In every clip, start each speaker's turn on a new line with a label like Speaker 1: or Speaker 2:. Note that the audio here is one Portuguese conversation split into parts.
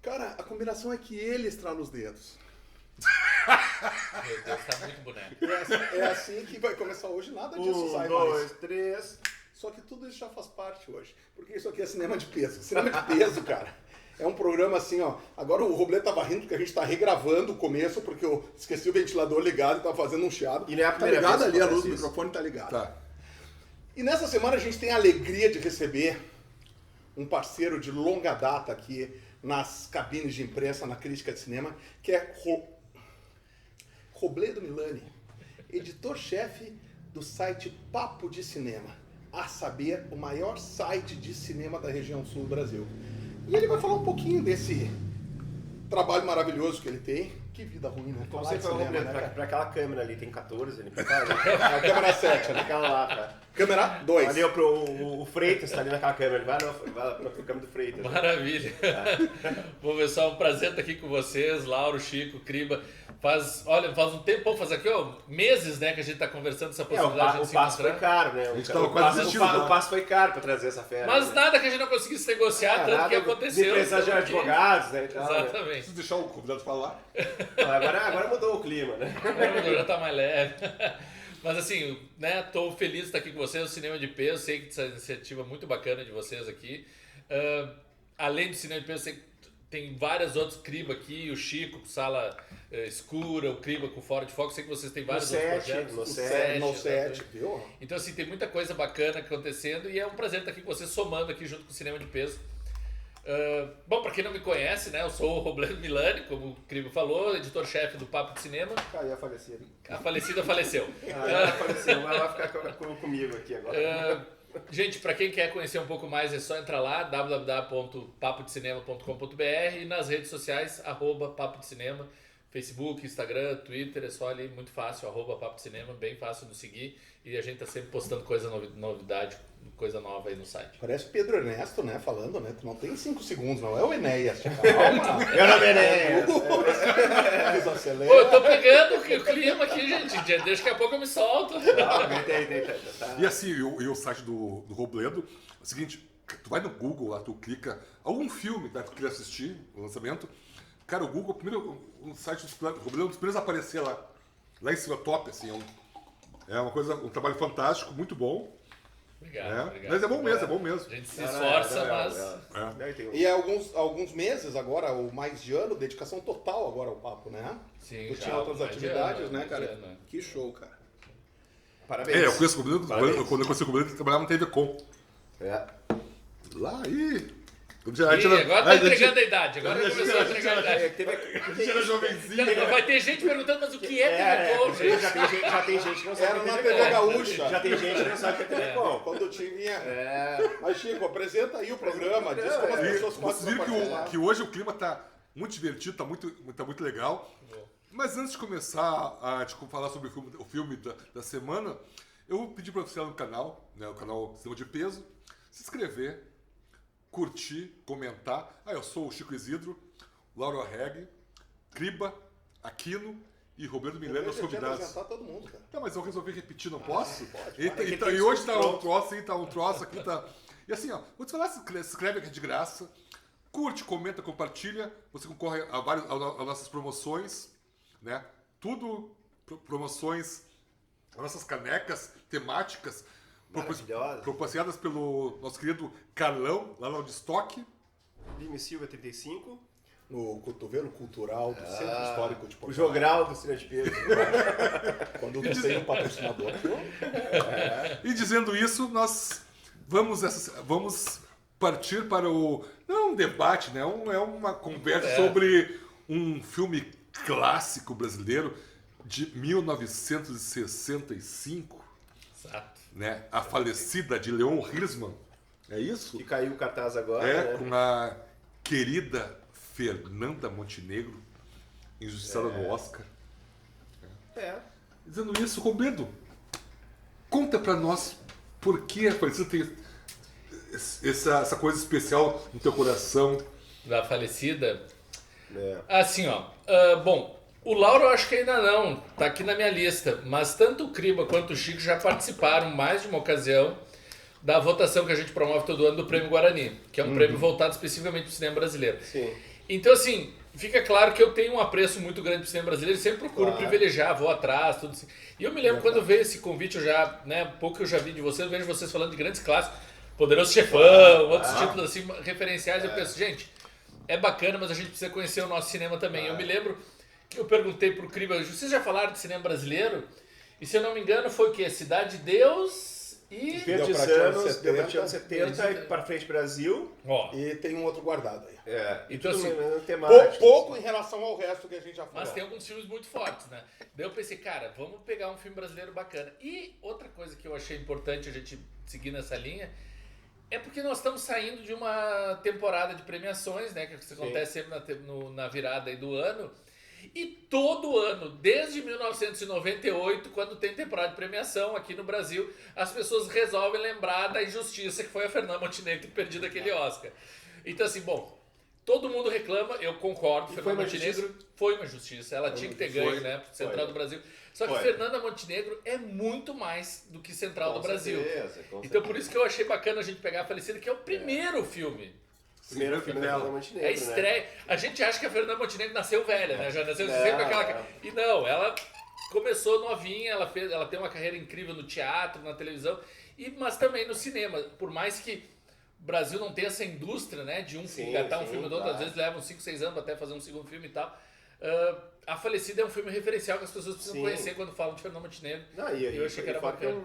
Speaker 1: Cara, a combinação é que ele estrala os dedos.
Speaker 2: Meu Deus, tá muito boneco.
Speaker 1: É assim que vai começar hoje, nada disso sai
Speaker 3: 1, 2,
Speaker 1: mais.
Speaker 3: 3.
Speaker 1: Só que tudo isso já faz parte hoje. Porque isso aqui é cinema de peso. Cinema de peso, cara. É um programa assim, ó. Agora o Robledo tava rindo porque a gente tá regravando o começo, porque eu esqueci o ventilador ligado e tava fazendo um chiado.
Speaker 3: E não é a
Speaker 1: Tá
Speaker 3: primeira
Speaker 1: ligado
Speaker 3: vez que
Speaker 1: ali, a luz
Speaker 3: acontece
Speaker 1: do
Speaker 3: isso.
Speaker 1: microfone tá ligado.
Speaker 4: Tá.
Speaker 1: E nessa semana a gente tem a alegria de receber um parceiro de longa data aqui nas cabines de imprensa, na crítica de cinema, que é Robledo Milani, editor-chefe do site Papo de Cinema, a saber, o maior site de cinema da região sul do Brasil. E ele vai falar um pouquinho desse trabalho maravilhoso que ele tem. Que vida ruim, né?
Speaker 3: Como
Speaker 1: Falar
Speaker 3: você
Speaker 1: de
Speaker 3: falou,
Speaker 1: cinema,
Speaker 3: Robledo,
Speaker 1: né, cara?
Speaker 3: pra aquela câmera ali, tem 14 ali pra cá, né?
Speaker 1: A câmera 7, né?
Speaker 3: Aquela lá, cara.
Speaker 1: Câmera 2.
Speaker 3: Ali o Freitas tá ali naquela câmera, ele vai na câmera do Freitas. né?
Speaker 2: Maravilha. Bom, pessoal, um prazer estar aqui com vocês, Lauro, Chico, Criba. Faz um tempo, faz aqui, ó, meses, né, que a gente tá conversando essa possibilidade
Speaker 3: O
Speaker 2: de se
Speaker 3: passo foi
Speaker 2: encontrar.
Speaker 3: caro, né?
Speaker 4: A gente tava quase desistindo já.
Speaker 3: O passo foi caro pra trazer essa fera.
Speaker 2: Mas
Speaker 3: né?
Speaker 2: nada que a gente não conseguisse negociar, tanto que aconteceu.
Speaker 3: Empresas de
Speaker 2: Estamos aqui.
Speaker 3: advogados, né? e tal, né?
Speaker 2: Exatamente.
Speaker 4: Preciso deixar o convidado falar.
Speaker 3: Agora mudou o clima, né?
Speaker 2: Já tá mais leve. Mas assim, né, tô feliz de estar aqui com vocês, o Cinema de Peso, sei que essa iniciativa muito bacana de vocês aqui. Além do Cinema de Peso, sei que tem vários outros, Criba aqui, o Chico com Sala Escura, o Criba com Fora de Foco, sei que vocês têm vários outros projetos.
Speaker 3: No
Speaker 1: No
Speaker 2: exatamente.
Speaker 1: 7, viu?
Speaker 2: Então assim, tem muita coisa bacana acontecendo e é um prazer estar aqui com vocês, somando aqui junto com o Cinema de Peso. Bom, para quem não me conhece, né, eu sou o Robledo Milani, como o Cribo falou, editor-chefe do Papo de Cinema.
Speaker 3: Aí a falecida.
Speaker 2: A falecida faleceu.
Speaker 3: Ela faleceu, mas ela vai ficar comigo aqui agora.
Speaker 2: Gente, para quem quer conhecer um pouco mais, é só entrar lá, www.papodecinema.com.br e nas redes sociais, @Papo de Cinema, Facebook, Instagram, Twitter, é só ali, muito fácil, @Papo de Cinema, bem fácil de seguir e a gente tá sempre postando novidade, coisa nova aí no site.
Speaker 1: Parece o Pedro Ernesto, né? Falando, né? Tu não tem 5 segundos, não é o Enéas. Calma.
Speaker 3: Meu nome é Enéas.
Speaker 1: Desacelera.
Speaker 2: Pô, eu tô pegando o clima aqui, gente, daqui a pouco eu me solto.
Speaker 3: Tá.
Speaker 4: E assim, e o site do Robledo, é o seguinte, tu vai no Google lá, tu clica, algum filme que tu queria assistir, o lançamento, cara, o Google, o site do Robledo é um dos primeiros a aparecer lá em cima, top, assim, é uma coisa, um trabalho fantástico, muito bom.
Speaker 2: Obrigado.
Speaker 4: Mas é bom mesmo.
Speaker 2: A gente se esforça, mas...
Speaker 1: E há alguns meses agora, ou mais de ano, dedicação total agora ao papo, né?
Speaker 2: Sim,
Speaker 1: Tu
Speaker 2: já,
Speaker 1: tinha outras
Speaker 2: mais de
Speaker 1: atividades,
Speaker 2: ano,
Speaker 1: né,
Speaker 2: mais
Speaker 1: cara?
Speaker 2: de ano.
Speaker 1: Que show, cara.
Speaker 3: Parabéns.
Speaker 4: Eu conheço o Robledo,
Speaker 3: Parabéns.
Speaker 4: quando eu conheci o Robledo, ele trabalhava na TV Com. Lá,
Speaker 2: Agora tá entregando a idade, agora começou a entregar a idade.
Speaker 4: A gente era jovenzinho.
Speaker 2: Vai ter gente perguntando, mas o que é TV Com, gente?
Speaker 3: Já tem gente que não sabe
Speaker 1: Era
Speaker 3: o que
Speaker 1: na
Speaker 3: é
Speaker 1: TV
Speaker 3: TV Com.
Speaker 1: Gaúcha.
Speaker 3: Já tem gente que não sabe o que é TV Com.
Speaker 1: Quando eu tinha... Mas, Chico, apresenta aí o programa, diz como as pessoas
Speaker 4: Vocês
Speaker 1: podem
Speaker 4: viram
Speaker 1: participar.
Speaker 4: que hoje o clima tá muito divertido, tá muito legal. Mas antes de começar a falar sobre o filme da semana, eu vou pedir para você lá no canal, né, o canal Cinema de Peso, se inscrever, curtir, comentar. Eu sou o Chico Isidro, Lauro Arreg, Criba, Aquino e Roberto Milani, os convidados.
Speaker 1: apresentar todo mundo, cara.
Speaker 4: Não, mas eu resolvi repetir, não posso?
Speaker 1: pode.
Speaker 4: E hoje tá um troço, tá um troço aqui, tá... E assim, ó, vou te falar, se inscreve aqui de graça, curte, comenta, compartilha, você concorre a nossas promoções, né? Tudo promoções, as nossas canecas temáticas,
Speaker 3: Maravilhosas.
Speaker 4: proporcionadas pelo nosso querido Carlão, lá no Audistock.
Speaker 3: Lime Silva 35.
Speaker 1: No cotovelo cultural do Centro Histórico de
Speaker 3: O
Speaker 1: Porto
Speaker 3: jogral do Cinema de Peso.
Speaker 1: Alegre. Quando tu tem um patrocinador.
Speaker 4: E dizendo isso, nós vamos partir para não é um debate, né? É uma conversa sobre um filme clássico brasileiro de 1965,
Speaker 2: Exato.
Speaker 4: né? A falecida de Leon Hirschman. É isso?
Speaker 3: Que caiu o cartaz agora, né?
Speaker 4: Com a querida Fernanda Montenegro, injustiçada no Oscar. Dizendo isso, Roberto, conta pra nós por que a falecida tem essa coisa especial no teu coração.
Speaker 2: Da falecida.
Speaker 3: É.
Speaker 2: Assim, ó. Bom, o Lauro eu acho que ainda não, tá aqui na minha lista. Mas tanto o Criba quanto o Chico já participaram mais de uma ocasião da votação que a gente promove todo ano do Prêmio Guarani, que é um prêmio voltado especificamente para o cinema brasileiro.
Speaker 3: Sim.
Speaker 2: Então, assim, fica claro que eu tenho um apreço muito grande pro cinema brasileiro, sempre procuro privilegiar, vou atrás, tudo assim. E eu me lembro quando veio esse convite, eu já, né, pouco que eu já vi de vocês, eu vejo vocês falando de grandes clássicos, Poderoso Chefão, outros títulos assim, referenciais, eu penso, gente, é bacana, mas a gente precisa conhecer o nosso cinema também. Eu me lembro que eu perguntei pro Kriba, vocês já falaram de cinema brasileiro? E se eu não me engano, foi o quê? Cidade de Deus e...
Speaker 3: Verdes anos, deu pra anos 70 e para frente Brasil.
Speaker 2: Ó,
Speaker 1: E tem um outro guardado aí.
Speaker 2: Então,
Speaker 3: tudo
Speaker 2: assim,
Speaker 3: temático.
Speaker 1: Pouco em relação ao resto que a gente já falou.
Speaker 2: mas tem alguns filmes muito fortes, né? Daí eu pensei, cara, vamos pegar um filme brasileiro bacana. E outra coisa que eu achei importante a gente seguir nessa linha é porque nós estamos saindo de uma temporada de premiações, né? Que acontece sempre na virada aí do ano. E todo ano, desde 1998, quando tem temporada de premiação aqui no Brasil, as pessoas resolvem lembrar da injustiça que foi a Fernanda Montenegro ter perdido aquele Oscar. Então, assim, bom, todo mundo reclama, eu concordo, Fernanda Montenegro foi uma injustiça, ela tinha que ter ganho, né, pro Central do Brasil. Só que Fernanda Montenegro é muito mais do que Central do Brasil. Então, por isso que eu achei bacana a gente pegar a Falecida, que é o primeiro filme.
Speaker 3: Primeiro filme da Fernanda Montenegro,
Speaker 2: É estreia. Né? A gente acha que a Fernanda Montenegro nasceu velha, né? Já nasceu sempre com aquela... E não, ela começou novinha, ela tem uma carreira incrível no teatro, na televisão, mas também no cinema. Por mais que o Brasil não tenha essa indústria, né? De engatar um filme do outro, às vezes levam 5, 6 anos até fazer um segundo filme e tal. A Falecida é um filme referencial que as pessoas precisam conhecer quando falam de Fernanda Montenegro.
Speaker 3: Eu
Speaker 2: achei que era bacana.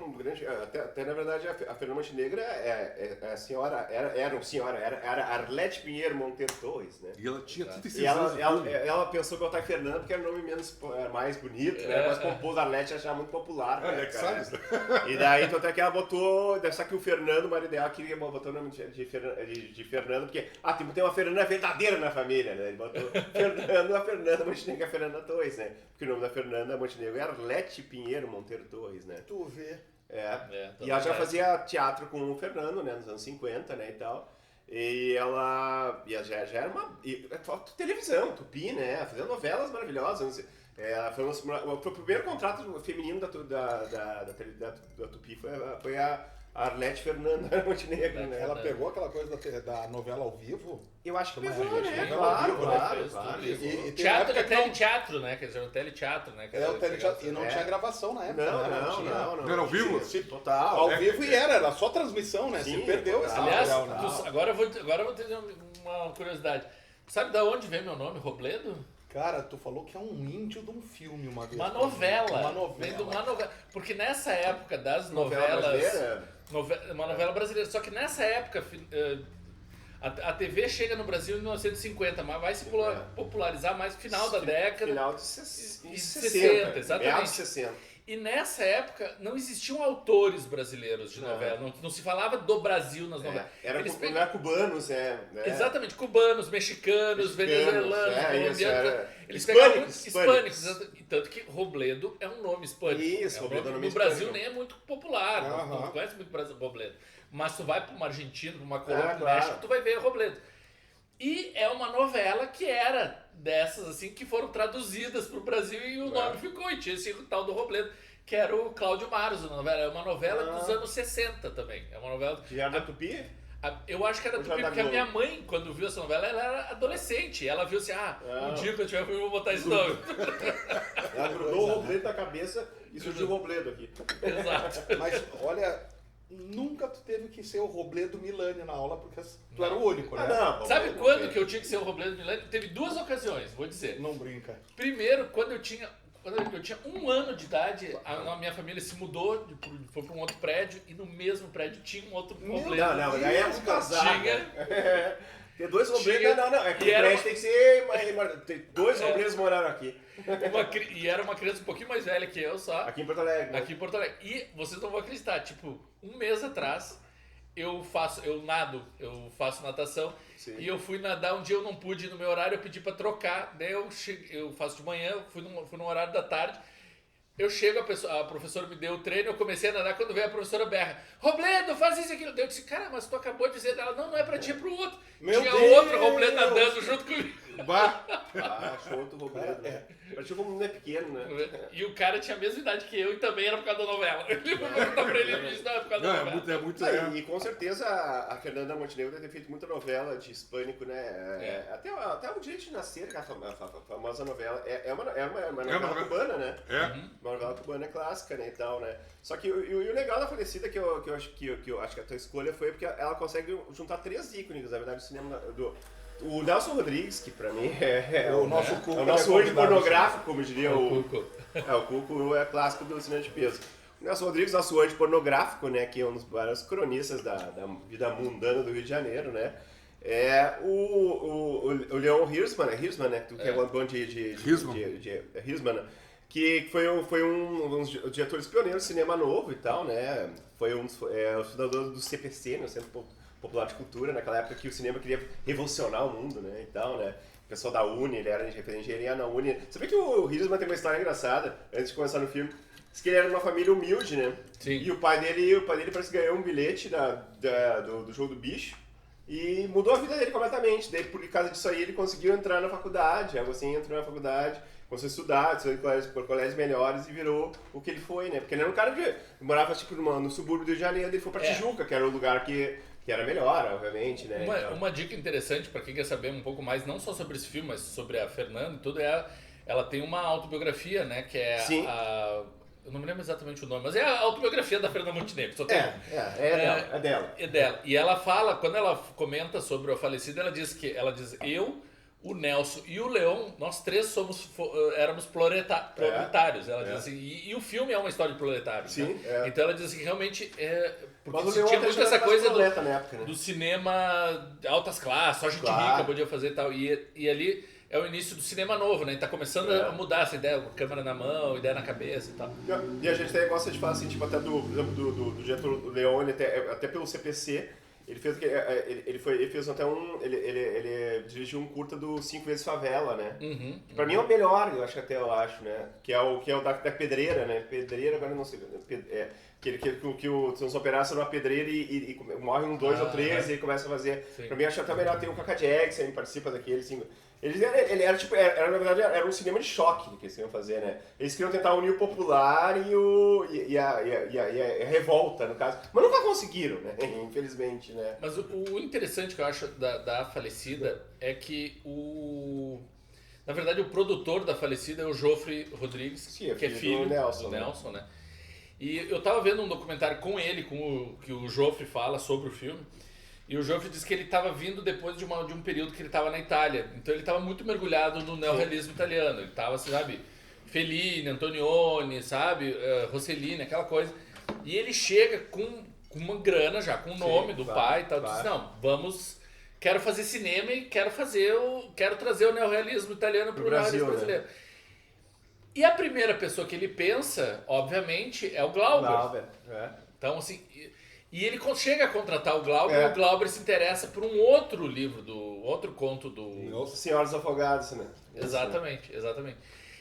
Speaker 3: Até na verdade a Fernanda Montenegro a senhora, era Arlete Pinheiro Monteiro Torres, né?
Speaker 4: E ela tinha 36
Speaker 3: E
Speaker 4: anos.
Speaker 3: ela pensou que botar Fernanda porque era um nome mais bonito, né? Mas compôs Arlete achava muito popular, né, cara? E daí, então até que ela botou, só que o Fernando, o marido dela, queria botar o nome de Fernando, porque tem uma Fernanda verdadeira na família, né? Ele botou Fernando, a Fernanda Montenegro, a Fernanda Torres, né? Porque o nome da Fernanda Montenegro era Arlete Pinheiro Monteiro Torres, né?
Speaker 1: Tu vê.
Speaker 3: E ela já fazia teatro com o Fernando, né? Nos anos 50, né? E tal. E ela já era uma... televisão, Tupi, né? Fazendo novelas maravilhosas. Foi o primeiro contrato feminino da Tupi, foi a Arlete Fernanda Montenegro, né?
Speaker 1: Ela pegou aquela coisa da novela ao vivo.
Speaker 3: Eu acho que pegou,
Speaker 1: Margarida,
Speaker 3: né?
Speaker 1: novela
Speaker 3: Claro.
Speaker 1: E
Speaker 2: Teatro é
Speaker 1: tem época
Speaker 2: teleteatro, né? Quer dizer, um teleteatro, né?
Speaker 1: o teleteatro. E não tinha gravação na época.
Speaker 3: Não.
Speaker 4: Não era ao vivo?
Speaker 3: Total.
Speaker 1: Ao vivo era só transmissão, né?
Speaker 3: Sim,
Speaker 1: Você perdeu esse
Speaker 2: Aliás,
Speaker 1: material, né?
Speaker 2: agora eu vou ter uma curiosidade. Sabe da onde vem meu nome, Robledo?
Speaker 1: Cara, tu falou que é um índio de um filme uma vez.
Speaker 2: Uma novela.
Speaker 1: Uma novela.
Speaker 2: Vem de uma novela. Porque nessa época das
Speaker 3: Novela
Speaker 2: novelas...
Speaker 3: brasileira?
Speaker 2: Uma novela brasileira. Só que nessa época, a TV chega no Brasil em 1950, mas vai se popularizar mais no final da década.
Speaker 3: Final de
Speaker 2: 60, exatamente.
Speaker 3: Meados de 60.
Speaker 2: E nessa época não existiam autores brasileiros de novela. Não se falava do Brasil nas novelas.
Speaker 3: Não era cubanos, né?
Speaker 2: Exatamente, cubanos, mexicanos, venezuelanos, colombianos. Eles pegavam hispânicos. Tanto que Robledo é um nome hispânico.
Speaker 3: Isso,
Speaker 2: Robledo é um nome no Brasil nem é muito popular. Não conhece muito Robledo. Mas tu vai para uma Argentina, para uma Colômbia, pro México, tu vai ver Robledo. E é uma novela que era dessas, assim, que foram traduzidas para o Brasil e o nome ficou. E tinha esse tal do Robledo, que era o Cláudio Maros, a novela. É uma novela dos anos 60 também. É uma novela...
Speaker 3: Que era da Tupi?
Speaker 2: Eu acho que era Tupi, porque a minha mãe, quando viu essa novela, ela era adolescente. Ela viu assim, um dia que eu tiver filme, eu vou botar esse nome.
Speaker 3: Ela grudou o Robledo na cabeça e surgiu o Robledo aqui.
Speaker 2: Exato.
Speaker 1: Mas, olha, nunca tu teve que ser o Robledo Milani na aula, porque tu era o único, né?
Speaker 2: Sabe quando que eu tinha que ser o Robledo Milani? Teve 2 ocasiões, vou dizer.
Speaker 1: Não brinca.
Speaker 2: Primeiro, quando eu tinha 1 ano de idade, a minha família se mudou, foi para um outro prédio, e no mesmo prédio tinha um outro Robledo.
Speaker 3: Não, daí é um casal. Tem 2 Robledos, não. É que o prédio tem que ser... Tem 2 Robledos moraram aqui.
Speaker 2: E era uma criança um pouquinho mais velha que eu só.
Speaker 3: Aqui em Porto Alegre.
Speaker 2: Aqui em Porto Alegre. E vocês não vão acreditar, tipo, 1 mês atrás, eu faço natação.
Speaker 3: Sim.
Speaker 2: E eu fui nadar, um dia eu não pude ir no meu horário, eu pedi pra trocar, daí eu faço de manhã, fui no horário da tarde, eu chego, a professora me deu o treino, eu comecei a nadar, quando veio a professora berra, Robledo, faz isso e aquilo. Eu disse, cara, mas tu acabou de dizer dela, não é pra ti, é pro outro. Tinha outro Robledo nadando junto comigo.
Speaker 4: Bah.
Speaker 3: Show do Robledo, né? Parecia como não é pequeno, né?
Speaker 2: E o cara tinha a mesma idade que eu e também era por causa da novela. Ele perguntou pra ele e disse, não, é por causa da novela.
Speaker 4: É muito.
Speaker 3: E com certeza a Fernanda Montenegro deve ter feito muita novela de hispânico, né? Até o Direito de Nascer, a famosa novela, é uma novela cubana, né? Uma novela cubana clássica, né, e tal, né? Só que o legal da falecida que eu acho que a tua escolha foi porque ela consegue juntar 3 ícones, na verdade, do cinema o Nelson Rodrigues, que pra mim é
Speaker 1: o nosso Cuco.
Speaker 3: É o nosso hoje pornográfico, como diria o
Speaker 2: Cuco.
Speaker 3: O Cuco é clássico do cinema de peso. O Nelson Rodrigues, nosso hoje pornográfico, né, que é um dos vários cronistas da vida mundana do Rio de Janeiro, né? É o Leon Hirschman, né? Que é o bom de Hirschman, né? Que foi um dos diretores pioneiros do cinema novo e tal, né? Foi o fundador do CPC, né? Centro Popular de Cultura, naquela época que o cinema queria revolucionar o mundo, né? E tal, né? O pessoal da Uni, ele era de engenharia na Uni. Sabia que o Hirschman tem uma história engraçada, antes de começar no filme? Diz que ele era de uma família humilde, né?
Speaker 2: Sim.
Speaker 3: E o pai dele parece que ganhou um bilhete do Jogo do Bicho e mudou a vida dele completamente. Daí, por causa disso aí, ele conseguiu entrar na faculdade, algo assim, entrou na faculdade, começou a estudar, por colégios melhores e virou o que ele foi, né? Porque ele era um cara que morava tipo no subúrbio do Rio de Janeiro, ele foi pra Tijuca, que era o lugar que era melhor, obviamente, né?
Speaker 2: Uma dica interessante para quem quer saber um pouco mais, não só sobre esse filme, mas sobre a Fernanda e tudo, ela tem uma autobiografia, né? Que é eu não me lembro exatamente o nome, mas é a autobiografia da Fernanda Montenegro. Só tem
Speaker 3: É dela.
Speaker 2: É dela. E ela fala, quando ela comenta sobre o falecido, ela diz eu, o Nelson e o Leon, nós 3 éramos proletários. Ela diz assim, e o filme é uma história de proletários.
Speaker 3: Sim,
Speaker 2: né? Então ela diz assim, realmente porque
Speaker 3: mas o Leon
Speaker 2: tinha muito essa coisa
Speaker 3: na época, né?
Speaker 2: do cinema de altas classes, só gente rica podia fazer e tal. E ali é o início do cinema novo, né? E tá começando a mudar essa ideia, câmera na mão, ideia na cabeça e tal.
Speaker 3: E a gente até gosta de falar assim, tipo, até do diretor Leone, até pelo CPC, ele fez até ele dirigiu um curta do 5 Vezes Favela, né? Pra mim é o melhor, eu acho, né? Que é o da Pedreira, né? Pedreira, agora eu não sei. Que os operários numa pedreira e morrem 2 ou 3 e aí começa a fazer. Sim. Pra mim acho até melhor, tem o Cacá Jackson, ele participa daquele, assim. Ele era, na verdade, era um cinema de choque que eles queriam fazer, né? Eles queriam tentar unir o popular e a revolta, no caso. Mas nunca conseguiram, né? Infelizmente, né?
Speaker 2: Mas o interessante que eu acho da falecida é que na verdade, o produtor da falecida é o Joffre Rodrigues, que é filho do Nelson, né? E eu tava vendo um documentário com ele, que o Joffre fala sobre o filme. E o Joffre disse que ele estava vindo depois de um período que ele estava na Itália. Então ele estava muito mergulhado no neorrealismo italiano. Ele estava, sabe, Fellini, Antonioni, sabe, Rossellini, aquela coisa. E ele chega com uma grana já, com o nome do pai e tal. Diz, não, quero fazer cinema e quero trazer o neorrealismo italiano para o neorrealismo brasileiro. Né? E a primeira pessoa que ele pensa, obviamente, é o Glauber. Então, assim... E ele chega a contratar o Glauber, e o Glauber se interessa por um outro livro, outro conto do...
Speaker 3: Senhoras Afogados, né?
Speaker 2: Exatamente.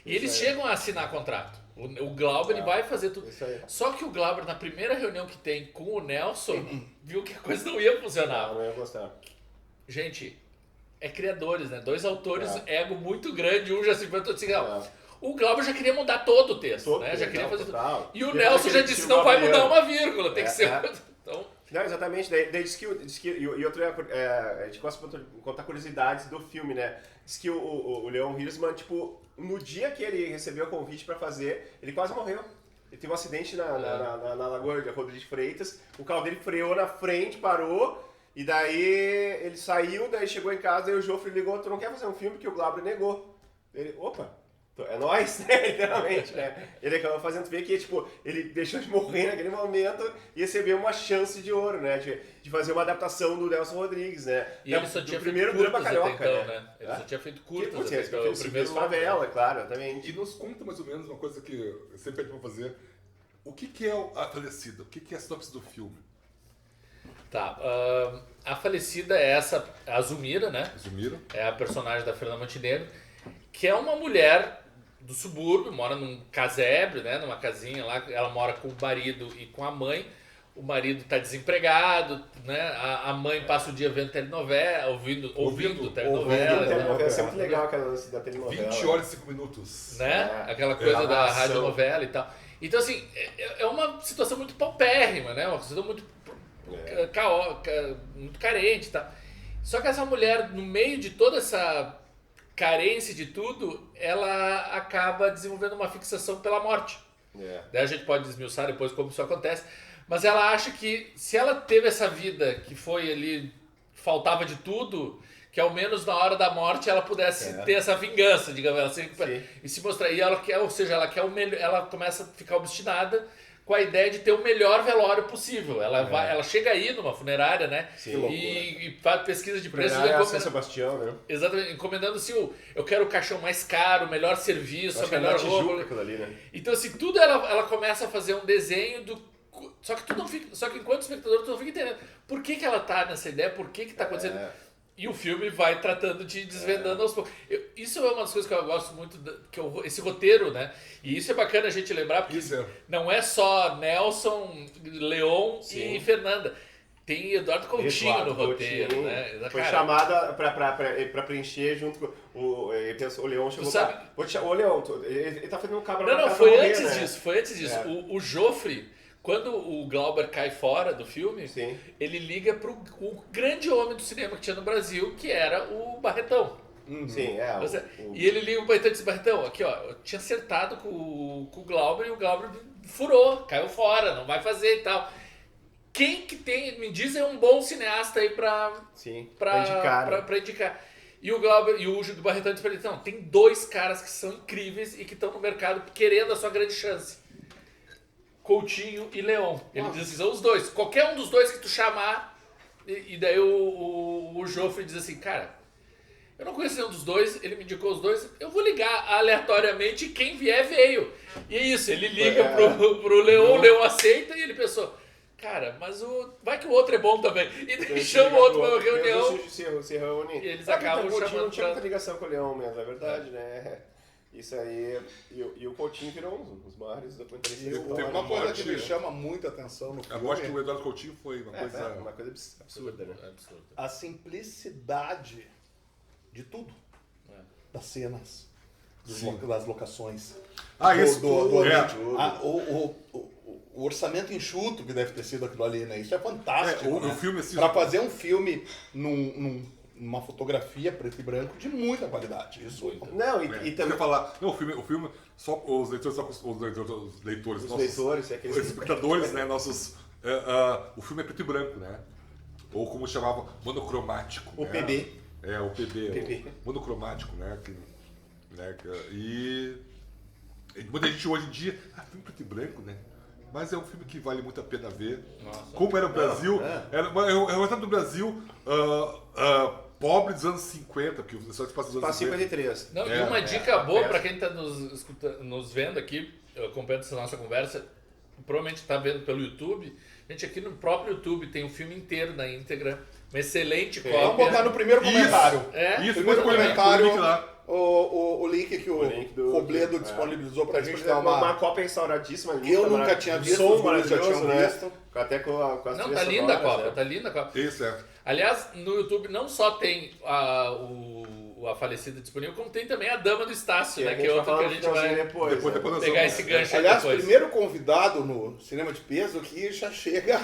Speaker 2: E eles chegam a assinar contrato. O Glauber ele vai fazer tudo. Só que o Glauber, na primeira reunião que tem com o Nelson, viu que a coisa não ia funcionar.
Speaker 3: Não ia gostar.
Speaker 2: Gente, criadores, né? 2 autores, ego muito grande, um já se inventou assim, o Glauber já queria mudar todo o texto, né? Já queria fazer tudo. E o Nelson já disse, não vai mudar uma vírgula, tem que ser... Então...
Speaker 3: Não, exatamente. Daí diz que e outro a gente gosta de contar curiosidades do filme, né? Diz que o Leon Hirschman, tipo, no dia que ele recebeu o convite pra fazer, ele quase morreu. Ele teve um acidente na Lagoa de Rodrigues Freitas, o carro dele freou na frente, parou, e daí ele saiu, daí chegou em casa e o Joffre ligou, tu não quer fazer um filme? Que o Glauber negou. Ele, opa! É nóis, né? Literalmente, né? Ele acabou fazendo ver que, tipo, ele deixou de morrer naquele momento e recebeu uma chance de ouro, né? De fazer uma adaptação do Nelson Rodrigues, né?
Speaker 2: E ele só tinha
Speaker 3: primeiro
Speaker 2: feito
Speaker 3: drama carioca,
Speaker 2: então, né? Ele só tinha feito curtas até então.
Speaker 3: O primeiro favela, claro, exatamente.
Speaker 4: E nos conta mais ou menos uma coisa que eu sempre pedi pra fazer. O que é a falecida? O que é a sinopse do filme?
Speaker 2: Tá, a falecida é a Zumira, né?
Speaker 4: Zumira.
Speaker 2: É a personagem da Fernanda Montenegro, que é uma mulher do subúrbio, mora num casebre, né, numa casinha lá, ela mora com o marido e com a mãe. o marido está desempregado, né? A mãe passa o dia vendo telenovela, ouvindo telenovela.
Speaker 3: Telenovela é sempre legal aquela lance da telenovela.
Speaker 4: 20 horas e 5 minutos.
Speaker 2: Né? Aquela coisa da radionovela e tal. Então, assim, é uma situação muito paupérrima, né? Uma situação muito caótica, muito carente e tal. Só que essa mulher, no meio de toda essa carência de tudo, ela acaba desenvolvendo uma fixação pela morte. Daí a gente pode desmiuçar depois como isso acontece. Mas ela acha que se ela teve essa vida que foi ali, faltava de tudo, que ao menos na hora da morte ela pudesse ter essa vingança, digamos assim, e se mostrar. E ela quer, ou seja, ela quer o melhor, ela começa a ficar obstinada com a ideia de ter o melhor velório possível. Ela chega aí numa funerária, né?
Speaker 3: Sim,
Speaker 2: e faz pesquisa de preços.
Speaker 3: São Sebastião, né?
Speaker 2: Exatamente, encomendando assim, eu quero o caixão mais caro, o melhor serviço, a melhor roupa.
Speaker 3: Ali, né?
Speaker 2: Então, assim, tudo ela começa a fazer um desenho do. Só que tu não fica. Só que enquanto espectador, tu não fica entendendo por que ela tá nessa ideia, por que tá acontecendo. E o filme vai tratando de desvendando aos poucos. Isso é uma das coisas que eu gosto muito, esse roteiro, né? E isso é bacana a gente lembrar, porque não é só Nelson, Leon e Fernanda. Tem Eduardo Coutinho no roteiro, né?
Speaker 3: Foi chamada pra preencher junto com o Leon chegou pra... Ô, Leon, ele tá fazendo um cabra
Speaker 2: Não, foi antes disso. O Joffre, quando o Glauber cai fora do filme, ele liga pro o grande homem do cinema que tinha no Brasil, que era o Barretão.
Speaker 3: Sim,
Speaker 2: E ele liga pro Barretão e diz, Barretão, aqui ó, eu tinha acertado com o Glauber e o Glauber furou, caiu fora, não vai fazer e tal. Quem que tem, me diz, é um bom cineasta aí pra indicar. E o Glauber e o do Barretão diz pra ele, não, tem 2 caras que são incríveis e que estão no mercado querendo a sua grande chance. Coutinho e Leon. Ele diz assim, são os 2. Qualquer um dos 2 que tu chamar. E daí o Joffre diz assim, cara, eu não conheço nenhum dos 2, ele me indicou os 2, eu vou ligar aleatoriamente e quem vier veio. E é isso, ele liga pro Leon, o Leon aceita e ele pensou, cara, mas vai que o outro é bom também. E daí chama o outro pra uma reunião.
Speaker 3: Se reúne.
Speaker 2: E eles acabam chamando.
Speaker 3: Não tinha muita ligação com o Leon mesmo, é verdade, né? Isso aí, e o Coutinho virou uns maiores documentalistas.
Speaker 1: Tem uma coisa que me chama muita atenção no filme.
Speaker 4: A morte do Eduardo Coutinho foi uma coisa
Speaker 3: absurda, né?
Speaker 1: A simplicidade de tudo. Das cenas, das locações. O orçamento enxuto que deve ter sido aquilo ali, né? Isso é fantástico.
Speaker 4: O filme, assim,
Speaker 1: pra fazer um filme numa fotografia preto e branco de muita qualidade. Isso.
Speaker 3: Não, e também
Speaker 4: falar. Não, o filme só os leitores, os espectadores, né, nossos. O filme é preto e branco, né? Ou como chamava, monocromático.
Speaker 3: O PB.
Speaker 4: O PB. Monocromático, né? E muita gente hoje em dia, filme preto e branco, né? Mas é um filme que vale muito a pena ver. Nossa. Como era o Brasil, era o retrato do Brasil pobre dos anos 50, porque o só se passa dos anos
Speaker 3: 53.
Speaker 2: Não, e uma dica boa para quem está nos vendo aqui, acompanhando essa nossa conversa, provavelmente está vendo pelo YouTube. Gente, aqui no próprio YouTube tem o filme inteiro na íntegra, uma excelente cópia.
Speaker 1: Vamos botar no primeiro comentário.
Speaker 4: Isso,
Speaker 1: primeiro comentário.
Speaker 4: O
Speaker 1: link que o Robledo disponibilizou pra gente dar
Speaker 3: uma cópia restauradíssima.
Speaker 1: Eu nunca tinha visto,
Speaker 3: os dois já
Speaker 1: tinham
Speaker 3: visto. Até com as
Speaker 2: não, tá linda a cópia, tá linda a cópia.
Speaker 4: Isso,
Speaker 2: Aliás, no YouTube não só tem a falecida disponível, como tem também a Dama do Estácio, né? Que é outra que a gente vai
Speaker 3: depois
Speaker 2: pegar esse gancho aí
Speaker 1: aliás,
Speaker 2: depois.
Speaker 1: primeiro convidado no Cinema de Peso que já chega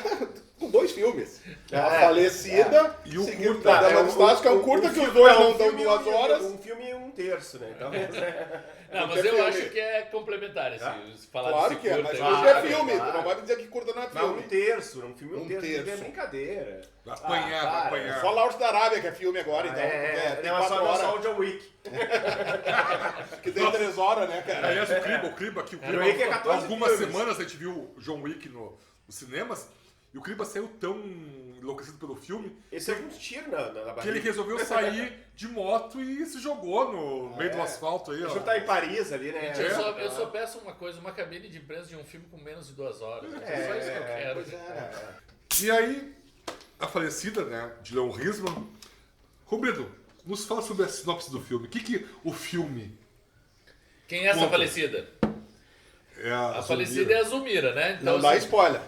Speaker 1: com 2 filmes. A Falecida
Speaker 4: e o
Speaker 1: seguido
Speaker 4: curta.
Speaker 1: da Dama do Estácio, que é um curta que os dois não dão 2 horas.
Speaker 3: Um filme e 1/3, né? Talvez,
Speaker 2: Não, mas eu acho que é complementar, assim, falar
Speaker 1: claro
Speaker 2: desse
Speaker 1: que é,
Speaker 2: curta.
Speaker 1: mas
Speaker 2: Claro,
Speaker 1: curta é filme, tu não vai me dizer que curta não é
Speaker 3: Não,
Speaker 1: filme.
Speaker 3: 1/3, um filme 1/3, é brincadeira.
Speaker 4: Apanhar.
Speaker 1: Só Lawrence da Arábia que é filme agora, então. Tem 4 horas.
Speaker 3: Só o John Wick.
Speaker 1: Que tem 3 horas, né, cara?
Speaker 4: Aliás, o Criba aqui, algumas semanas a gente viu o John Wick nos cinemas, e o Criba saiu tão enlouquecido pelo filme.
Speaker 3: Esse é um tiro na barriga.
Speaker 4: Que ele resolveu sair de moto e se jogou no meio do asfalto aí, ó.
Speaker 3: Ele tá em Paris ali, né?
Speaker 2: Eu só peço uma coisa, uma cabine de imprensa de um filme com menos de 2 horas. É só isso que eu quero.
Speaker 4: E aí, a falecida, né, de Leon Risman. Robledo, nos fala sobre a sinopse do filme. O que o filme...
Speaker 2: Quem é essa falecida? A falecida é a Zulmira, né?
Speaker 1: Então, não dá spoiler.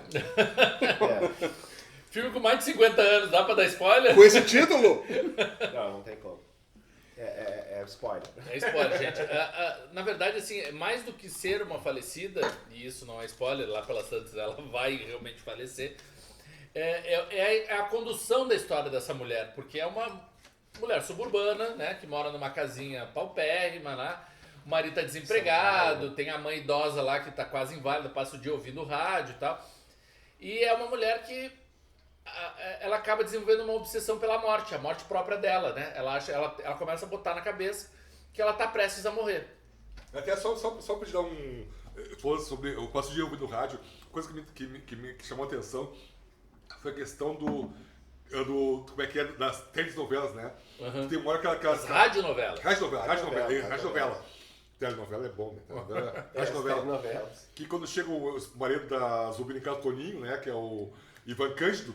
Speaker 2: Filme com mais de 50 anos, dá pra dar spoiler?
Speaker 1: Com esse título?
Speaker 3: Não tem como. É spoiler.
Speaker 2: É spoiler, gente. Na verdade, assim, mais do que ser uma falecida, e isso não é spoiler, lá pelas tantas ela vai realmente falecer, é a condução da história dessa mulher, porque é uma mulher suburbana, né, que mora numa casinha paupérrima lá, o marido tá desempregado, tem a mãe idosa lá que tá quase inválida, passa o dia ouvindo rádio e tal, e é uma mulher que ela acaba desenvolvendo uma obsessão pela morte, a morte própria dela, né? Ela começa a botar na cabeça que ela tá prestes a morrer.
Speaker 4: Até só pra te dar sobre. Eu passo o dia ouvindo rádio, coisa que me chamou a atenção foi a questão do. Como é que é? Das telenovelas, né?
Speaker 2: Uhum.
Speaker 4: Tem uma hora que aquelas.
Speaker 2: Radionovela.
Speaker 4: Radionovela. Telenovela é bom, né? Radionovela. Que quando chega o marido da Zulmira Toninho, né? Que é o Ivan Cândido.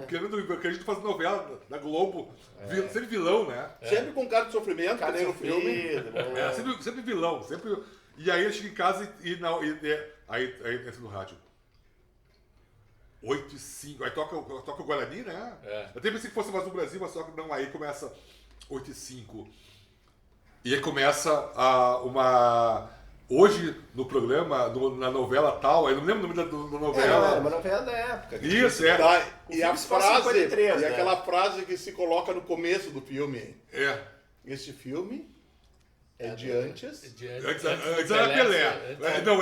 Speaker 4: Querendo o Ivan Cândido fazer novela na Globo, sempre vilão, né?
Speaker 1: Sempre com cara de sofrimento,
Speaker 3: Cadê o
Speaker 1: filme?
Speaker 3: né?
Speaker 4: Sempre vilão, sempre. E aí ele chega em casa aí entra no rádio. 8h05, aí toca o Guarani, né? Eu até pensei que fosse mais no Brasil, mas só que não, aí começa 8h05. E aí começa hoje, no programa, na novela tal, eu não lembro o nome da novela.
Speaker 3: Era uma novela da época.
Speaker 4: Isso,
Speaker 1: E a frase, e aquela frase que se coloca no começo do filme. Este filme é de antes.
Speaker 4: Antes era Pelé. Não,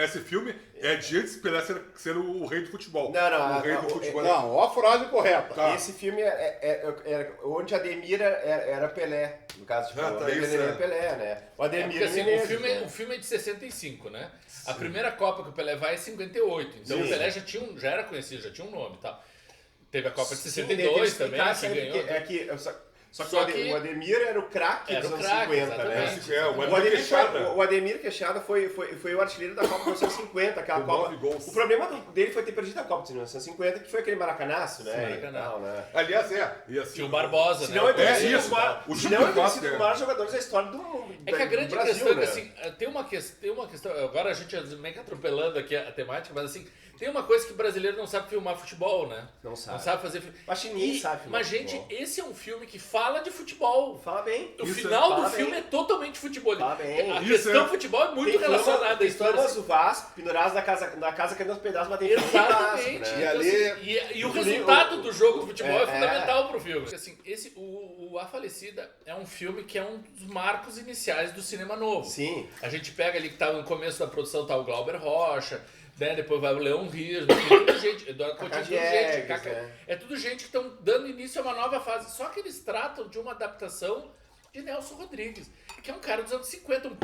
Speaker 4: esse filme é de antes Pelé ser o rei do futebol.
Speaker 3: Não,
Speaker 4: o rei do futebol.
Speaker 1: Não, ó a frase correta.
Speaker 3: Tá. Esse filme onde Ademir era Pelé. No caso, tipo, o Ademir era Pelé, né? O Ademir
Speaker 2: o filme é de 65, né? Sim. A primeira Copa que o Pelé vai é 58. Então o Pelé já era conhecido, já tinha um nome e tal. Teve a Copa de 62 também, que ganhou.
Speaker 3: Só que o Ademir era o craque dos anos 50, né?
Speaker 4: O
Speaker 3: Ademir Queixada foi o artilheiro da Copa de 1950, aquela Copa. O problema dele foi ter perdido a Copa de 1950, que foi aquele maracanaço, né?
Speaker 2: Tal,
Speaker 3: né?
Speaker 4: Aliás, e assim,
Speaker 2: tinha o Barbosa,
Speaker 3: né?
Speaker 4: O
Speaker 3: Senão ele teria sido um dos maiores jogadores da história do mundo.
Speaker 2: É que a grande
Speaker 3: Brasil,
Speaker 2: questão é
Speaker 3: né?
Speaker 2: que, assim, tem uma questão, agora a gente meio que atropelando aqui a temática, mas assim, tem uma coisa que o brasileiro não sabe filmar futebol, né?
Speaker 3: Não sabe.
Speaker 2: Não sabe fazer filme.
Speaker 3: Acho que ninguém sabe filmar
Speaker 2: Mas, gente,
Speaker 3: futebol.
Speaker 2: esse é um filme que fala de futebol.
Speaker 3: Fala bem.
Speaker 2: O final do filme é totalmente futebol.
Speaker 3: Fala bem.
Speaker 2: A questão futebol é muito relacionada à história.
Speaker 3: Tem do Vasco, pendurados na casa caindo aos pedaços, batendo
Speaker 2: exatamente.
Speaker 3: Vasco, né?
Speaker 1: E ali...
Speaker 2: E o resultado do jogo do futebol é fundamental pro filme. Assim, A Falecida é um filme que é um dos marcos iniciais do cinema novo.
Speaker 3: Sim.
Speaker 2: A gente pega ali que tá no começo da produção, tá o Glauber Rocha, né? Depois vai o Leon Rios, tudo gente, Eduardo Coutinho, é tudo gente que estão dando início a uma nova fase. Só que eles tratam de uma adaptação de Nelson Rodrigues, que é um cara dos anos 50, um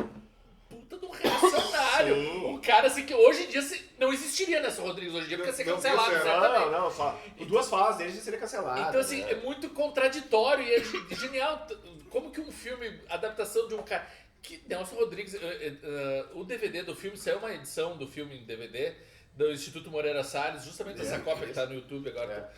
Speaker 2: puta de um reacionário. Um cara assim que hoje em dia não existiria Nelson Rodrigues hoje em dia, porque ia ser cancelado, certamente.
Speaker 3: Não, só duas fases dele já seria cancelado.
Speaker 2: Então assim, é muito contraditório e é genial. Como que um filme, adaptação de um cara... Que Nelson Rodrigues, o DVD do filme, saiu uma edição do filme em DVD do Instituto Moreira Salles, justamente essa cópia que está no YouTube agora.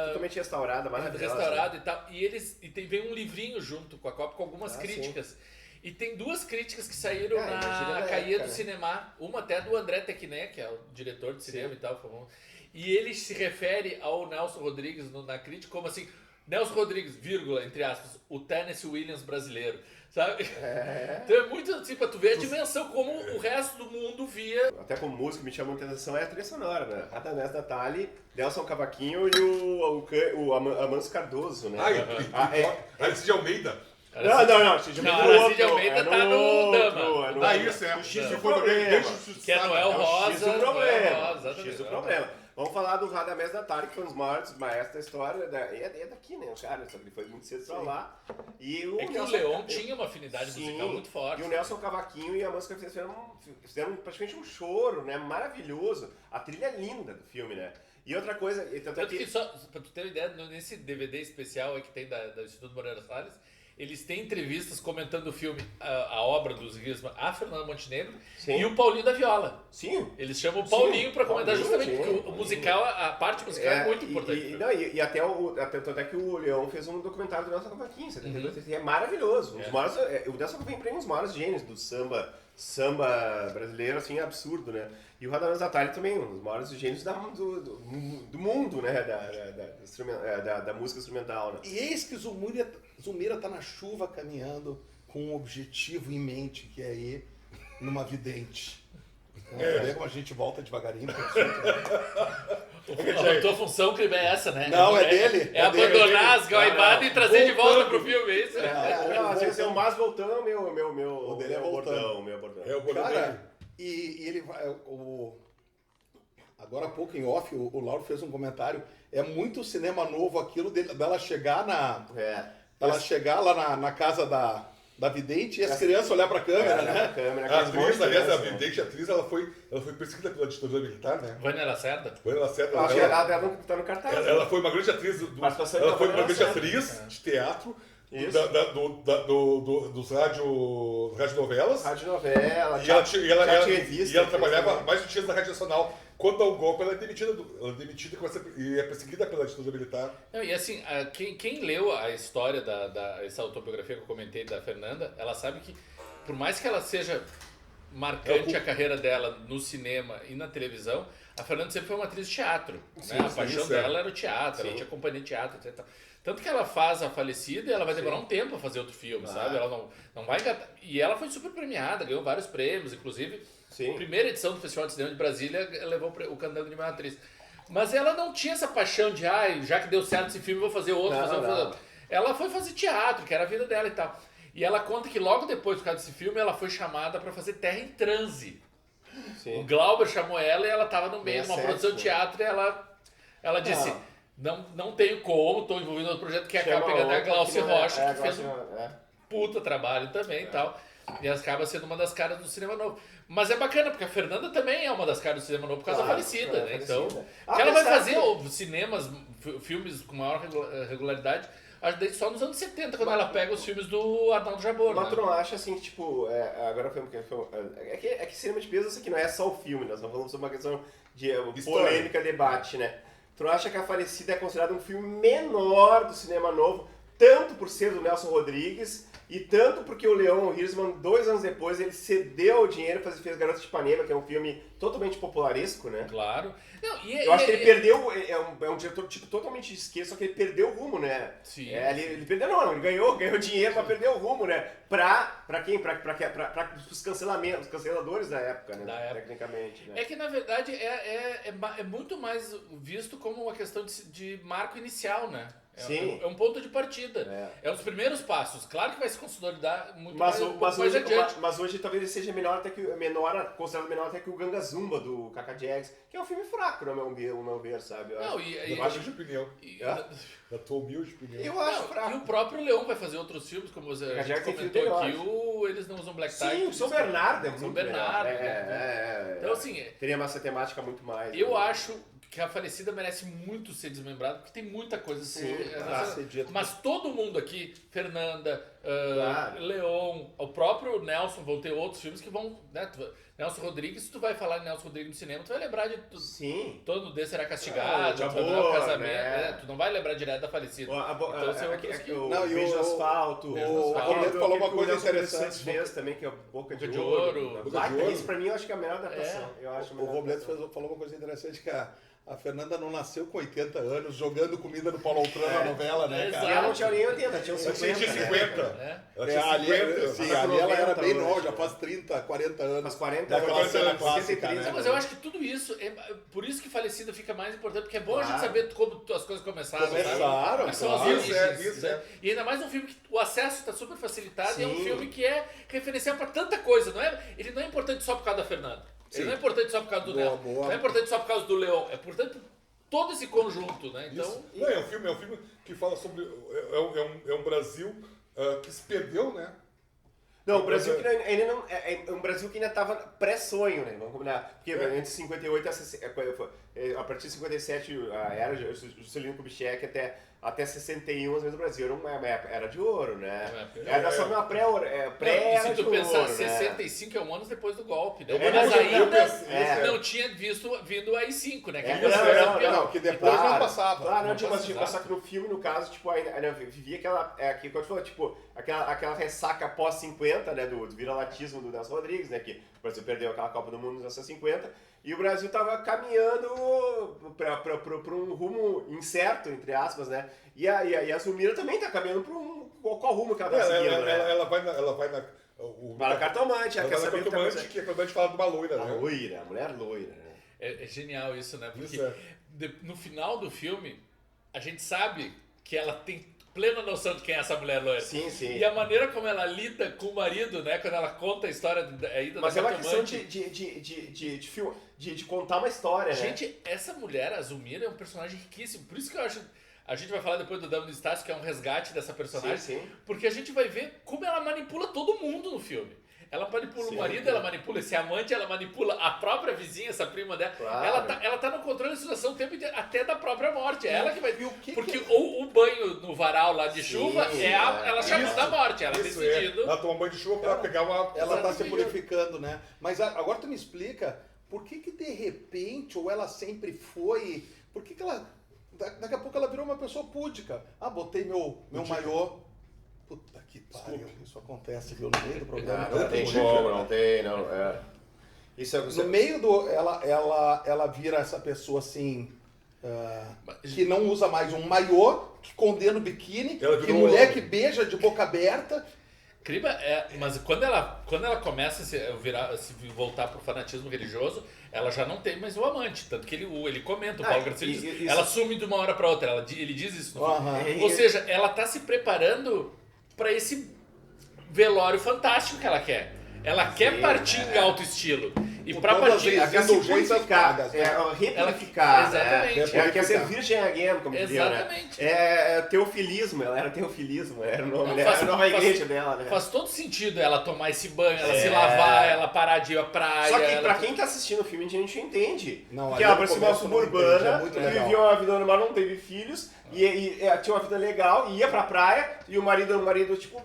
Speaker 3: Totalmente restaurada, maravilhosa.
Speaker 2: Restaurado e tal. E vem um livrinho junto com a cópia com algumas críticas. Sim. E tem duas críticas que saíram na Cahiers do Cinema. Uma até do André Tecné, que é o diretor de cinema e tal. E ele se refere ao Nelson Rodrigues na crítica como assim, Nelson Rodrigues, vírgula, entre aspas, o Tennessee Williams brasileiro. Sabe? Então é muito assim, pra tu ver a dimensão como o resto do mundo via.
Speaker 3: Até como músico me chamou muita atenção é a trilha sonora, né? Radamés Natali, Nelson Cavaquinho e o Amanso Cardoso, né?
Speaker 4: Aristide Almeida.
Speaker 3: Não,
Speaker 2: Aristide Almeida tá no Dama.
Speaker 4: Isso é.
Speaker 3: O X do problema.
Speaker 2: Que é Noel Rosa.
Speaker 3: X do problema. X do problema. Vamos falar do Radamés Natali, que foi um dos maiores maestros da história. É daqui, né? O cara, ele foi muito cedo pra lá. E o
Speaker 2: o Leon tinha uma afinidade musical muito forte.
Speaker 3: E o Nelson Cavaquinho e a música fizeram praticamente um choro, né? Maravilhoso. A trilha é linda do filme, né? E outra coisa...
Speaker 2: Tanto que só pra tu ter uma ideia, nesse DVD especial aí que tem do Instituto Moreira Salles, eles têm entrevistas comentando o filme, a obra dos Griezmann, a Fernanda Montenegro
Speaker 3: Sim.
Speaker 2: e o Paulinho da Viola.
Speaker 3: Sim.
Speaker 2: Eles chamam o Paulinho para comentar
Speaker 3: Paulinho,
Speaker 2: justamente
Speaker 3: sim.
Speaker 2: porque o musical, a parte musical é muito importante.
Speaker 3: E até que o Leão fez um documentário do Nelson Cavaquinho, é maravilhoso. O Nelson Cavaquinho é um dos maiores gênios do samba brasileiro, assim, absurdo, né? E o Radamés Atali também, um dos maiores gênios do mundo, né? Da música instrumental, né?
Speaker 1: E eis que Zumira tá na chuva caminhando com um objetivo em mente, que é ir numa vidente. Como a gente volta devagarinho pro assunto, né?
Speaker 2: A tua função, Crime, é essa, né?
Speaker 1: Não, é dele.
Speaker 2: É abandonar as gaibadas e trazer de volta pro filme, é isso?
Speaker 3: Às vezes é o mais voltando,
Speaker 1: O dele é voltando.
Speaker 3: meu bordão.
Speaker 4: É o bordão
Speaker 1: Cara,
Speaker 4: dele.
Speaker 1: e ele vai. Agora há pouco em off, o Lauro fez um comentário. É muito cinema novo aquilo dela chegar Ela chegar lá na casa da vidente e as crianças olhar pra câmera, né?
Speaker 4: A atriz, aliás, a vidente atriz, ela foi perseguida pela ditadura militar, né?
Speaker 2: Vânia Lacerda?
Speaker 4: Vânia Lacerda,
Speaker 3: Acho que ela tá no cartaz.
Speaker 4: ela foi uma grande atriz, ela foi uma grande atriz de teatro, dos radionovelas.
Speaker 3: Radionovela,
Speaker 4: E ela
Speaker 3: revista.
Speaker 4: trabalhava mais de dias na Rádio Nacional. Quando dá o golpe, ela é demitida e é perseguida pela ditadura militar.
Speaker 2: Não, e assim, quem leu a história essa autobiografia que eu comentei da Fernanda, ela sabe que, por mais que ela seja marcante a carreira dela no cinema e na televisão, a Fernanda sempre foi uma atriz de teatro. Né? A paixão dela era o teatro, ela tinha companhia de teatro, etc. Tanto que ela faz A Falecida e ela vai demorar um tempo a fazer outro filme, sabe? Ela não vai engatar. E ela foi super premiada, ganhou vários prêmios, inclusive a primeira edição do Festival de Cinema de Brasília levou o Candango de melhor atriz. Mas ela não tinha essa paixão de, já que deu certo esse filme, vou fazer outro, outro. Ela foi fazer teatro, que era a vida dela e tal. E ela conta que logo depois, por causa desse filme, ela foi chamada para fazer Terra em Transe. Sim. O Glauber chamou ela e ela estava no meio de uma produção de teatro e ela disse... Não tenho como, estou envolvido no outro projeto que acaba pegando a Glaucia Rocha, que fez um puta trabalho também e tal. E acaba sendo uma das caras do cinema novo. Mas é bacana, porque a Fernanda também é uma das caras do cinema novo por causa da Falecida, né? Então, que ela vai fazer filmes com maior regularidade, acho que só nos anos 70, quando ela pega os filmes do Arnaldo Jabor.
Speaker 3: Mas tu não acha assim que, tipo, agora foi é que cinema de peso isso aqui não é só o filme, nós estamos falando sobre uma questão de polêmica, debate, né? Tu não acha que A Falecida é considerado um filme menor do cinema novo, tanto por ser do Nelson Rodrigues e tanto porque o Leon Hirschman, 2 anos depois, ele cedeu o dinheiro e fez Garota de Ipanema, que é um filme totalmente popularesco, né?
Speaker 2: Claro. Não,
Speaker 3: eu acho que ele perdeu, é um diretor tipo totalmente de esquerda, só que ele perdeu o rumo, né?
Speaker 2: Sim.
Speaker 3: Ele perdeu, não, ele ganhou dinheiro, mas perdeu o rumo, né? Pra quem? Pra os canceladores da época, né? Tecnicamente, né?
Speaker 2: É que na verdade é muito mais visto como uma questão de marco inicial, né? É um ponto de partida. É um dos primeiros passos. Claro que vai se consolidar muito mais adiante.
Speaker 3: Mas hoje talvez ele seja considerado menor até que o Ganga Zumba do Cacá Diegues, que é um filme fraco, no meu ver, sabe?
Speaker 4: Eu acho de opinião. Da tua humilde opinião.
Speaker 3: Eu acho fraco.
Speaker 2: E o próprio Leão vai fazer outros filmes, como você comentou aqui, eles não usam Black Tie.
Speaker 3: Sim, o São Bernardo é muito
Speaker 2: São Bernardo.
Speaker 3: Então, assim... Teria uma temática muito mais.
Speaker 2: Eu acho que A Falecida merece muito ser desmembrada, porque tem muita coisa assim. Mas todo mundo aqui, Fernanda, Leon, o próprio Nelson, vão ter outros filmes que vão... Né, Nelson Rodrigues, se tu vai falar de Nelson Rodrigues no cinema, tu vai lembrar de tudo.
Speaker 3: Sim.
Speaker 2: Todo desse será castigado, o casamento, né? Tu não vai lembrar direto da Falecida.
Speaker 3: O Beijo no Asfalto.
Speaker 1: O Robledo falou uma coisa interessante.
Speaker 3: Fez também, que é Boca de
Speaker 2: Ouro.
Speaker 3: Isso pra mim eu acho que é a melhor adaptação.
Speaker 1: O Robledo falou uma coisa interessante, que a Fernanda não nasceu com 80 anos jogando comida no Paulo Altran na novela, né, cara?
Speaker 3: E ela não tinha nem 80, tinha uns 50.
Speaker 4: Tinha 50.
Speaker 1: Ali ela era bem nova, já faz 30, 40 anos.
Speaker 3: Faz 40
Speaker 1: daquela
Speaker 3: anos.
Speaker 1: cena clássica, né?
Speaker 2: Mas eu acho que tudo isso, por isso que Falecida fica mais importante, porque é bom a gente saber como as coisas começaram.
Speaker 1: Começaram,
Speaker 2: são as origens, né? E ainda mais um filme que o acesso está super facilitado e é um filme que é referencial para tanta coisa, ele não é importante só por causa da Fernanda. Ele não é importante só por causa do Nelson. Não é importante só por causa do Leon. É importante todo esse conjunto, né? Então...
Speaker 4: É um filme que fala sobre... É um Brasil que se perdeu, né?
Speaker 3: Não, o Brasil que ainda não... É um Brasil que ainda estava pré-sonho, né? Vamos combinar. Porque entre 58 a partir de 57, a era de Juscelino Kubitschek até 61, mais ou menos, o Brasil era uma era de ouro, né?
Speaker 2: É,
Speaker 3: Era só uma pré
Speaker 2: se tu
Speaker 3: de
Speaker 2: pensar,
Speaker 3: ouro,
Speaker 2: 65 é um ano depois do golpe, né?
Speaker 3: É,
Speaker 2: Mas
Speaker 3: é.
Speaker 2: ainda não tinha vindo o AI-5, né? Que
Speaker 3: Não,
Speaker 1: que depois não passava.
Speaker 3: Claro,
Speaker 2: Não
Speaker 3: tipo,
Speaker 2: passava.
Speaker 3: só que no filme, no caso, tipo, ainda vivia aquela, que quando falou, tipo, aquela ressaca pós-50, né, do viralatismo do Nelson Rodrigues, né, que o Brasil perdeu aquela Copa do Mundo nos anos 50, e o Brasil tava caminhando para um rumo incerto, entre aspas, né, e a Zulmira também tá caminhando para qual rumo que ela tá seguindo, né?
Speaker 4: Ela vai na...
Speaker 3: Vai na cartomante, ela quer saber o que tá acontecendo.
Speaker 4: Que a cartomante fala de uma loira,
Speaker 3: A
Speaker 4: né?
Speaker 3: loira, a mulher loira, né?
Speaker 2: É genial isso, né? Porque
Speaker 4: Isso
Speaker 2: no final do filme, a gente sabe que ela tem plena noção de quem é essa mulher loira.
Speaker 3: Sim, sim.
Speaker 2: E a maneira como ela lida com o marido, né? Quando ela conta a história da ida
Speaker 3: Mas
Speaker 2: da
Speaker 3: é uma questão
Speaker 2: cartomante.
Speaker 3: de contar uma história, né?
Speaker 2: Gente, essa mulher, a Zulmira, é um personagem riquíssimo. Por isso que eu acho... A gente vai falar depois do Dama do Estácio, que é um resgate dessa personagem.
Speaker 3: Sim, sim.
Speaker 2: Porque a gente vai ver como ela manipula todo mundo no filme. Ela manipula o marido, ela manipula esse amante, ela manipula a própria vizinha, essa prima dela.
Speaker 3: Claro.
Speaker 2: Ela tá no controle da situação o tempo inteiro, até da própria morte. É ela que vai...
Speaker 1: E o que
Speaker 2: Porque
Speaker 1: que-
Speaker 2: o banho no varal lá de chuva ela chamou
Speaker 4: Isso.
Speaker 2: da morte. Ela
Speaker 4: Isso
Speaker 2: decidido...
Speaker 4: Ela toma banho de chuva pra pegar uma...
Speaker 1: Ela tá se purificando, né? Mas agora tu me explica por que de repente, ou ela sempre foi, por que ela, daqui a pouco ela virou uma pessoa púdica. Ah, botei meu maiô. Puta que pariu, isso acontece, viu, no meio do programa.
Speaker 3: Não tem como, não tem, não. É. Isso é
Speaker 1: No meio do... Ela vira essa pessoa assim... que não usa mais um maiô, que condena o biquíni,
Speaker 4: Ela
Speaker 1: que
Speaker 4: virou-
Speaker 1: mulher que beija de boca aberta.
Speaker 2: Criba mas quando ela começa a se voltar pro fanatismo religioso, ela já não tem mais o amante. Tanto que ele comenta, o Paulo Gracindo diz,
Speaker 3: isso-
Speaker 2: ela some de uma hora pra outra. Ele diz isso no filme.
Speaker 1: Aham.
Speaker 2: Ou seja, ela tá se preparando pra esse velório fantástico que ela quer. Ela quer partir em alto estilo. E
Speaker 1: Com
Speaker 2: pra
Speaker 1: todas
Speaker 2: partir...
Speaker 1: as
Speaker 3: quer se
Speaker 1: indulgências
Speaker 3: purificar,
Speaker 1: pagas, né?
Speaker 3: replicar,
Speaker 2: Exatamente.
Speaker 3: Ela quer ser virgem again, como dizia, né?
Speaker 2: Exatamente.
Speaker 3: É teofilismo, ela era teofilismo, era o nome,
Speaker 2: Não,
Speaker 3: né?
Speaker 2: faz-
Speaker 3: Era a nova
Speaker 2: faz-
Speaker 3: igreja dela, né?
Speaker 2: Faz todo sentido ela tomar esse banho, ela se lavar, ela parar de ir à praia.
Speaker 3: Só que
Speaker 2: ela...
Speaker 3: pra quem tá assistindo o filme, a gente não entende.
Speaker 1: Não,
Speaker 3: Porque
Speaker 1: ali
Speaker 3: ela
Speaker 1: no
Speaker 3: parecia uma
Speaker 1: começo não entende, é
Speaker 3: suburbana,
Speaker 1: muito
Speaker 3: que
Speaker 1: legal.
Speaker 3: vivia uma vida normal, não teve filhos, e tinha uma vida legal, ia pra praia, e o marido tipo...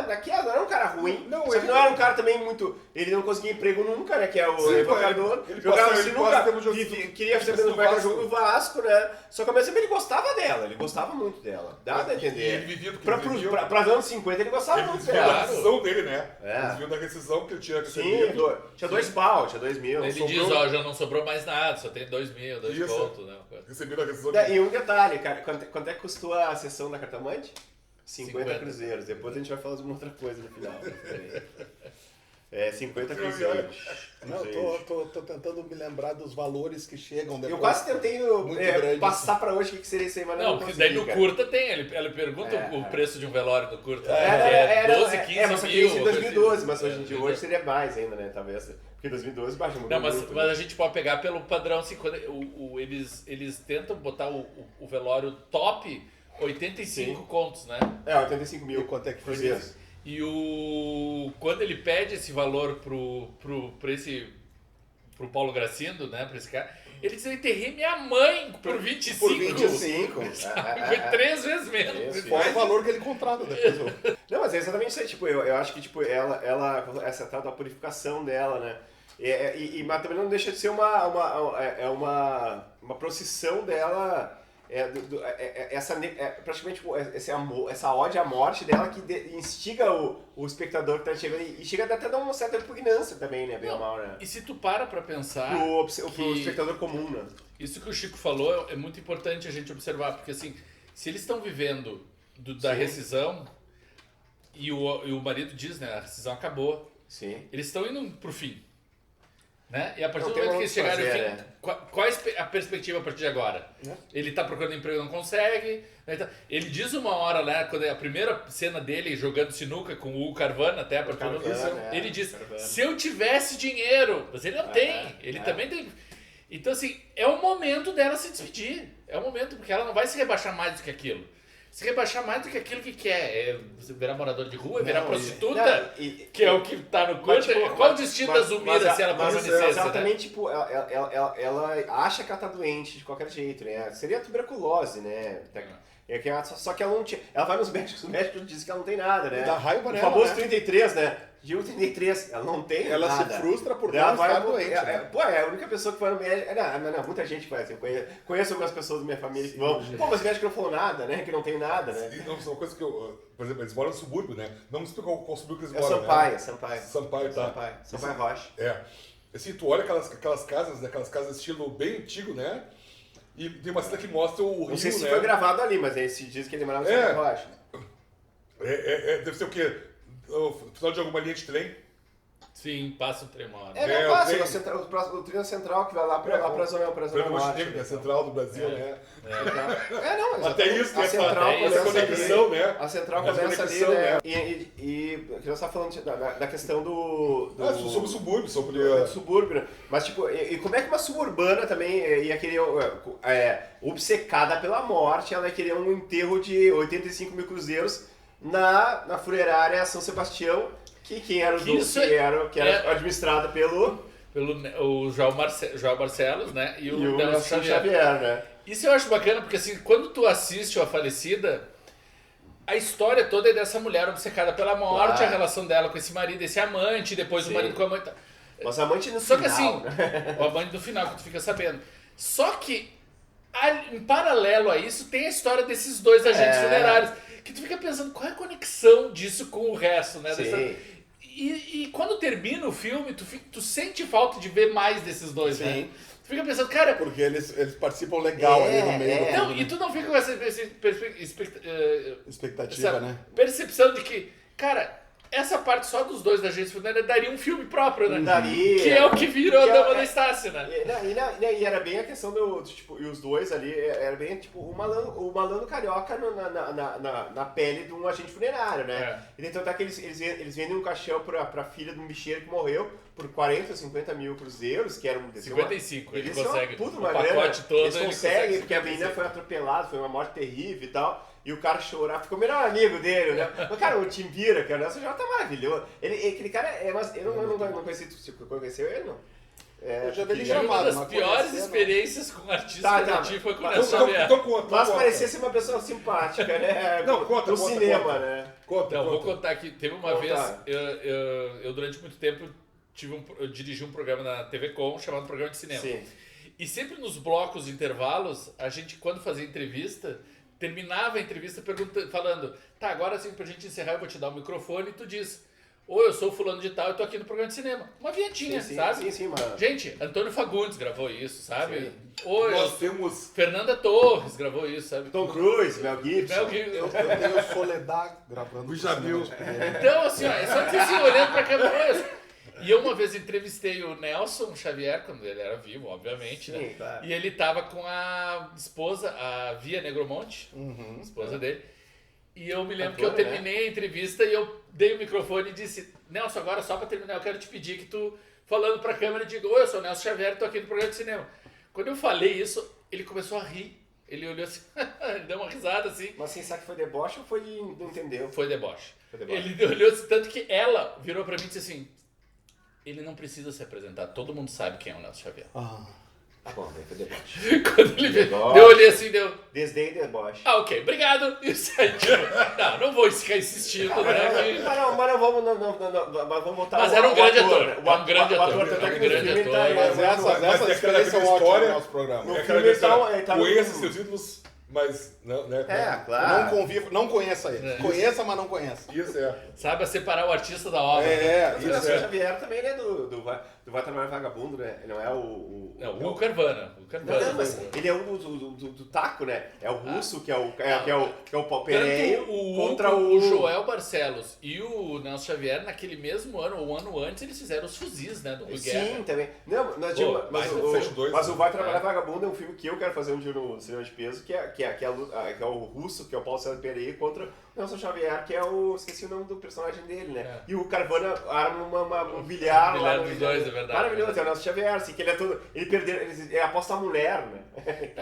Speaker 3: Daqui não era um cara ruim,
Speaker 4: Não,
Speaker 3: só que
Speaker 4: ele-
Speaker 3: não era um cara também muito... Ele não conseguia emprego nunca, né? Que é o
Speaker 4: Sim,
Speaker 3: evocador.
Speaker 4: ele
Speaker 3: Jogava
Speaker 4: passa- ele
Speaker 3: sinuca,
Speaker 4: passa tempo jogando-
Speaker 3: queria ser
Speaker 4: no
Speaker 3: no
Speaker 4: Vasco.
Speaker 3: jogo do Vasco, né? Só que ao mesmo tempo ele gostava dela, ele gostava muito dela. Dá pra
Speaker 4: E ele
Speaker 3: entender.
Speaker 4: vivia do que
Speaker 3: Pra
Speaker 4: ele vivia.
Speaker 3: anos 50 ele gostava
Speaker 4: Ele
Speaker 3: muito
Speaker 4: desviou da
Speaker 3: dela.
Speaker 4: rescisão dele, né?
Speaker 3: É.
Speaker 4: Ele desviou da rescisão que ele tinha
Speaker 3: Sim,
Speaker 4: recebido.
Speaker 3: tinha 2 pau, tinha 2 mil.
Speaker 2: Ele
Speaker 4: sobrou-
Speaker 2: diz, ó, já não sobrou mais nada, só tem 2.000, 2
Speaker 4: Isso.
Speaker 2: pontos, né?
Speaker 4: Recebido a rescisão.
Speaker 3: E um detalhe, cara, quanto é que custou a sessão da Cartomante? 50 cruzeiros. Depois a gente vai falar de uma outra coisa no final. 50 cruzeiros.
Speaker 1: Não, tô tentando me lembrar dos valores que chegam depois.
Speaker 3: Eu quase tentei
Speaker 1: Muito grande,
Speaker 3: passar pra hoje o que seria isso aí, mas
Speaker 2: Não,
Speaker 3: não
Speaker 2: porque
Speaker 3: consegui,
Speaker 2: daí no
Speaker 3: cara.
Speaker 2: curta tem, ele pergunta o preço de um velório no curta, né?
Speaker 3: Era,
Speaker 2: Que é 12, 15
Speaker 3: mas só que
Speaker 2: mil.
Speaker 3: isso em
Speaker 2: uma coisa
Speaker 3: 2012,
Speaker 2: assim.
Speaker 3: mas hoje em dia hoje seria mais ainda, né? Talvez. Porque 2012 baixa muito.
Speaker 2: Não, mas
Speaker 3: muito,
Speaker 2: a gente pode pegar pelo padrão, assim, quando eles tentam botar o velório top 85 contos, né?
Speaker 3: 85 mil.
Speaker 1: E quanto é que foi
Speaker 3: cruzeiros.
Speaker 1: isso?
Speaker 2: E quando ele pede esse valor pro Paulo Gracindo, né, pra esse cara, ele diz, eu enterrei minha mãe por 25.
Speaker 1: Por 25.
Speaker 2: Foi 3 vezes menos.
Speaker 3: Isso.
Speaker 1: Fora o valor que ele contrata depois.
Speaker 3: Não, mas é exatamente isso aí. Tipo, eu acho que tipo, ela essa tal da purificação dela, né? Mas também não deixa de ser uma procissão dela. Praticamente tipo, essa ode à morte dela que instiga o espectador que tá chegando e chega até a dar uma certa repugnância também, né? Bem ou mal, né?
Speaker 2: E se tu para pensar...
Speaker 3: Pro espectador comum, né?
Speaker 2: Isso que o Chico falou é muito importante a gente observar, porque assim, se eles estão vivendo da rescisão e o marido diz, né, a rescisão acabou,
Speaker 3: Sim.
Speaker 2: eles estão indo pro fim. Né? E a partir
Speaker 3: Não
Speaker 2: do
Speaker 3: tem
Speaker 2: momento que
Speaker 3: muito
Speaker 2: eles chegarem
Speaker 3: fazer,
Speaker 2: ao fim,
Speaker 3: né?
Speaker 2: qual é a perspectiva a partir de agora? Ele tá procurando emprego e não consegue. Né? Então, ele diz uma hora, né, quando é a primeira cena dele jogando sinuca com o Hugo Carvana, até a partir do
Speaker 3: Carvana,
Speaker 2: ele diz,
Speaker 3: Carvana.
Speaker 2: se eu tivesse dinheiro, mas ele não tem, ele também tem. Então assim, é o momento dela se despedir, é o momento, porque ela não vai se rebaixar mais do que aquilo. Se rebaixar mais do que aquilo que quer, é virar morador de rua, virar prostituta, que é o que tá no curso. Qual o destino da Zulmira se ela permanecesse,
Speaker 3: ela
Speaker 2: né?
Speaker 3: também, tipo, ela acha que ela tá doente de qualquer jeito, né? Seria tuberculose, né? Só que ela não tinha. Ela vai nos médicos, os médicos dizem que ela não tem nada, né?
Speaker 1: Dá raiva
Speaker 3: o
Speaker 1: nela,
Speaker 3: famoso
Speaker 1: né?
Speaker 3: 33, né? Gil 33, ela não tem
Speaker 1: Ela
Speaker 3: nada.
Speaker 1: se frustra por
Speaker 3: ela
Speaker 1: não estar doente.
Speaker 3: Pô, é a única pessoa que vai no médico. Não, muita gente vai assim. Eu conheço algumas pessoas da minha família que vão. Pô, mas o médico não falou nada, né? Que não tem nada, né?
Speaker 4: E não, são coisas que eu... Por exemplo, eles moram no subúrbio, né? Não me explica qual subúrbio que eles
Speaker 3: É
Speaker 4: moram,
Speaker 3: Sampaio.
Speaker 4: Sampaio, tá.
Speaker 3: Sampaio Rocha.
Speaker 4: É. Assim, tu olha aquelas casas, né? Aquelas casas estilo bem antigo, né? E tem uma cena que mostra o rio,
Speaker 3: Não sei se
Speaker 4: né?
Speaker 3: foi gravado ali, mas aí se diz que ele morava no Sampaio Rocha.
Speaker 4: Deve ser o quê? O final de alguma linha de trem.
Speaker 2: Sim, passa o tremor.
Speaker 3: Não passa, o trilho central que vai lá pra Zona Norte.
Speaker 4: É central do Brasil, né?
Speaker 3: Não,
Speaker 4: Até isso,
Speaker 3: a
Speaker 4: né?
Speaker 3: central
Speaker 4: Essa conexão, né?
Speaker 3: A central
Speaker 4: Essa
Speaker 3: começa ali,
Speaker 4: conexão,
Speaker 3: né? E nós estávamos falando da questão do
Speaker 4: Sobre o subúrbio, sobre...
Speaker 3: do subúrbio, né? Mas tipo, e como é que uma suburbana também ia querer, obcecada pela morte, ela ia querer um enterro de 85 mil cruzeiros na funerária São Sebastião, que quem era o dono, que era administrada pelo
Speaker 2: o João Barcelos, né? E o
Speaker 3: Nelson Xavier, né?
Speaker 2: Isso eu acho bacana, porque assim, quando tu assiste A Falecida, a história toda é dessa mulher obcecada pela morte, a relação dela com esse marido, esse amante, depois o marido com a mãe.
Speaker 3: Mas a amante no
Speaker 2: Só
Speaker 3: final,
Speaker 2: que assim,
Speaker 3: né?
Speaker 2: o amante do final, que tu fica sabendo. Só que, em paralelo a isso, tem a história desses dois agentes funerários. Que tu fica pensando, qual é a conexão disso com o resto, né? E quando termina o filme, tu sente falta de ver mais desses dois, né? Tu fica pensando, cara...
Speaker 1: Porque eles participam legal ali no meio.
Speaker 2: Não, e tu não fica com essa
Speaker 1: expectativa, né?
Speaker 2: percepção de que, cara, essa parte só dos dois da agência funerária daria um filme próprio, né?
Speaker 3: Daria.
Speaker 2: Que é o que virou a Dama da Estácia, né?
Speaker 3: E era bem a questão tipo, e os dois ali, era bem tipo o malandro carioca na pele de um agente funerário, né? E então tá que eles vendem um caixão pra filha de um bicheiro que morreu por 40, 50 mil cruzeiros, que era
Speaker 2: 55, ele consegue.
Speaker 3: O
Speaker 2: pacote todo,
Speaker 3: eles conseguem, porque a menina foi atropelada, foi uma morte terrível e tal. E o cara chorar, ficou o melhor amigo dele, né? Mas, cara, o Timbira, que é o Nelson já tá maravilhoso. Aquele cara eu não conheci, você conheceu ele, não?
Speaker 1: Eu já vi ele
Speaker 2: Uma
Speaker 1: chamado,
Speaker 2: das piores experiências com artista que eu tive foi com o Nelson
Speaker 4: Então
Speaker 2: Xavier.
Speaker 3: Mas parecia ser uma pessoa simpática, né?
Speaker 4: Conta,
Speaker 3: no cinema, né?
Speaker 4: Conta.
Speaker 2: Vou contar aqui. Teve uma vez, eu durante muito tempo eu dirigi um programa na TV Com chamado Programa de Cinema.
Speaker 3: Sim.
Speaker 2: E sempre nos blocos de intervalos, a gente, quando fazia entrevista, terminava a entrevista falando, tá, agora assim, pra gente encerrar, eu vou te dar o microfone e tu diz, eu sou fulano de tal, eu tô aqui no programa de cinema. Uma vinhetinha, sabe?
Speaker 3: Sim, mano.
Speaker 2: Gente, Antônio Fagundes gravou isso, sabe?
Speaker 3: Sim.
Speaker 4: Nós temos...
Speaker 2: Fernanda Torres gravou isso, sabe?
Speaker 3: Tom Cruise, Mel Gibson.
Speaker 1: Eu tenho Soledad gravando.
Speaker 4: O Jamil.
Speaker 2: Então, assim, é só dizer assim, olhando pra câmera. E eu uma vez entrevistei o Nelson Xavier, quando ele era vivo, obviamente, né?
Speaker 3: Claro.
Speaker 2: E ele tava com a esposa, a Via Negromonte, esposa dele. E eu me lembro que eu terminei a entrevista e eu dei o microfone e disse, Nelson, agora só pra terminar, eu quero te pedir que tu, falando pra câmera, diga, eu sou o Nelson Xavier, tô aqui no programa de cinema. Quando eu falei isso, ele começou a rir. Ele olhou assim, ele deu uma risada assim.
Speaker 3: Mas assim, sabe que foi deboche ou foi de não entendeu?
Speaker 2: Foi deboche. Ele olhou assim, tanto que ela virou pra mim e disse assim, ele não precisa se apresentar, todo mundo sabe quem é o Nelson Xavier.
Speaker 3: Tá bom, daí foi deboche.
Speaker 2: Quando ele veio, eu olhei assim,
Speaker 3: Desdém e deboche.
Speaker 2: ok, obrigado. E saí. Não vou ficar insistindo, né?
Speaker 3: Mas vamos voltar.
Speaker 2: Mas era um grande ator.
Speaker 3: O grande ator.
Speaker 2: Tanto é que no filme ele tá...
Speaker 1: Mas essas experiências são ótimas no nosso programa.
Speaker 3: No filme ele tá...
Speaker 4: Conheça seus ídolos, mas...
Speaker 3: claro.
Speaker 1: Não conviva, não conheça ele. Conheça, mas não conheça.
Speaker 4: Isso é.
Speaker 2: Sabe separar o artista da obra.
Speaker 3: O Nelson Xavier também, ele é do Vai Trabalhar Vagabundo, né? Ele não é o
Speaker 2: Carvana.
Speaker 3: Não, mas ele é um do taco, né? É o russo, que é o Palpereio contra
Speaker 2: o Joel Barcelos e o Nelson Xavier, naquele mesmo ano, ou um ano antes, eles fizeram os fuzis, né? Do Rui Guerra.
Speaker 3: Sim, também. Não, mas o Vai Trabalhar Vagabundo é um filme que eu quero fazer um dia no Cinema de Peso, que é o russo, que é o Paulo César Pereira, contra Nelson Xavier, que é o... Esqueci o nome do personagem dele, né? E o Carvana arma um bilhar lá.
Speaker 2: Bilhar dos dois, é verdade.
Speaker 3: Maravilhoso, é o Nelson Xavier, assim, que ele é todo... Ele aposta a mulher, né?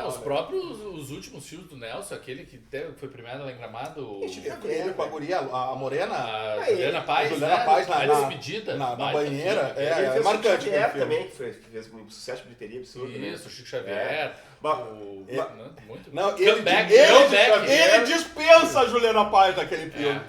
Speaker 2: Os próprios, os últimos filmes do Nelson, aquele que foi premiado lá em Gramado...
Speaker 1: Ele com a guria, a morena...
Speaker 2: A Juliana Paz,
Speaker 1: Juliana
Speaker 2: né?
Speaker 1: Paz
Speaker 2: na despedida.
Speaker 1: Na banheira,
Speaker 3: ele fez
Speaker 1: marcante.
Speaker 3: O Chico Xavier também, que fez um sucesso de bilheteria absurdo.
Speaker 2: Isso, o Chico Xavier. Muito
Speaker 1: Não,
Speaker 2: ele
Speaker 1: dispensa a Juliana Paz naquele filme.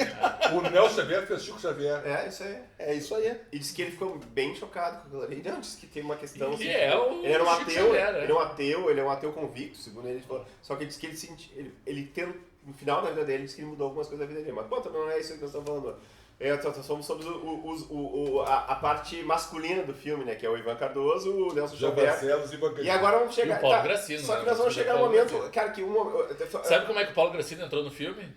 Speaker 4: O Nelson Xavier fez Chico Xavier.
Speaker 3: Isso aí.
Speaker 1: É isso aí.
Speaker 3: E disse que ele ficou bem chocado com aquilo ali. Não, disse que tem uma questão...
Speaker 2: Ele
Speaker 3: assim,
Speaker 2: é o
Speaker 3: ele era um
Speaker 2: Chico
Speaker 3: ateu,
Speaker 2: Xavier, né?
Speaker 3: ele é um ateu convicto, segundo ele falou. Só que ele disse que ele tem, no final da vida dele, disse que ele mudou algumas coisas da vida dele. Mas, pô, não é isso que nós estamos falando. Somos sobre a parte masculina do filme, né? Que é o Ivan Cardoso, o Nelson Xavier. E agora vamos chegar...
Speaker 2: E o Paulo Gracindo,
Speaker 3: só que
Speaker 2: né?
Speaker 3: nós vamos chegar no momento... Cara, que
Speaker 2: Sabe como é que o Paulo Gracindo entrou no filme?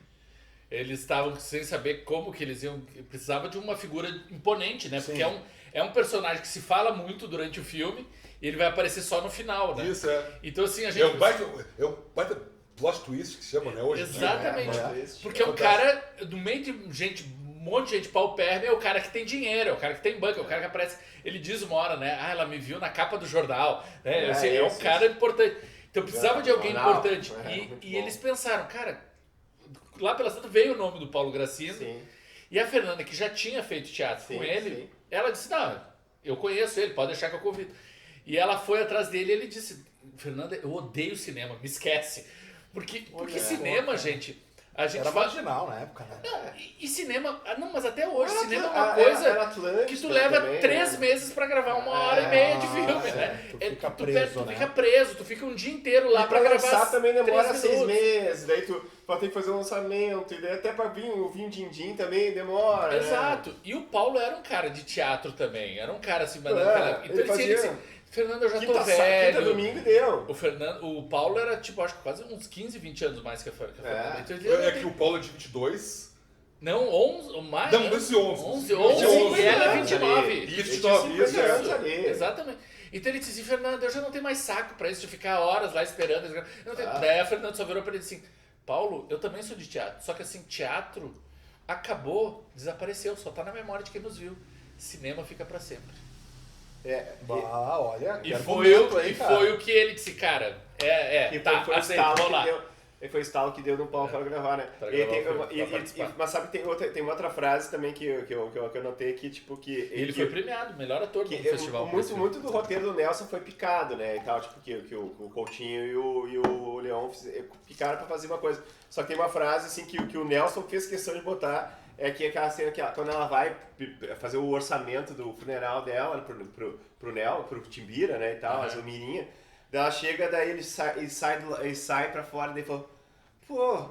Speaker 2: Eles estavam sem saber como que eles iam... Precisava de uma figura imponente, né? Porque é um personagem que se fala muito durante o filme e ele vai aparecer só no final, né?
Speaker 4: Isso, é.
Speaker 2: Então, assim, a gente...
Speaker 4: É um baita plot twist que chama, né? Hoje.
Speaker 2: Exatamente. Porque é um cara, no meio de um monte de gente paupérrima, é o cara que tem dinheiro, é o cara que tem banco, é o cara que aparece... Ele diz uma hora, né? Ela me viu na capa do jornal. Né? É um cara importante. Então precisava de alguém importante. E eles pensaram, cara, lá pela Santa veio o nome do Paulo Gracindo.
Speaker 3: Sim.
Speaker 2: E a Fernanda, que já tinha feito teatro com ele, ela disse, não, eu conheço ele, pode deixar que eu convido. E ela foi atrás dele e ele disse, Fernanda, eu odeio cinema, me esquece. Porque cinema, gente... A gente
Speaker 1: era marginal na época, né?
Speaker 2: Não, e cinema... Não, mas até hoje, cinema é uma coisa que tu leva também, 3 meses pra gravar 1h30 de filme, né?
Speaker 1: Tu fica preso,
Speaker 2: tu fica preso, tu fica um dia inteiro lá pra gravar.
Speaker 3: Lançar também demora 6
Speaker 2: minutos.
Speaker 3: meses, daí tu vai ter que fazer um lançamento, e daí até pra vir o vinho din-din também demora.
Speaker 2: Exato.
Speaker 3: Né?
Speaker 2: E o Paulo era um cara de teatro também, era um cara assim... Então
Speaker 3: ele fazia...
Speaker 2: Fernando, eu já tô velho.
Speaker 3: Quinta, domingo deu.
Speaker 2: O Paulo era, tipo, acho que quase uns 15, 20 anos mais que a Fernanda. Então,
Speaker 4: é que o Paulo é de 22.
Speaker 2: Não, 11 ou mais.
Speaker 4: Não,
Speaker 2: né?
Speaker 4: 11.
Speaker 2: 11 e ela é 29.
Speaker 4: E 29, isso.
Speaker 2: Exatamente. Então ele disse assim, Fernando, eu já não tenho mais saco pra isso, de ficar horas lá esperando. Daí a Fernanda só virou pra ele assim, Paulo, eu também sou de teatro. Só que assim, teatro acabou, desapareceu, só tá na memória de quem nos viu. Cinema fica pra sempre.
Speaker 1: Olha,
Speaker 2: e foi o que ele disse, cara.
Speaker 3: Foi o estalo que deu no pau para gravar, né? Mas sabe que tem uma outra frase também que eu notei aqui, tipo, que...
Speaker 2: Ele foi premiado, melhor ator do festival.
Speaker 3: Muito do roteiro do Nelson foi picado, né? E tal, tipo, que o Coutinho e o Leon picaram para fazer uma coisa. Só que tem uma frase, assim, que o Nelson fez questão de botar, é que aquela cena que quando ela vai fazer o orçamento do funeral dela pro Timbira, né, e tal, a Zulmirinha, daí ela chega, daí ele sai pra fora, daí falou, pô,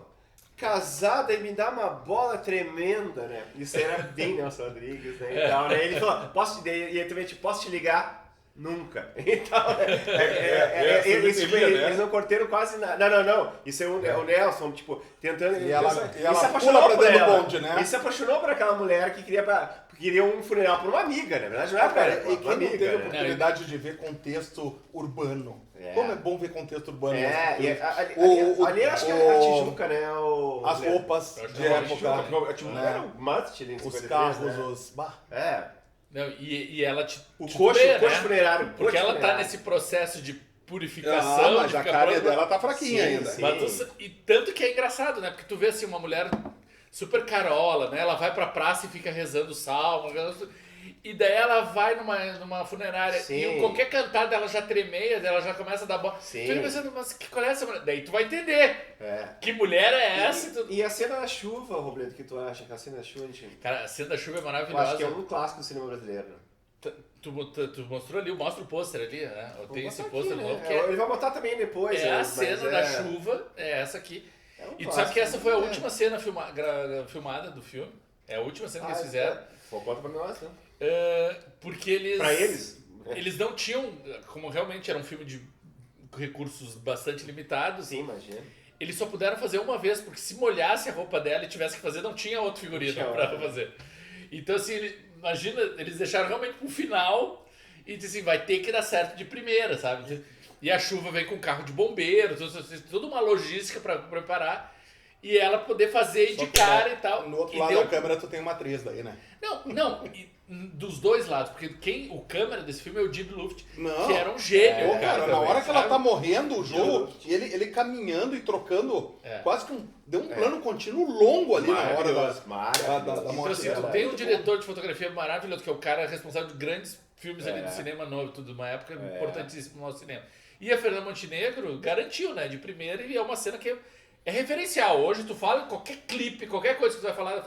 Speaker 3: casada e me dá uma bola tremenda, né? Isso era bem Nelson Rodrigues, né, e tal, né, ele falou, posso te ligar? Nunca. Então, eles não cortaram quase nada. Não. Isso é o Nelson, tipo, tentando...
Speaker 1: E ela
Speaker 3: se apaixonou por ela.
Speaker 1: Bonde, né?
Speaker 3: Ele se apaixonou por aquela mulher que queria um funeral por uma amiga, né? Na verdade, não é
Speaker 1: cara,
Speaker 3: pra
Speaker 1: e quem
Speaker 3: amiga,
Speaker 1: não teve
Speaker 3: né?
Speaker 1: oportunidade de ver contexto urbano? Como é bom ver contexto urbano.
Speaker 3: Ali acho que era a Tijuca, né?
Speaker 1: As roupas de época.
Speaker 3: A Tijuca era o must, né?
Speaker 1: Os carros,
Speaker 2: Não, e ela
Speaker 3: o coxo funerário.
Speaker 2: Porque ela tá nesse processo de purificação.
Speaker 1: Mas a cara dela tá fraquinha ainda.
Speaker 2: E tanto que é engraçado, né? Porque tu vê assim uma mulher super carola, né? Ela vai pra praça e fica rezando salmo. E daí ela vai numa funerária e qualquer cantada ela já tremeia, ela já começa a dar bola. Tu fica pensando, mas qual é essa mulher? Daí tu vai entender que mulher é essa.
Speaker 3: E a cena da chuva, Robledo, que tu acha? Que a cena da chuva,
Speaker 2: Cara, a cena da chuva é
Speaker 3: eu
Speaker 2: maravilhosa.
Speaker 3: acho que é um clássico do cinema brasileiro.
Speaker 2: Tu mostrou ali, mostra o pôster ali, né? Tem esse pôster
Speaker 3: aqui,
Speaker 2: novo
Speaker 3: né?
Speaker 2: que
Speaker 3: Ele vai botar também depois.
Speaker 2: a cena da chuva, é essa aqui. E tu sabe que essa foi a última cena filmada do filme? É a última cena que eles fizeram.
Speaker 3: Conta pra nós, né?
Speaker 2: Porque eles...
Speaker 3: Pra eles?
Speaker 2: Eles não tinham... Como realmente era um filme de recursos bastante limitados...
Speaker 3: Sim, imagina.
Speaker 2: Eles só puderam fazer uma vez, porque se molhasse a roupa dela e tivesse que fazer, não tinha outro figurino pra fazer. Então, assim, imagina, eles deixaram realmente pro final e disse assim, vai ter que dar certo de primeira, sabe? E a chuva vem com carro de bombeiro, toda uma logística pra preparar. e ela poder fazer de cara e tal.
Speaker 1: No outro
Speaker 2: E
Speaker 1: lado
Speaker 2: deu-
Speaker 1: da câmera tu tem uma atriz daí, né?
Speaker 2: Não, dos dois lados, porque o câmera desse filme é o Jim Luft,
Speaker 1: Não.
Speaker 2: que era um gênio,
Speaker 1: Pô, cara, na
Speaker 2: também,
Speaker 1: hora que ela
Speaker 2: sabe?
Speaker 1: tá morrendo, o jogo, e ele caminhando e trocando, quase que deu um plano contínuo longo ali na hora da
Speaker 2: Então,
Speaker 1: morte
Speaker 2: assim,
Speaker 1: dela.
Speaker 2: tu tem um diretor de fotografia maravilhoso, que é o cara responsável de grandes filmes ali do cinema novo, tudo, uma época importantíssima no nosso cinema. E a Fernanda Montenegro garantiu, né, de primeira, e é uma cena que é referencial. Hoje tu fala em qualquer clipe, qualquer coisa que tu vai falar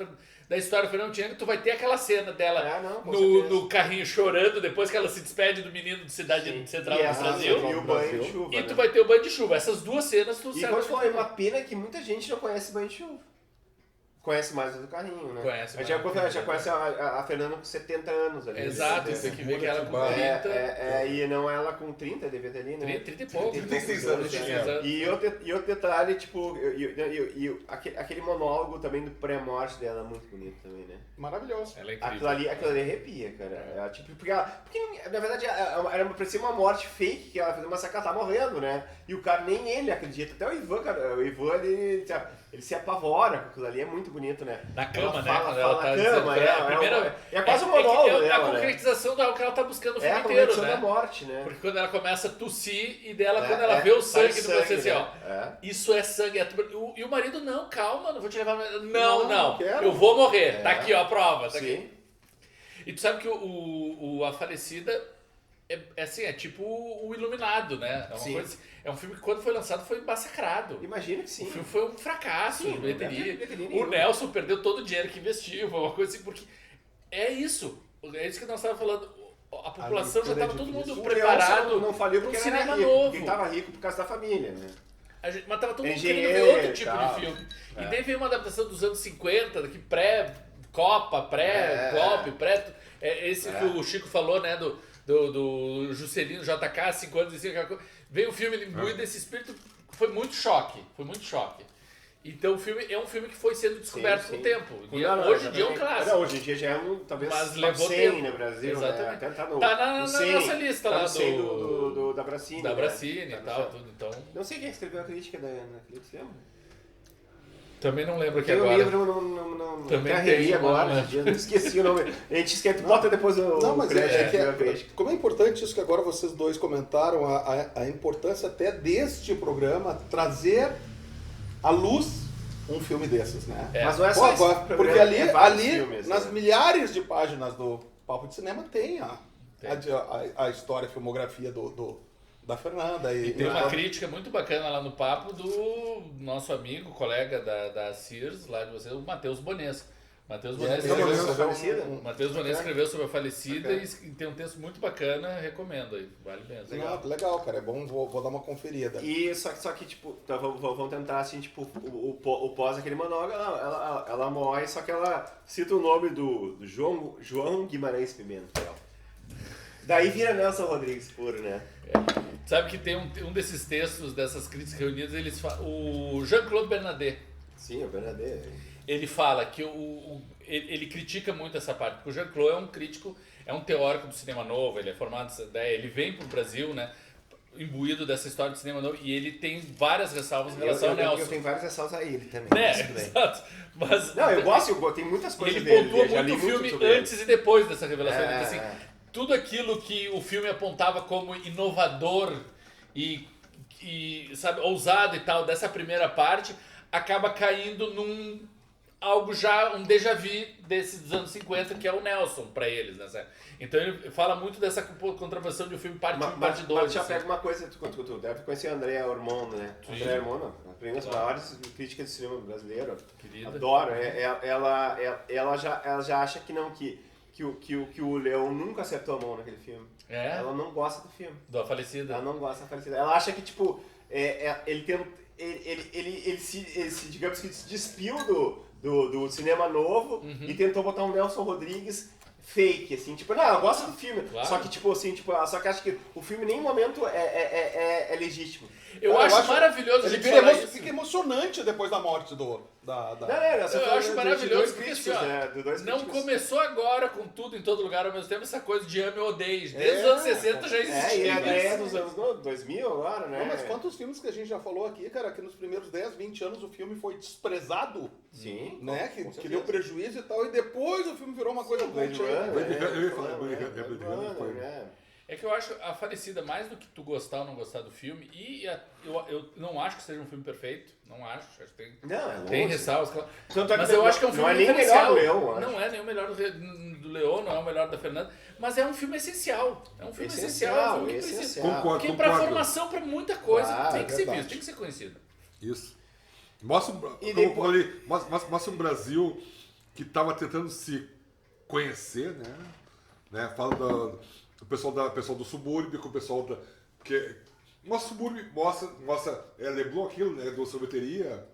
Speaker 2: da história da Fernanda Montenegro, tu vai ter aquela cena dela no carrinho chorando, depois que ela se despede do menino de Cidade Central do Brasil.
Speaker 3: E o banho de chuva.
Speaker 2: E tu vai ter o banho de chuva. Essas duas cenas tu
Speaker 3: E quando foi uma pena que muita gente não conhece banho de chuva. Conhece mais do carrinho, né?
Speaker 2: Conhece
Speaker 3: a gente já conhece a Fernanda com 70 anos ali.
Speaker 2: Exato,
Speaker 3: né?
Speaker 2: isso aqui vê que ela com 30.
Speaker 3: E não ela com 30, devia ter ali, né?
Speaker 2: 30 e pouco.
Speaker 4: 36 anos.
Speaker 2: 36 anos.
Speaker 3: E outro detalhe, tipo, aquele monólogo também do pré-morte dela é muito bonito também, né?
Speaker 1: Maravilhoso.
Speaker 2: Ela é incrível.
Speaker 3: Aquilo ali arrepia, cara. Tipo, porque na verdade parecia uma morte fake que ela fez, mas ela tá morrendo, né? E o cara, nem ele acredita. Até o Ivan, cara, ele se apavora com aquilo ali, é muito bonito, né?
Speaker 2: Na cama,
Speaker 3: ela
Speaker 2: né?
Speaker 3: Fala,
Speaker 2: quando ela tá
Speaker 3: na
Speaker 2: dizendo,
Speaker 3: cama, é quase um monólogo
Speaker 2: É a
Speaker 3: dela, né?
Speaker 2: concretização do que ela tá buscando o filme
Speaker 3: É a
Speaker 2: inteiro,
Speaker 3: concretização
Speaker 2: né?
Speaker 3: da morte, né?
Speaker 2: Porque quando ela começa a tossir e dela, quando ela vê o sangue do você, assim, ó, isso é sangue. E o marido, não, calma, não vou te levar. Não,
Speaker 1: quero.
Speaker 2: eu vou morrer. Tá aqui, ó, a prova. Tá
Speaker 3: Sim.
Speaker 2: aqui. E tu sabe que A Falecida é assim, é tipo o Iluminado, né? É uma
Speaker 3: Sim.
Speaker 2: coisa assim, é um filme que quando foi lançado foi massacrado.
Speaker 3: Imagina que sim.
Speaker 2: O filme foi um fracasso,
Speaker 3: Sim,
Speaker 2: de bilheteria.
Speaker 3: não teve bilheteria
Speaker 2: O
Speaker 3: nenhuma.
Speaker 2: Nelson perdeu todo o dinheiro que investiu, foi uma coisa assim, porque é isso. É isso que nós estávamos falando. A população já estava todo mundo
Speaker 3: O
Speaker 2: preparado
Speaker 3: Leão não faliu
Speaker 2: para um
Speaker 3: porque ele
Speaker 2: cinema
Speaker 3: era rico,
Speaker 2: novo.
Speaker 3: porque ele tava rico por causa da família, né?
Speaker 2: Mas estava todo mundo
Speaker 3: Engenheiro
Speaker 2: querendo ver outro
Speaker 3: e
Speaker 2: tipo
Speaker 3: tal.
Speaker 2: de filme. E daí veio uma adaptação dos anos 50, que pré-Copa, pré-golpe, esse que o Chico falou, né, do Juscelino JK, 5 anos, dizia aquela coisa. Veio o filme imbuído desse espírito, foi muito choque. Então o filme é um filme que foi sendo descoberto com o tempo. E hoje em dia é um clássico.
Speaker 3: Hoje em dia já é talvez
Speaker 2: Mas levou
Speaker 3: 100
Speaker 2: tempo.
Speaker 3: no Brasil,
Speaker 2: Exatamente.
Speaker 3: né? Até tá
Speaker 2: na
Speaker 3: 100,
Speaker 2: nossa lista
Speaker 3: tá
Speaker 2: lá
Speaker 3: no 100 da Bracine.
Speaker 2: da
Speaker 3: né?
Speaker 2: Bracine e
Speaker 3: Tá no
Speaker 2: tal,
Speaker 3: 100.
Speaker 2: tudo. Então,
Speaker 3: Não sei quem escreveu a crítica naquele cinema.
Speaker 2: também não lembro aqui
Speaker 3: Tem um
Speaker 2: agora.
Speaker 3: livro, não
Speaker 2: Também
Speaker 3: tem
Speaker 2: tem,
Speaker 3: agora,
Speaker 2: não,
Speaker 3: esse dia, não esqueci o nome. A gente esquece, bota depois
Speaker 1: Não,
Speaker 3: o
Speaker 1: mas
Speaker 3: crédito.
Speaker 1: é que como é importante isso que agora vocês dois comentaram, a importância até deste programa trazer à luz um filme desses, né?
Speaker 3: Mas não é só esse
Speaker 1: Porque
Speaker 3: programa,
Speaker 1: ali,
Speaker 3: é vários
Speaker 1: ali
Speaker 3: filmes,
Speaker 1: nas
Speaker 3: né?
Speaker 1: milhares de páginas do Papo de Cinema tem a história, a filmografia da Fernanda.
Speaker 2: E tem uma crítica muito bacana lá no papo do nosso amigo, colega da Sears, lá de vocês, o Matheus Bonês. Matheus Bonês escreveu sobre a falecida e tem um texto muito bacana, recomendo aí, vale mesmo.
Speaker 1: Legal, cara, é bom, vou dar uma conferida.
Speaker 3: E só que tipo, vamos tentar assim, tipo, o pós aquele monólogo, ela morre, só que ela cita o nome do João Guimarães Pimentel. Daí vira Nelson Rodrigues puro, né?
Speaker 2: Sabe que tem um desses textos, dessas críticas reunidas, o Jean-Claude Bernardet.
Speaker 3: Sim, o Bernardet.
Speaker 2: Ele fala que ele critica muito essa parte, porque o Jean-Claude é um crítico, é um teórico do cinema novo, ele é formado nessa ideia, ele vem pro Brasil, né, imbuído dessa história do cinema novo, e ele tem várias ressalvas em relação ao Nelson.
Speaker 3: Eu tenho várias ressalvas a ele também.
Speaker 2: Exato. Mas,
Speaker 3: não, eu gosto, tem muitas coisas
Speaker 2: ele
Speaker 3: dele.
Speaker 2: pontua muito o filme antes e depois dessa revelação. Ele diz assim, tudo aquilo que o filme apontava como inovador e sabe, ousado e tal, dessa primeira parte, acaba caindo num algo já, um déjà vu desses dos anos 50, que é o Nelson pra eles, né? Então ele fala muito dessa contravenção de um filme parte 1, parte 2.
Speaker 3: Mas já pega uma coisa, tu deve conhecer a Andrea Ormond, né? Andrea Ormond, uma das maiores críticas de cinema brasileiro.
Speaker 2: Querida.
Speaker 3: Adoro. Ela já acha que não, que o Leão nunca acertou a mão naquele filme.
Speaker 2: É?
Speaker 3: Ela não gosta do filme.
Speaker 2: Da Falecida.
Speaker 3: Ela não gosta da Falecida. Ela acha que, tipo, ele se, digamos que se despiu do cinema novo e tentou botar um Nelson Rodrigues fake, assim, tipo, não, eu gosto do filme,
Speaker 2: Claro.
Speaker 3: só que, tipo, assim, tipo, só que acho que o filme em nenhum momento é legítimo.
Speaker 2: Eu acho maravilhoso a
Speaker 1: Ele
Speaker 2: gente
Speaker 1: vira
Speaker 2: falar isso.
Speaker 1: fica emocionante depois da morte da...
Speaker 2: Eu acho maravilhoso porque assim, ó, não
Speaker 3: críticos.
Speaker 2: começou agora com tudo em todo lugar ao mesmo tempo, essa coisa de ame ou odeie. Desde os anos 60 já existia.
Speaker 3: E a ideia
Speaker 2: isso.
Speaker 3: dos anos 2000 agora, né?
Speaker 1: Não, mas quantos filmes que a gente já falou aqui, cara, que nos primeiros 10, 20 anos o filme foi desprezado,
Speaker 3: Sim.
Speaker 1: né?
Speaker 3: com
Speaker 1: Que
Speaker 3: certeza.
Speaker 1: deu prejuízo e tal, e depois o filme virou uma coisa
Speaker 3: Blade
Speaker 1: cult, né?
Speaker 3: Runner,
Speaker 4: Eu ia falar, Blade Runner foi.
Speaker 3: né?
Speaker 2: É que eu acho a falecida, mais do que tu gostar ou não gostar do filme, eu não acho que seja um filme perfeito, não acho que tem,
Speaker 3: Não,
Speaker 2: tem
Speaker 3: longe.
Speaker 2: ressalvas.
Speaker 3: Tanto é
Speaker 2: Mas
Speaker 3: que
Speaker 2: eu acho que é um filme
Speaker 3: não é nem o melhor
Speaker 2: diferencial.
Speaker 3: do Leão, eu acho.
Speaker 2: Não é nem o melhor do Leão, não é o melhor da Fernanda, mas é um filme essencial. É um filme essencial. É um filme que precisa.
Speaker 3: essencial.
Speaker 4: Concordo,
Speaker 2: Porque pra formação, pra muita coisa,
Speaker 3: Claro,
Speaker 2: tem que ser
Speaker 1: verdade.
Speaker 2: visto, tem que ser conhecido.
Speaker 4: Isso. Mostra,
Speaker 3: E
Speaker 4: como eu
Speaker 3: depois-
Speaker 4: falei, mostra um Brasil que estava tentando se conhecer, né? Fala do pessoal do subúrbio, com o pessoal da... Porque mostra o subúrbio, mostra Leblon aquilo, né? Do sorveteria.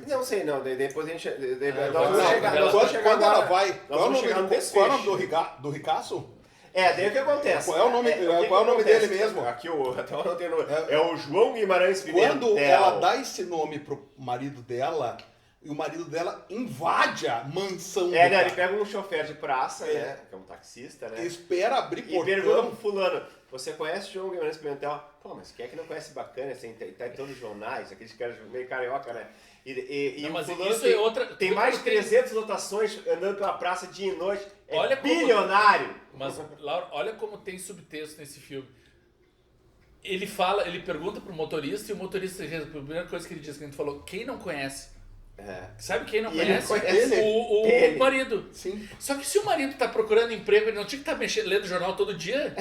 Speaker 3: Não sei, não. Depois a gente.
Speaker 2: eu
Speaker 3: Nós
Speaker 2: vou
Speaker 3: vamos
Speaker 2: chegar-
Speaker 3: chegar.
Speaker 2: ela-
Speaker 3: Nós vamos chegar
Speaker 1: Quando ela
Speaker 3: agora.
Speaker 1: vai...
Speaker 3: Nós
Speaker 1: Qual é o
Speaker 3: vamos
Speaker 1: nome
Speaker 3: chegar no
Speaker 1: qual é o nome
Speaker 3: desfecho.
Speaker 1: do Ricaço?
Speaker 3: Daí o que acontece?
Speaker 1: Qual é o nome-
Speaker 3: que
Speaker 1: qual é o nome
Speaker 3: acontece?
Speaker 1: dele mesmo?
Speaker 3: Aqui até eu não tenho nome. É o João Guimarães Pimentel.
Speaker 1: Quando ela dá esse nome pro marido dela, e o marido dela invade a mansão do
Speaker 3: Ele
Speaker 1: cara.
Speaker 3: pega um chofer de praça, né? Que é um taxista, né?
Speaker 1: Espera abrir
Speaker 3: E pergunta
Speaker 1: portão.
Speaker 3: pro fulano, você conhece o João Guimarães Pimentel? Pô, mas quem é que não conhece bacana, assim, tá em todos os jornais, aqueles caras meio carioca, né? E
Speaker 2: Não,
Speaker 3: o
Speaker 2: mas
Speaker 3: fulano
Speaker 2: isso
Speaker 3: tem,
Speaker 2: é outra-
Speaker 3: tem mais de
Speaker 2: tem-
Speaker 3: 300 lotações andando pela praça dia e noite. É
Speaker 2: Olha como-
Speaker 3: bilionário.
Speaker 2: Mas, Laura, olha como tem subtexto nesse filme. Ele pergunta pro motorista e o motorista, a primeira coisa que ele diz, que a gente falou, quem não conhece? Sabe quem não
Speaker 3: E ele
Speaker 2: conhece?
Speaker 3: conhece
Speaker 2: O
Speaker 3: ele.
Speaker 2: marido.
Speaker 1: Sim.
Speaker 2: Só que se o marido tá procurando emprego, ele não tinha que estar lendo jornal todo dia?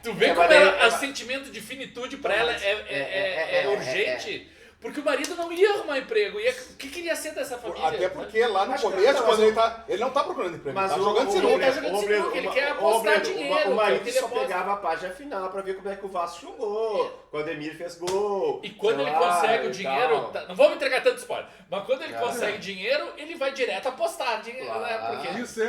Speaker 2: Tu vê
Speaker 3: É,
Speaker 2: como
Speaker 3: mas
Speaker 2: o sentimento de finitude pra ela é urgente? Porque o marido não ia arrumar emprego. O que queria ser dessa família?
Speaker 1: Até porque lá no
Speaker 3: Acho que
Speaker 1: começo,
Speaker 3: não,
Speaker 1: quando
Speaker 3: mas
Speaker 1: ele não tá procurando emprego,
Speaker 3: Mas
Speaker 1: ele tá
Speaker 3: o-
Speaker 1: jogando
Speaker 3: o-
Speaker 1: sinuca.
Speaker 2: ele tá jogando sinuca, ele quer apostar dinheiro,
Speaker 3: O marido
Speaker 2: ele
Speaker 3: só
Speaker 2: aposta.
Speaker 3: pegava a página final pra ver como é que o Vasco jogou. Quando o Emir fez gol.
Speaker 2: E quando
Speaker 3: sei
Speaker 2: ele
Speaker 3: lá,
Speaker 2: consegue o
Speaker 3: e
Speaker 2: dinheiro,
Speaker 3: tal.
Speaker 2: não vamos entregar tanto spoiler, mas quando ele
Speaker 3: Ah.
Speaker 2: consegue dinheiro, ele vai direto apostar dinheiro, né?
Speaker 3: Claro.
Speaker 2: Porque
Speaker 4: Isso é...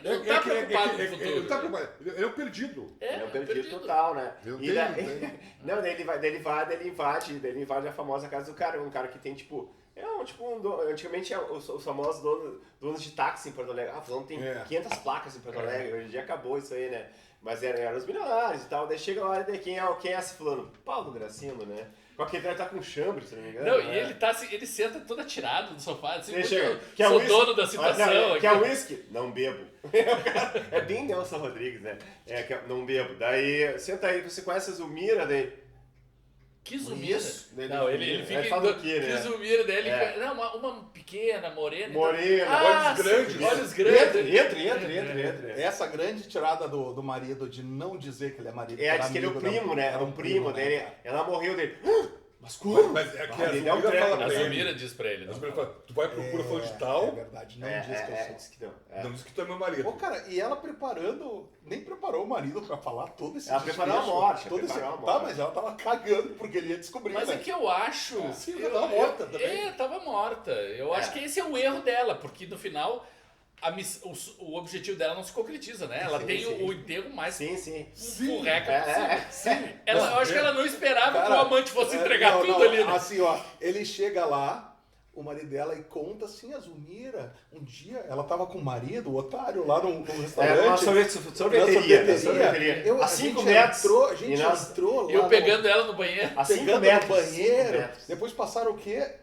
Speaker 2: ele não tá preocupado com o futuro.
Speaker 4: Ele tá preocupado. Ele é o perdido.
Speaker 3: Ele é um perdido total, né?
Speaker 4: Não
Speaker 3: E
Speaker 4: tem,
Speaker 3: daí-
Speaker 4: não tem.
Speaker 3: Não, daí ele invade a famosa casa do cara. Um cara que tem, tipo... Antigamente os famosos donos de táxi em Porto Alegre. Ah, fulano tem 500 placas em Porto Alegre. Hoje em dia acabou isso aí, né? Mas eram os milionários e tal. Daí chega lá e daí quem é esse fulano? Paulo Gracino, né? Com aquele cara tá com chambre, se não me engano.
Speaker 2: Não,
Speaker 3: né?
Speaker 2: e ele senta todo atirado no sofá, assim,
Speaker 3: Ele
Speaker 2: muito,
Speaker 3: chega,
Speaker 2: sou
Speaker 3: whisky?
Speaker 2: dono da situação.
Speaker 3: Não,
Speaker 2: aqui.
Speaker 3: quer whisky? Não bebo. É bem Nelson Rodrigues, né? Não bebo. Daí, senta aí, você conhece a Zulmira, daí...
Speaker 2: Que Zumira?
Speaker 3: Isso.
Speaker 2: Não, ele fica
Speaker 3: Aí fala o quê, né?
Speaker 2: Que Zumira dele.
Speaker 3: É.
Speaker 2: Não, uma pequena, morena.
Speaker 3: Morena,
Speaker 2: Ah,
Speaker 1: olhos grandes.
Speaker 2: sim, olhos grandes.
Speaker 3: Entra.
Speaker 1: Essa grande tirada do marido de não dizer que ele é marido.
Speaker 3: Diz que ele é o
Speaker 1: amigo
Speaker 3: primo, né?
Speaker 1: era
Speaker 3: O primo dele.
Speaker 1: cara.
Speaker 3: Ela morreu dele. Mas como?
Speaker 4: Mas é que a
Speaker 3: Ele dá um
Speaker 4: Zumira
Speaker 3: treco,
Speaker 4: fala
Speaker 2: A
Speaker 4: pra ele.
Speaker 2: Zumira diz pra ele.
Speaker 4: A
Speaker 2: Não.
Speaker 4: Zumira fala, tu vai procura fulano de
Speaker 1: É
Speaker 4: tal,
Speaker 1: verdade, não diz que eu sou.
Speaker 3: Diz que não.
Speaker 4: não diz que tu é meu marido.
Speaker 1: Ô, cara, e ela preparando, nem preparou o marido pra falar todo esse
Speaker 3: Ela preparou a
Speaker 1: desfecho,
Speaker 3: morte,
Speaker 1: todo esse...
Speaker 3: preparou a
Speaker 1: Tá,
Speaker 3: morte.
Speaker 1: mas ela tava cagando porque ele ia descobrir,
Speaker 2: Mas
Speaker 1: né?
Speaker 2: é que eu acho.
Speaker 1: Sim, ela tava morta também.
Speaker 2: Tava morta. Eu acho que esse é o erro dela, porque no final o objetivo dela não se concretiza, né? Ela
Speaker 3: Sim,
Speaker 2: tem
Speaker 3: sim.
Speaker 2: o enterro mais
Speaker 3: Sim.
Speaker 2: furreca possível.
Speaker 3: Sim.
Speaker 2: Eu acho que ela não esperava que o
Speaker 1: Cara,
Speaker 2: amante fosse entregar tudo ali, né?
Speaker 1: Assim, ó, ele chega lá, o marido dela, e conta assim, a Zumira, um dia ela tava com o marido, o otário, lá num restaurante.
Speaker 3: Uma sorveteria.
Speaker 1: na
Speaker 3: sorveteria.
Speaker 1: A
Speaker 3: A 5
Speaker 1: gente
Speaker 3: metros.
Speaker 1: entrou, a gente
Speaker 3: E nós-
Speaker 1: entrou lá.
Speaker 2: Eu pegando ela no banheiro.
Speaker 3: A 5
Speaker 1: pegando
Speaker 3: metros.
Speaker 1: no banheiro.
Speaker 3: 5 metros.
Speaker 1: Depois passaram o quê?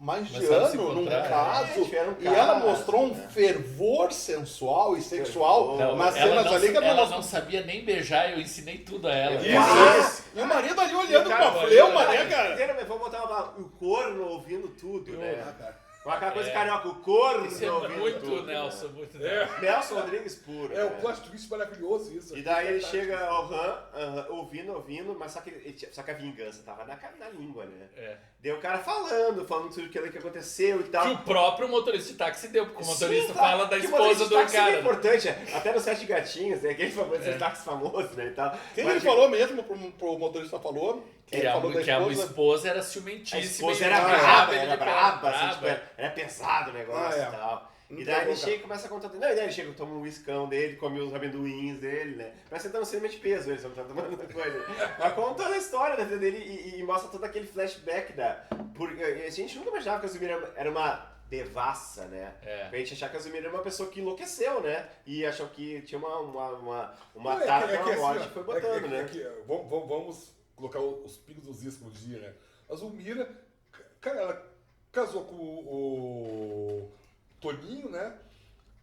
Speaker 1: Mais de
Speaker 2: Começaram a se
Speaker 1: ano num
Speaker 2: encontrar.
Speaker 1: caso.
Speaker 3: tiveram
Speaker 1: E ela
Speaker 3: caso,
Speaker 1: mostrou um
Speaker 3: né?
Speaker 1: fervor sensual e sexual
Speaker 3: Não,
Speaker 1: nas
Speaker 2: ela
Speaker 1: cenas
Speaker 2: não,
Speaker 1: ali que ela
Speaker 2: ela
Speaker 1: mostrou.
Speaker 2: não sabia nem beijar, eu ensinei tudo a ela.
Speaker 1: Isso. E o marido ali olhando
Speaker 3: cara,
Speaker 1: pra fleuma, né, cara?
Speaker 3: Inteiro, vou botar o corno ouvindo tudo, né?
Speaker 1: cara.
Speaker 3: Com aquela coisa carioca, o corno
Speaker 2: Isso é
Speaker 3: ouvindo
Speaker 2: muito
Speaker 3: tudo.
Speaker 2: Nelson, muito Nelson.
Speaker 3: Nelson Rodrigues puro.
Speaker 4: É, o
Speaker 3: né?
Speaker 4: plot twist maravilhoso isso.
Speaker 3: E daí ele chega ao ouvindo, mas só que a vingança tava na língua, né?
Speaker 2: É.
Speaker 3: Daí o cara falando sobre aquilo que aconteceu e tal.
Speaker 2: Que o próprio motorista de táxi deu, porque o motorista
Speaker 3: Sim,
Speaker 2: fala da
Speaker 3: que
Speaker 2: esposa
Speaker 3: motorista de
Speaker 2: do
Speaker 3: táxi é
Speaker 2: cara.
Speaker 3: importante, até no Sete Gatinhos, né? Aquele famoso táxi famoso, né? E tal.
Speaker 1: Quem
Speaker 3: Mas
Speaker 1: ele falou mesmo pro motorista falou?
Speaker 2: Que
Speaker 1: Ele
Speaker 2: a,
Speaker 1: falou da
Speaker 2: que a
Speaker 1: esposa.
Speaker 2: esposa era
Speaker 3: A
Speaker 2: ciumentíssima.
Speaker 3: esposa
Speaker 2: e
Speaker 3: era
Speaker 2: brava,
Speaker 3: braba,
Speaker 2: ele
Speaker 3: era
Speaker 2: era
Speaker 3: braba, assim,
Speaker 2: braba.
Speaker 3: tipo, era pesado o negócio
Speaker 1: Ah, é.
Speaker 3: e tal. E daí ele chega e começa a contar. Não, e daí ele chega, toma um whiskão dele, come os amendoins dele, né? Parece que ele tá no cinema de peso, ele só não tá tomando coisa. Mas conta toda a história da vida dele e mostra todo aquele flashback da. Porque a gente nunca imaginava que a Zumira era uma devassa, né? A gente achava que a Zumira era uma pessoa que enlouqueceu, né? E achou que tinha uma tara pela morte e foi botando, né?
Speaker 4: Vamos colocar os pingos nos is, como dizia, né? A Zumira, cara, ela casou com o Toninho, né?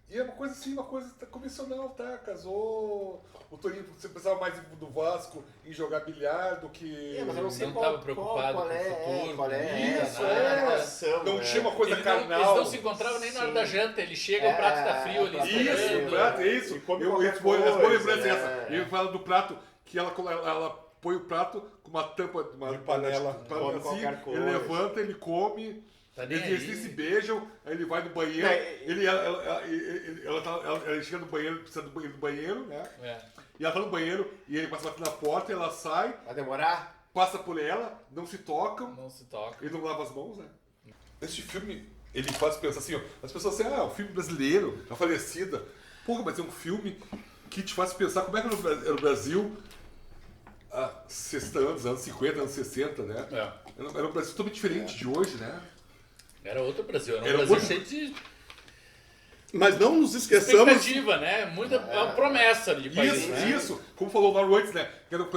Speaker 4: E é uma coisa assim, uma coisa convencional, tá? Casou. O Toninho, você pensava mais do Vasco em jogar bilhar do que.
Speaker 3: Mas eu não sei
Speaker 2: não estava preocupado com o futuro.
Speaker 3: Qual é
Speaker 4: Isso,
Speaker 3: relação,
Speaker 4: não tinha uma coisa
Speaker 2: Eles
Speaker 4: carnal.
Speaker 2: não se encontravam nem na hora da janta, ele chega, o prato tá frio ali.
Speaker 4: Isso, o prato, é isso. As boas lembranças essa. Ele fala do prato que ela põe o prato com uma tampa de uma
Speaker 1: panela,
Speaker 3: come
Speaker 4: assim,
Speaker 3: qualquer coisa.
Speaker 4: ele levanta, ele come.
Speaker 2: Tá nem
Speaker 4: Eles
Speaker 2: aí.
Speaker 4: se beijam, aí ele vai no banheiro, ela chega no banheiro, precisa do banheiro, né? E ela tá no banheiro, e ele passa batendo na porta, ela sai,
Speaker 3: Vai demorar?
Speaker 4: passa por ela, não se tocam,
Speaker 2: Não se toca.
Speaker 4: ele não lava as mãos, né? Esse filme, ele faz pensar assim, ó, as pessoas assim, um filme brasileiro, A Falecida. Porra, mas é um filme que te faz pensar como é que era o Brasil há 60 anos 50, anos 60, né? Era um Brasil totalmente diferente de hoje, né?
Speaker 2: Era outro Brasil, era um
Speaker 4: Era
Speaker 2: Brasil
Speaker 4: outro-
Speaker 2: cheio de
Speaker 1: Mas não nos esqueçamos.
Speaker 2: expectativa, né? Muita promessa de país, né?
Speaker 4: Isso, como falou o Mauro antes, né? Que era o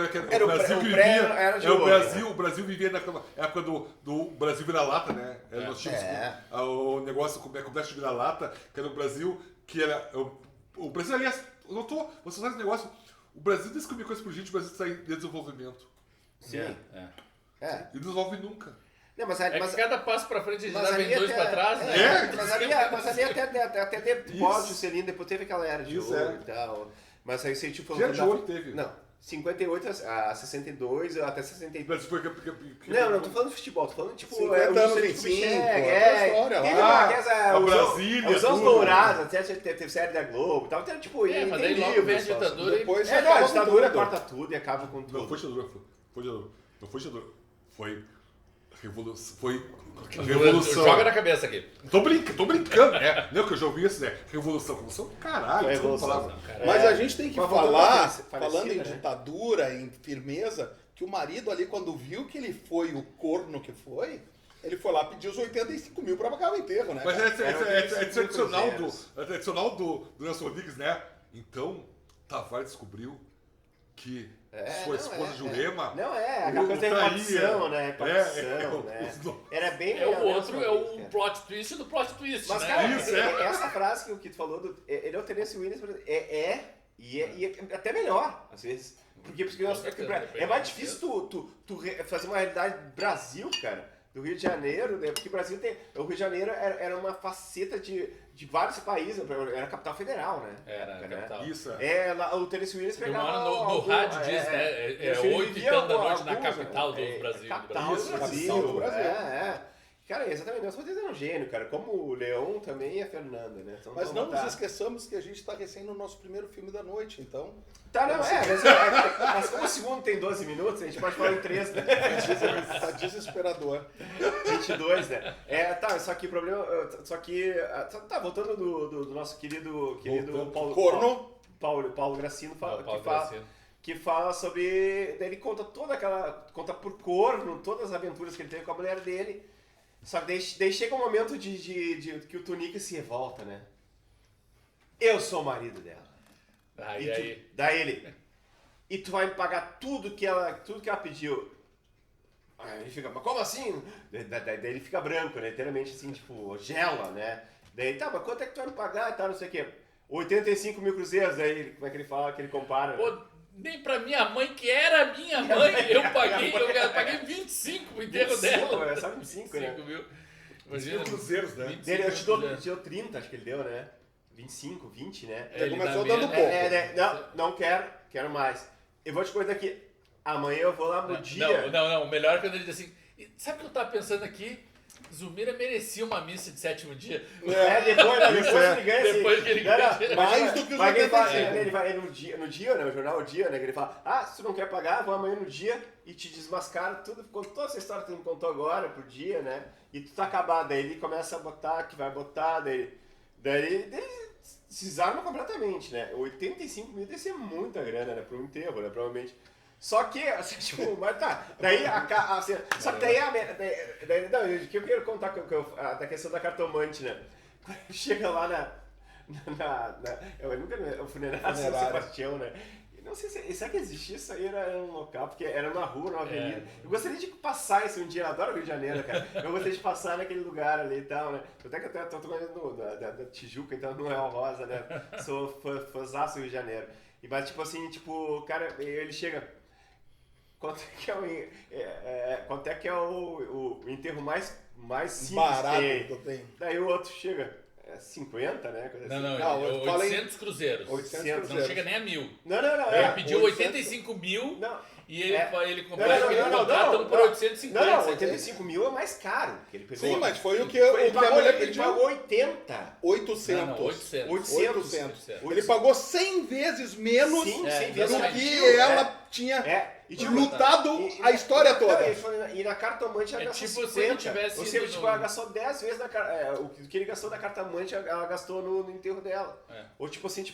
Speaker 4: Brasil
Speaker 3: o
Speaker 4: que
Speaker 3: pré-
Speaker 4: vivia.
Speaker 3: era de
Speaker 4: É
Speaker 3: ouro,
Speaker 4: o Brasil vivia naquela época do Brasil vira-lata, né? Nós tínhamos o negócio complexo de vira-lata, que era o Brasil que era. O Brasil, aliás, você sabe esse negócio? O Brasil, desde que eu me conheço por gente, o Brasil está em desenvolvimento.
Speaker 3: Sim.
Speaker 4: E não desenvolve nunca.
Speaker 3: Não, mas
Speaker 2: Que cada passo pra frente a gente
Speaker 3: mas
Speaker 2: dá
Speaker 3: ali
Speaker 2: vem dois
Speaker 3: até-
Speaker 2: pra trás, né?
Speaker 3: Mas ali até depois de Celina, depois teve aquela era de
Speaker 4: Isso,
Speaker 3: ouro e tal. Mas aí você tipo...
Speaker 4: Que era de ouro teve?
Speaker 3: Não, 58 a 62 até 63.
Speaker 4: O Brasil foi
Speaker 3: Não, tô falando de futebol, tô falando tipo...
Speaker 1: 50 anos, 25, outra história lá.
Speaker 4: a Brasília,
Speaker 3: Os anos
Speaker 4: tudo.
Speaker 3: dourados, até teve série da Globo e tal, então, tipo...
Speaker 2: Mas daí logo vem a ditadura e...
Speaker 1: Depois
Speaker 3: Não, a
Speaker 1: acaba com
Speaker 3: ditadura
Speaker 1: tudo.
Speaker 3: corta tudo e acaba com tudo.
Speaker 4: Não foi ditadura, não foi ditadura. Foi revolução. Foi revolução.
Speaker 2: Joga na cabeça aqui.
Speaker 4: Tô brincando, né? Não, que eu já ouvi isso, né? Revolução, caralho.
Speaker 3: Foi
Speaker 4: desculpa
Speaker 3: revolução,
Speaker 4: falar.
Speaker 3: cara.
Speaker 1: Mas a gente tem que
Speaker 3: Mas
Speaker 1: falar,
Speaker 3: falecida,
Speaker 1: falando em
Speaker 3: né?
Speaker 1: ditadura, em firmeza, que o marido ali, quando viu que ele foi o corno que foi, ele foi lá pedir os 85 mil pra pagar o enterro, né?
Speaker 4: Mas
Speaker 1: cara?
Speaker 4: é tradicional do Nelson Rodrigues, né? Então, Tavares descobriu que sua esposa Jurema.
Speaker 3: Não, aquela coisa da repartição, né? Repartição, né? Era bem...
Speaker 2: É o outro, é o plot twist do plot twist,
Speaker 3: Mas,
Speaker 2: né?
Speaker 3: cara, essa frase que o Kito falou, ele é o Tennessee Williams, e é até melhor, às vezes. Porque é mais difícil tu fazer uma realidade Brasil, cara, do Rio de Janeiro, né? Porque o Brasil tem... O Rio de Janeiro era uma faceta de vários países, era a capital federal, né?
Speaker 2: Era a capital.
Speaker 4: Isso,
Speaker 3: Lá, o Tennessee Williams
Speaker 2: Uma
Speaker 3: pegava...
Speaker 2: hora no rádio diz, né? É 8 e tanto da noite na capital do Brasil.
Speaker 3: Capital do
Speaker 1: capital do Brasil.
Speaker 3: Cara, exatamente, nós podemos dizer um gênio, cara. Como o Leon também e a Fernanda, né? Então,
Speaker 1: Mas não nos esqueçamos que a gente tá recém no nosso primeiro filme da noite, então...
Speaker 3: Tá, não, mas como o segundo tem 12 minutos, a gente pode falar em 3, né?
Speaker 1: Tá desesperador.
Speaker 3: 22, né? Só que o problema... Tá, voltando do nosso querido Paulo...
Speaker 1: Corno.
Speaker 3: Paulo Gracino
Speaker 2: Paulo Gracino.
Speaker 3: que fala sobre... Ele conta toda aquela... Conta por corno todas as aventuras que ele teve com a mulher dele. Só que daí chega um momento de que o Tunica se revolta, né? Eu sou o marido dela. Daí ele... E tu vai me pagar tudo que ela pediu. Aí ele fica, mas como assim? Daí ele fica branco, né? Literalmente assim, tipo, gela, né? Daí, tá, mas quanto é que tu vai me pagar e tal, não sei o quê. 85 mil cruzeiros, daí como é que ele fala, que ele compara?
Speaker 2: Pô, nem pra minha mãe, que era minha mãe, eu paguei 25 pro enterro
Speaker 3: 25,
Speaker 2: dela.
Speaker 3: É só 25, né?
Speaker 2: 5 mil.
Speaker 4: 25
Speaker 2: Imagina.
Speaker 4: cruzeiros, né?
Speaker 2: 25
Speaker 3: Dele, eu te dou
Speaker 2: cruzeiros.
Speaker 3: 30, acho que ele deu, né? 25, 20, né?
Speaker 2: Ele
Speaker 1: começou
Speaker 2: dá
Speaker 1: dando
Speaker 2: menos.
Speaker 1: pouco.
Speaker 3: Não quero mais. Eu vou te contar aqui, amanhã eu vou lá no dia...
Speaker 2: Não, o melhor é quando ele diz assim, sabe o que eu tava pensando aqui? Zumira merecia uma missa de 7º dia.
Speaker 3: Depois ele ganha assim.
Speaker 2: Depois que ele ganha.
Speaker 1: Mais do que os
Speaker 3: Mas ele fala,
Speaker 1: 85.
Speaker 3: ele vai no dia, né? O jornal O Dia, né? Que ele fala, se tu não quer pagar, vou amanhã no dia e te desmascara tudo. Contou toda essa história que tu me contou agora por dia, né? E tu tá acabado. Daí ele começa a botar, que vai botar, daí Daí se desarma completamente, né? 85 mil deve ser muita grana, né? Para um enterro, né? Provavelmente. Só que, assim, tipo, mas tá. Daí assim, só que daí não, o que eu quero contar da questão da cartomante, né? Quando chega lá eu nunca o funerário São Sebastião, né? Não sei será que existia isso aí, era um local, porque era numa rua, numa avenida. Eu gostaria de passar isso um dia, eu adoro o Rio de Janeiro, cara. Eu gostaria de passar naquele lugar ali e tal, né? Até que eu tô tomando da Tijuca, então não é o Rosa, né? Sou fãzaço do Rio de Janeiro. Mas tipo assim, cara, ele chega... Quanto é que é o enterro mais simples
Speaker 1: barato
Speaker 3: que
Speaker 1: eu tenho?
Speaker 3: Daí o outro chega... 50, né? Coisa assim.
Speaker 2: Não, 800 cruzeiros.
Speaker 1: 800
Speaker 2: Não
Speaker 1: cruzeiros.
Speaker 2: chega nem a 1000.
Speaker 3: Não.
Speaker 2: Ele pediu
Speaker 1: 800.
Speaker 2: 85 mil e
Speaker 3: ele
Speaker 2: contrata por 850.
Speaker 3: Não, 85 mil é mais caro. Que ele pegou.
Speaker 1: Sim, mas foi o que
Speaker 3: Ele
Speaker 1: a mulher pediu.
Speaker 3: Ele pagou 80.
Speaker 1: 800.
Speaker 2: 800.
Speaker 1: Ele pagou 100 vezes menos
Speaker 3: Sim,
Speaker 2: É,
Speaker 3: 100 vezes
Speaker 1: do
Speaker 3: mais.
Speaker 1: que ela tinha
Speaker 3: E, tipo,
Speaker 1: lutado a história toda.
Speaker 3: E na cartomante ela gastou
Speaker 2: tipo
Speaker 3: 50.
Speaker 2: se ele tivesse
Speaker 3: Ou seja,
Speaker 2: ido
Speaker 3: tipo,
Speaker 2: no-
Speaker 3: ela gastou 10 vezes o que ele gastou na cartomante, ela gastou no enterro dela. Ou tipo assim,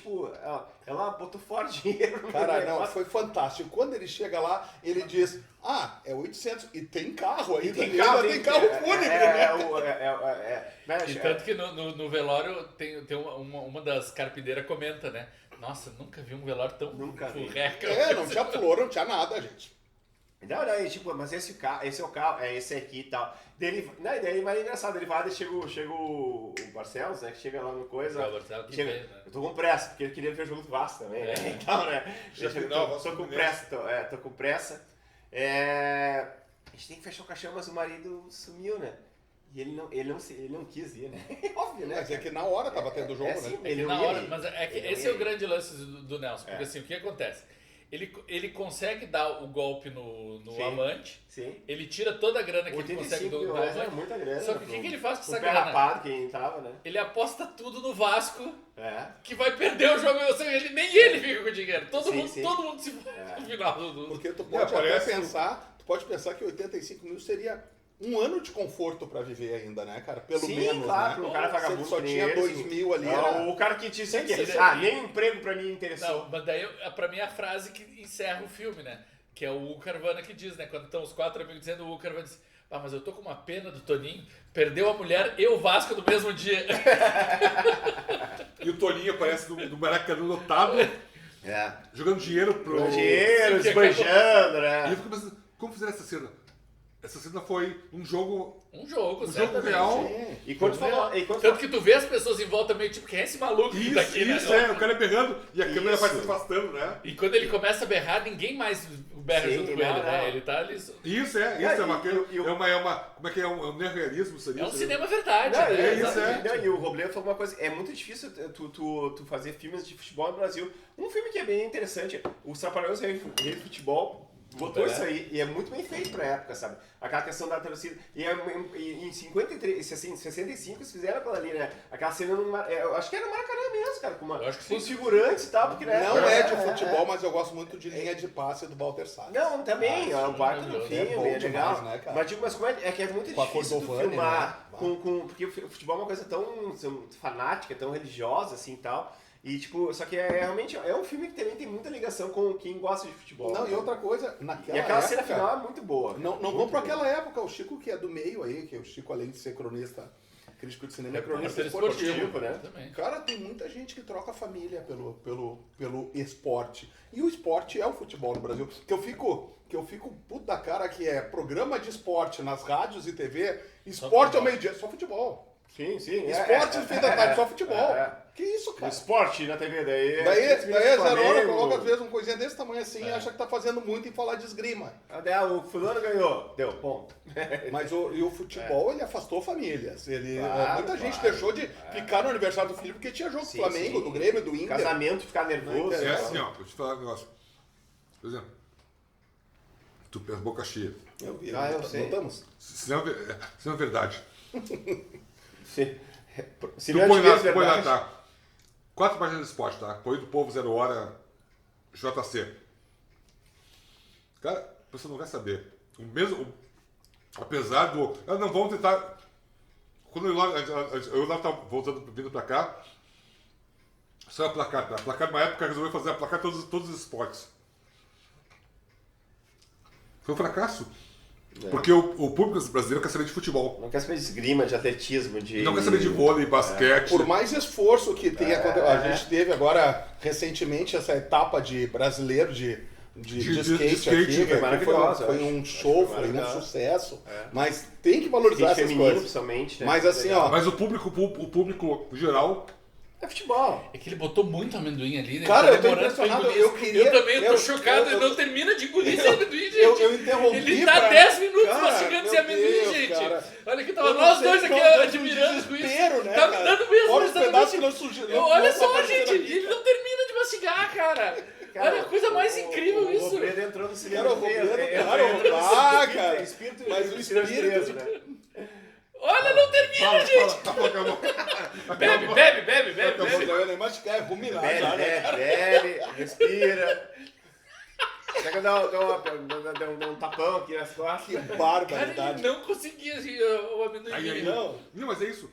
Speaker 3: ela botou fora dinheiro no
Speaker 1: Cara, não,
Speaker 3: negócio.
Speaker 1: foi fantástico. Quando ele chega lá, ele diz, é 800. E tem carro ainda.
Speaker 3: Tem
Speaker 1: Ele
Speaker 3: carro,
Speaker 1: ainda tem carro fúnebre, né?
Speaker 2: E tanto que no velório tem uma das carpideiras comenta, né? Nossa, nunca vi um velório tão
Speaker 3: Nunca vi.
Speaker 2: furreca.
Speaker 1: Não tinha flor, não tinha nada, gente.
Speaker 3: Não, tipo, mas esse é o carro, é esse aqui e tal. Daí, mas é engraçado, ele vai, daí chega o Barcelos, né, que chega lá no coisa.
Speaker 2: É, o Barcelos que
Speaker 3: chega,
Speaker 2: vê, né?
Speaker 3: Eu tô com pressa, porque ele queria ver o jogo do Vasco também, né? Então, né?
Speaker 4: Já
Speaker 3: Tô
Speaker 4: final,
Speaker 3: com pressa, tô com pressa. A gente tem que fechar o caixão, mas o marido sumiu, né? E ele não quis ir, né? Óbvio, né?
Speaker 1: Mas é que na hora tava tendo o jogo,
Speaker 3: assim,
Speaker 1: né?
Speaker 3: ele
Speaker 2: Na
Speaker 3: não ia
Speaker 2: hora,
Speaker 3: ir.
Speaker 2: mas é que
Speaker 3: Ele não
Speaker 2: esse
Speaker 3: ia
Speaker 2: é o
Speaker 3: ir.
Speaker 2: grande lance do Nelson, porque assim, o que acontece? Ele consegue dar o golpe no
Speaker 3: Sim.
Speaker 2: amante,
Speaker 3: Sim.
Speaker 2: ele tira toda a grana que ele consegue
Speaker 3: 85
Speaker 2: do
Speaker 3: mil reais era
Speaker 2: amante,
Speaker 3: muita grana.
Speaker 2: só que o que ele faz com essa
Speaker 3: O pé
Speaker 2: grana?
Speaker 3: rapado quem tava, né?
Speaker 2: Ele aposta tudo no Vasco,
Speaker 3: É.
Speaker 2: que vai perder o jogo, ou seja, nem ele fica com o dinheiro, todo
Speaker 3: Sim,
Speaker 2: mundo se no final do...
Speaker 1: Porque tu pode até
Speaker 4: parece-
Speaker 1: pensar que 85 mil seria um ano de conforto pra viver ainda, né, cara? Pelo
Speaker 3: Sim,
Speaker 1: menos,
Speaker 3: claro,
Speaker 1: né?
Speaker 3: um cara
Speaker 1: Se
Speaker 3: vagabundo
Speaker 1: ele só
Speaker 3: que nem
Speaker 1: tinha
Speaker 3: ele,
Speaker 1: 2
Speaker 3: assim.
Speaker 1: mil ali,
Speaker 3: O cara que disse que
Speaker 2: Sim.
Speaker 3: nem emprego pra mim interessou.
Speaker 2: Não, mas daí, pra mim, é a frase que encerra o filme, né? Que é o Hugo Carvana que diz, né? Quando estão os 4 amigos dizendo, o Hugo Carvana diz, mas eu tô com uma pena do Toninho, perdeu a mulher e o Vasco no mesmo dia.
Speaker 4: E o Toninho aparece do Maracanã lotado, jogando dinheiro pro...
Speaker 3: Dinheiro,
Speaker 2: Sim,
Speaker 3: esbanjando,
Speaker 4: E eu
Speaker 3: né?
Speaker 4: fico pensando, como fizeram essa cena? Essa cena foi um jogo
Speaker 2: Um jogo,
Speaker 4: jogo
Speaker 2: certamente.
Speaker 4: real.
Speaker 3: E quando falou...
Speaker 2: Tanto que tu vê as pessoas em volta meio tipo, quem é esse maluco que tá aqui, né?
Speaker 4: O cara berrando e a câmera vai se
Speaker 3: Isso.
Speaker 4: afastando, né?
Speaker 2: E quando ele começa a berrar, ninguém mais berra
Speaker 3: Sim,
Speaker 2: junto com
Speaker 3: não,
Speaker 2: ele, né?
Speaker 3: não.
Speaker 2: Ele tá ali...
Speaker 4: Isso é uma como é que é um neorrealismo, seria?
Speaker 2: É um cinema verdade,
Speaker 3: Não,
Speaker 2: né?
Speaker 4: é isso,
Speaker 2: Exatamente.
Speaker 3: Não, e o Robledo falou uma coisa, é muito difícil tu fazer filmes de futebol no Brasil. Um filme que é bem interessante, Os Trapalhões Rei do Futebol, botou isso aí, e é muito bem feito pra época, sabe? Aquela questão da torcida. E em 53, 65 eles fizeram aquela ali, né? Aquela cena eu acho que era no Maracanã mesmo, cara, com
Speaker 2: Eu acho que sim.
Speaker 3: os figurantes e tal, porque né?
Speaker 1: Não é de futebol, mas eu gosto muito de linha de passe do Walter Salles.
Speaker 3: Não, também, é um baita do
Speaker 2: maravilhoso.
Speaker 3: filme,
Speaker 1: É bom
Speaker 3: é legal.
Speaker 1: demais, né, cara?
Speaker 3: Mas digo, mas como é que é muito
Speaker 1: Com a
Speaker 3: difícil tu
Speaker 1: Cordovani,
Speaker 3: filmar
Speaker 1: né?
Speaker 3: porque o futebol é uma coisa tão fanática, tão religiosa assim e tal. E tipo, só que realmente é um filme que também tem muita ligação com quem gosta de futebol.
Speaker 1: Não,
Speaker 3: né?
Speaker 1: e outra coisa, naquela
Speaker 3: E aquela
Speaker 1: época,
Speaker 3: cena final é muito boa.
Speaker 1: Não
Speaker 3: Muito
Speaker 1: vamos para
Speaker 3: boa.
Speaker 1: aquela época, o Chico que é do meio aí, que o Chico, além de ser cronista, crítico de cinema, é cronista
Speaker 2: Repórter
Speaker 1: esportivo.
Speaker 2: esportivo,
Speaker 3: né?
Speaker 2: Também.
Speaker 1: Cara, tem muita gente que troca a família pelo esporte. E o esporte é o futebol no Brasil. Que eu fico puto da cara que é programa de esporte nas rádios e TV, esporte ao meio-dia, só futebol.
Speaker 3: Sim, sim.
Speaker 1: Esporte no fim da tarde, só futebol. Que isso,
Speaker 3: O
Speaker 1: cara?
Speaker 3: esporte na TV, daí
Speaker 1: Daí zero hora,
Speaker 3: Flamengo.
Speaker 1: coloca às vezes uma coisinha desse tamanho assim e acha que tá fazendo muito em falar de esgrima.
Speaker 3: O fulano ganhou. Deu, ponto.
Speaker 1: Mas o futebol, ele afastou famílias.
Speaker 3: Claro,
Speaker 1: Muita gente
Speaker 3: claro.
Speaker 1: deixou de ficar no aniversário do filho porque tinha jogo
Speaker 3: Sim,
Speaker 1: do Flamengo,
Speaker 3: sim.
Speaker 1: do Grêmio, do Inter.
Speaker 3: Casamento, ficar nervoso.
Speaker 1: Não
Speaker 4: É
Speaker 1: interessa.
Speaker 4: assim, ó, vou te falar um negócio. Por exemplo, tu pensa boca cheia.
Speaker 1: Eu vi,
Speaker 3: eu sei.
Speaker 1: notamos.
Speaker 4: Cinema é verdade.
Speaker 3: Se
Speaker 4: Tu
Speaker 3: não
Speaker 4: põe lá,
Speaker 3: tivesse
Speaker 4: tu põe lá,
Speaker 3: verdade,
Speaker 4: tá? 4 páginas de esporte, tá? Correio do Povo, 0 hora, JC. Cara, a pessoa não vai saber. Apesar do... Não, vamos tentar quando eu lá tava voltando, vindo pra cá, saiu a Placar. A Placar, numa época, resolveu fazer a Placar todos os esportes. Foi um fracasso. Porque o público brasileiro quer saber de futebol.
Speaker 3: Não quer saber de esgrima, de atletismo,
Speaker 4: Não quer saber de vôlei, basquete.
Speaker 1: Por mais esforço que tenha, a gente teve agora recentemente essa etapa de brasileiro de skate aqui,
Speaker 3: foi maravilhosa.
Speaker 1: Foi um show, foi um sucesso. Mas tem que valorizar essas coisas.
Speaker 3: Principalmente, né?
Speaker 1: Mas assim, ó.
Speaker 4: Mas o público geral.
Speaker 3: É futebol.
Speaker 2: É que ele botou muito amendoim ali, né?
Speaker 1: Cara,
Speaker 2: Tá
Speaker 1: eu tô
Speaker 2: demorando pra
Speaker 1: impressionado.
Speaker 2: engolir. Eu também tô chocado, ele não termina de engolir esse amendoim, gente.
Speaker 1: Eu interrompi.
Speaker 2: Ele tá 10 minutos
Speaker 1: Cara,
Speaker 2: mastigando esse
Speaker 1: meu
Speaker 2: amendoim,
Speaker 1: Deus,
Speaker 2: gente.
Speaker 1: cara.
Speaker 2: Olha que tava
Speaker 1: Eu não
Speaker 2: nós
Speaker 1: sei,
Speaker 2: dois aqui
Speaker 1: tão
Speaker 2: admirando com isso.
Speaker 1: desespero, né,
Speaker 2: Tá me
Speaker 1: cara?
Speaker 2: dando mesmo,
Speaker 1: Olha os
Speaker 2: exatamente.
Speaker 1: pedaços que não surgiram.
Speaker 2: Olha só, gente, ele não termina de mastigar, cara.
Speaker 3: Cara,
Speaker 2: Olha a coisa mais incrível
Speaker 3: o
Speaker 2: isso.
Speaker 3: O Robledo entrou no cinema.
Speaker 1: Cara, o Robledo, cara,
Speaker 3: espírito,
Speaker 1: mas o
Speaker 3: espírito
Speaker 1: espírito,
Speaker 3: né?
Speaker 2: Olha, não termina, gente. Bebe.
Speaker 1: Eu ia nem mastigar, é ruminar já, né?
Speaker 3: Bebe, respira. Chega dar um tapão aqui nas costas.
Speaker 1: Que
Speaker 2: Cara,
Speaker 1: barbaridade.
Speaker 2: ele não conseguia o amendoim.
Speaker 4: Aí,
Speaker 1: Não.
Speaker 4: mas é isso.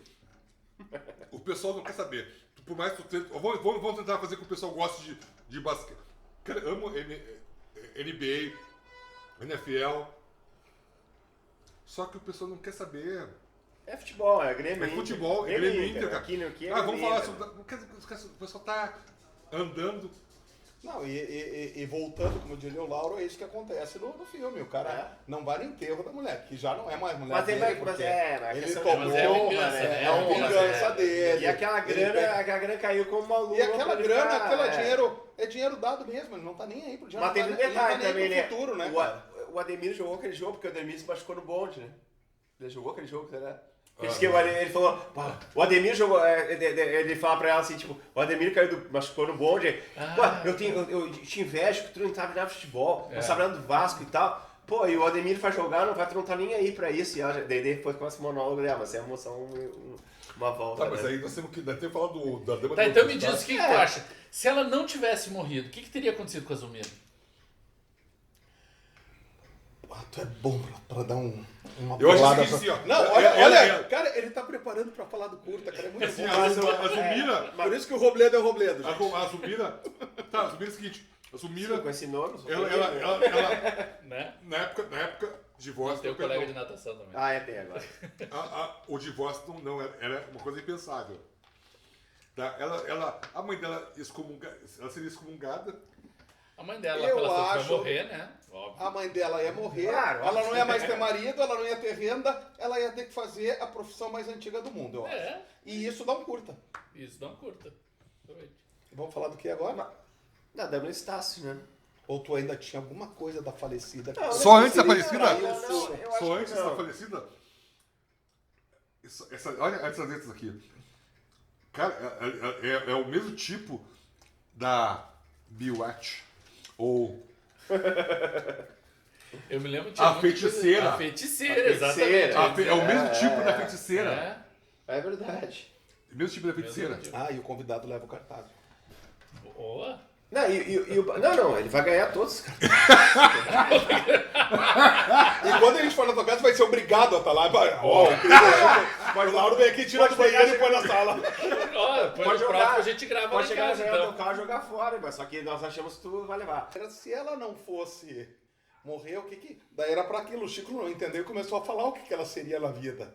Speaker 4: O pessoal não quer saber. Por mais que tu tente. Vamos tentar fazer com que o pessoal goste de basquete. Cara, eu amo NBA, NFL. Só que o pessoal não quer saber.
Speaker 3: É futebol, é Grêmio.
Speaker 4: É futebol, é Grêmio Inter, cara.
Speaker 3: Aqui é
Speaker 4: Vamos
Speaker 3: Grêmio
Speaker 4: falar
Speaker 3: Inter.
Speaker 4: sobre. O pessoal tá andando.
Speaker 1: Não, e voltando, como diria o Lauro, é isso que acontece no filme. O cara não vai no enterro da mulher, que já não é mais mulher
Speaker 3: Mas
Speaker 1: dele,
Speaker 3: ele
Speaker 1: porque
Speaker 3: ele
Speaker 1: ele
Speaker 3: tomou,
Speaker 1: tomou,
Speaker 2: é a vingança, né?
Speaker 1: é a vingança dele.
Speaker 3: E aquela grana caiu como uma luva.
Speaker 1: E aquela
Speaker 3: pra
Speaker 1: grana,
Speaker 3: ficar,
Speaker 1: aquele dinheiro, é dinheiro dado mesmo, ele não tá nem aí pro dinheiro.
Speaker 3: Mas teve um
Speaker 1: ele não tá
Speaker 3: detalhe
Speaker 1: nem
Speaker 3: também,
Speaker 1: pro
Speaker 3: né?
Speaker 1: futuro, né, cara?
Speaker 3: O Ademir jogou aquele jogo, porque o Ademir se machucou no bonde, né? Ele jogou aquele jogo, né? Ele falou, pá, o Ademir jogou, ele fala pra ela assim, tipo, o Ademir machucou no bonde, pô, eu te invejo que tu não sabe nada de futebol, não sabe nada do Vasco e tal. Pô, e o Ademir vai jogar, tu não tá nem aí pra isso. E ela, daí depois começa o monólogo dela, mas é emoção, uma volta.
Speaker 4: Tá, mas aí nós temos que falar da dama.
Speaker 2: Tá, então me diz o que tu acha. Se ela não tivesse morrido, o que teria acontecido com a Zumira?
Speaker 1: Tu é bom pra dar uma
Speaker 4: Eu acho
Speaker 1: bolada
Speaker 4: que assim, ó.
Speaker 1: Não, olha, cara, ele tá preparando pra falar do curta, cara, é muito
Speaker 4: Assim,
Speaker 1: bom.
Speaker 4: a Zumira.
Speaker 1: Por isso que o Robledo é o Robledo. gente.
Speaker 4: A Zumira. Tá, a Zumira é o seguinte. A Zumira.
Speaker 3: Com esse nome,
Speaker 4: Ela,
Speaker 2: Né?
Speaker 4: na época, divórcio.
Speaker 2: Tem o colega de natação também.
Speaker 3: tem agora.
Speaker 4: O divórcio não era uma coisa impensável. Tá? A mãe dela ela seria excomungada.
Speaker 2: A mãe dela,
Speaker 1: Eu
Speaker 2: pela
Speaker 1: acho-
Speaker 2: vai morrer, né? Óbvio.
Speaker 1: A mãe dela ia morrer,
Speaker 3: Claro,
Speaker 1: ela não ia mais ter marido, ela não ia ter renda, ela ia ter que fazer a profissão mais antiga do mundo, eu acho.
Speaker 2: É,
Speaker 1: E isso dá um curta.
Speaker 2: isso não curta. Exatamente.
Speaker 1: Vamos falar do que agora?
Speaker 3: Da Dama Estácio, né?
Speaker 1: Ou tu ainda tinha alguma coisa da falecida?
Speaker 3: Não,
Speaker 4: Só antes da
Speaker 1: Seria
Speaker 4: falecida?
Speaker 1: trair o
Speaker 3: Não,
Speaker 1: seu-
Speaker 3: eu acho
Speaker 4: Só
Speaker 3: que
Speaker 4: antes
Speaker 3: não.
Speaker 4: da falecida. Olha essas letras aqui. Cara, é o mesmo tipo da Bewatch. Ou
Speaker 2: Eu me lembro de
Speaker 4: A Feiticeira.
Speaker 2: A feiticeira,
Speaker 3: A Feiticeira.
Speaker 2: exatamente.
Speaker 4: é o mesmo tipo da feiticeira.
Speaker 2: É.
Speaker 3: É verdade.
Speaker 4: O mesmo tipo da feiticeira.
Speaker 2: Mesmo tipo.
Speaker 1: Ah, e o convidado leva o cartaz.
Speaker 2: Boa.
Speaker 3: Não, não, ele vai ganhar todos, cara.
Speaker 1: E quando a gente for na tua casa, vai ser obrigado a estar lá. O Lauro vem aqui, tira do banheiro e põe na sala.
Speaker 2: Ó, depois
Speaker 3: Pode
Speaker 2: no
Speaker 3: jogar.
Speaker 2: próximo a gente grava lá
Speaker 3: Pode
Speaker 2: em
Speaker 3: chegar
Speaker 2: casa,
Speaker 3: no
Speaker 2: então.
Speaker 3: teu carro e jogar fora, mas só que nós achamos que tu vai levar.
Speaker 1: Se ela não fosse morrer, o que que... Daí era pra aquilo, o Chico não entendeu e começou a falar o que ela seria na vida.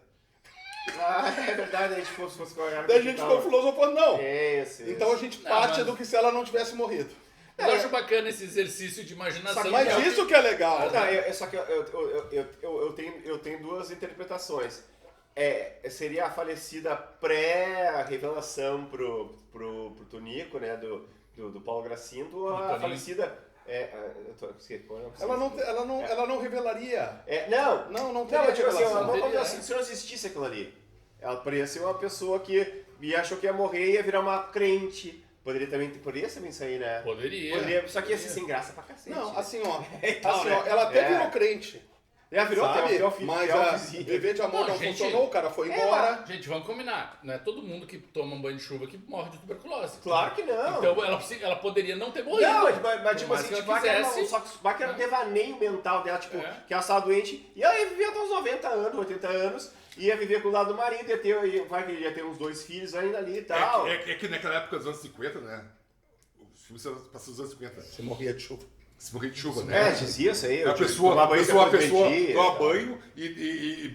Speaker 3: Ah, é verdade, a gente fosse
Speaker 1: Daí a gente ficou filosofando, não.
Speaker 3: Isso.
Speaker 1: Então a gente
Speaker 2: Não,
Speaker 1: parte
Speaker 2: mas-
Speaker 1: do que se ela não tivesse morrido.
Speaker 2: Eu acho bacana esse exercício de imaginação.
Speaker 1: Mas
Speaker 2: que é o
Speaker 1: isso que é legal.
Speaker 3: Não, só que eu tenho duas interpretações. Seria a falecida pré-revelação pro Tonico, né, do Paulo Gracindo, ou a
Speaker 2: Toninho.
Speaker 3: falecida...
Speaker 1: Ela não revelaria.
Speaker 3: Não,
Speaker 1: Não teria
Speaker 3: mas tipo assim,
Speaker 1: revelação.
Speaker 3: vamos dizer assim, se não existisse aquilo ali, ela poderia ser uma pessoa que achou que ia morrer e ia virar uma crente. Poderia também sair, né?
Speaker 2: Poderia.
Speaker 3: Só que ia ser sem graça pra cacete.
Speaker 1: Não, assim, ó.
Speaker 3: Então,
Speaker 1: assim,
Speaker 3: né?
Speaker 1: ó, ela até
Speaker 3: É.
Speaker 1: virou crente.
Speaker 3: Já virou
Speaker 1: Sabe?
Speaker 3: até o
Speaker 1: Mas
Speaker 3: fiel
Speaker 1: a
Speaker 3: vizinho.
Speaker 1: Viver de Amor
Speaker 2: Não,
Speaker 1: não
Speaker 2: gente,
Speaker 1: funcionou, o cara foi embora.
Speaker 2: Gente, vamos combinar. Não é todo mundo que toma um banho de chuva que morre de tuberculose.
Speaker 3: Claro que não.
Speaker 2: Então ela poderia não ter morrido.
Speaker 3: Não, mas tipo
Speaker 2: Por mais
Speaker 3: assim,
Speaker 2: que ela
Speaker 3: tipo, vai
Speaker 2: quisesse.
Speaker 3: só que vai que era um devaneio mental dela, tipo,
Speaker 2: É.
Speaker 3: que ela estava doente, e ela ia viver até uns 90 anos, 80 anos, ia viver com o lado do marido, ia ter uns 2 filhos ainda ali e tal.
Speaker 4: É que naquela época dos anos 50, né? Os filmes passaram dos anos 50.
Speaker 1: Você morria de chuva.
Speaker 4: Se morria de chuva, né?
Speaker 3: Dizia isso aí.
Speaker 4: A pessoa tomava banho e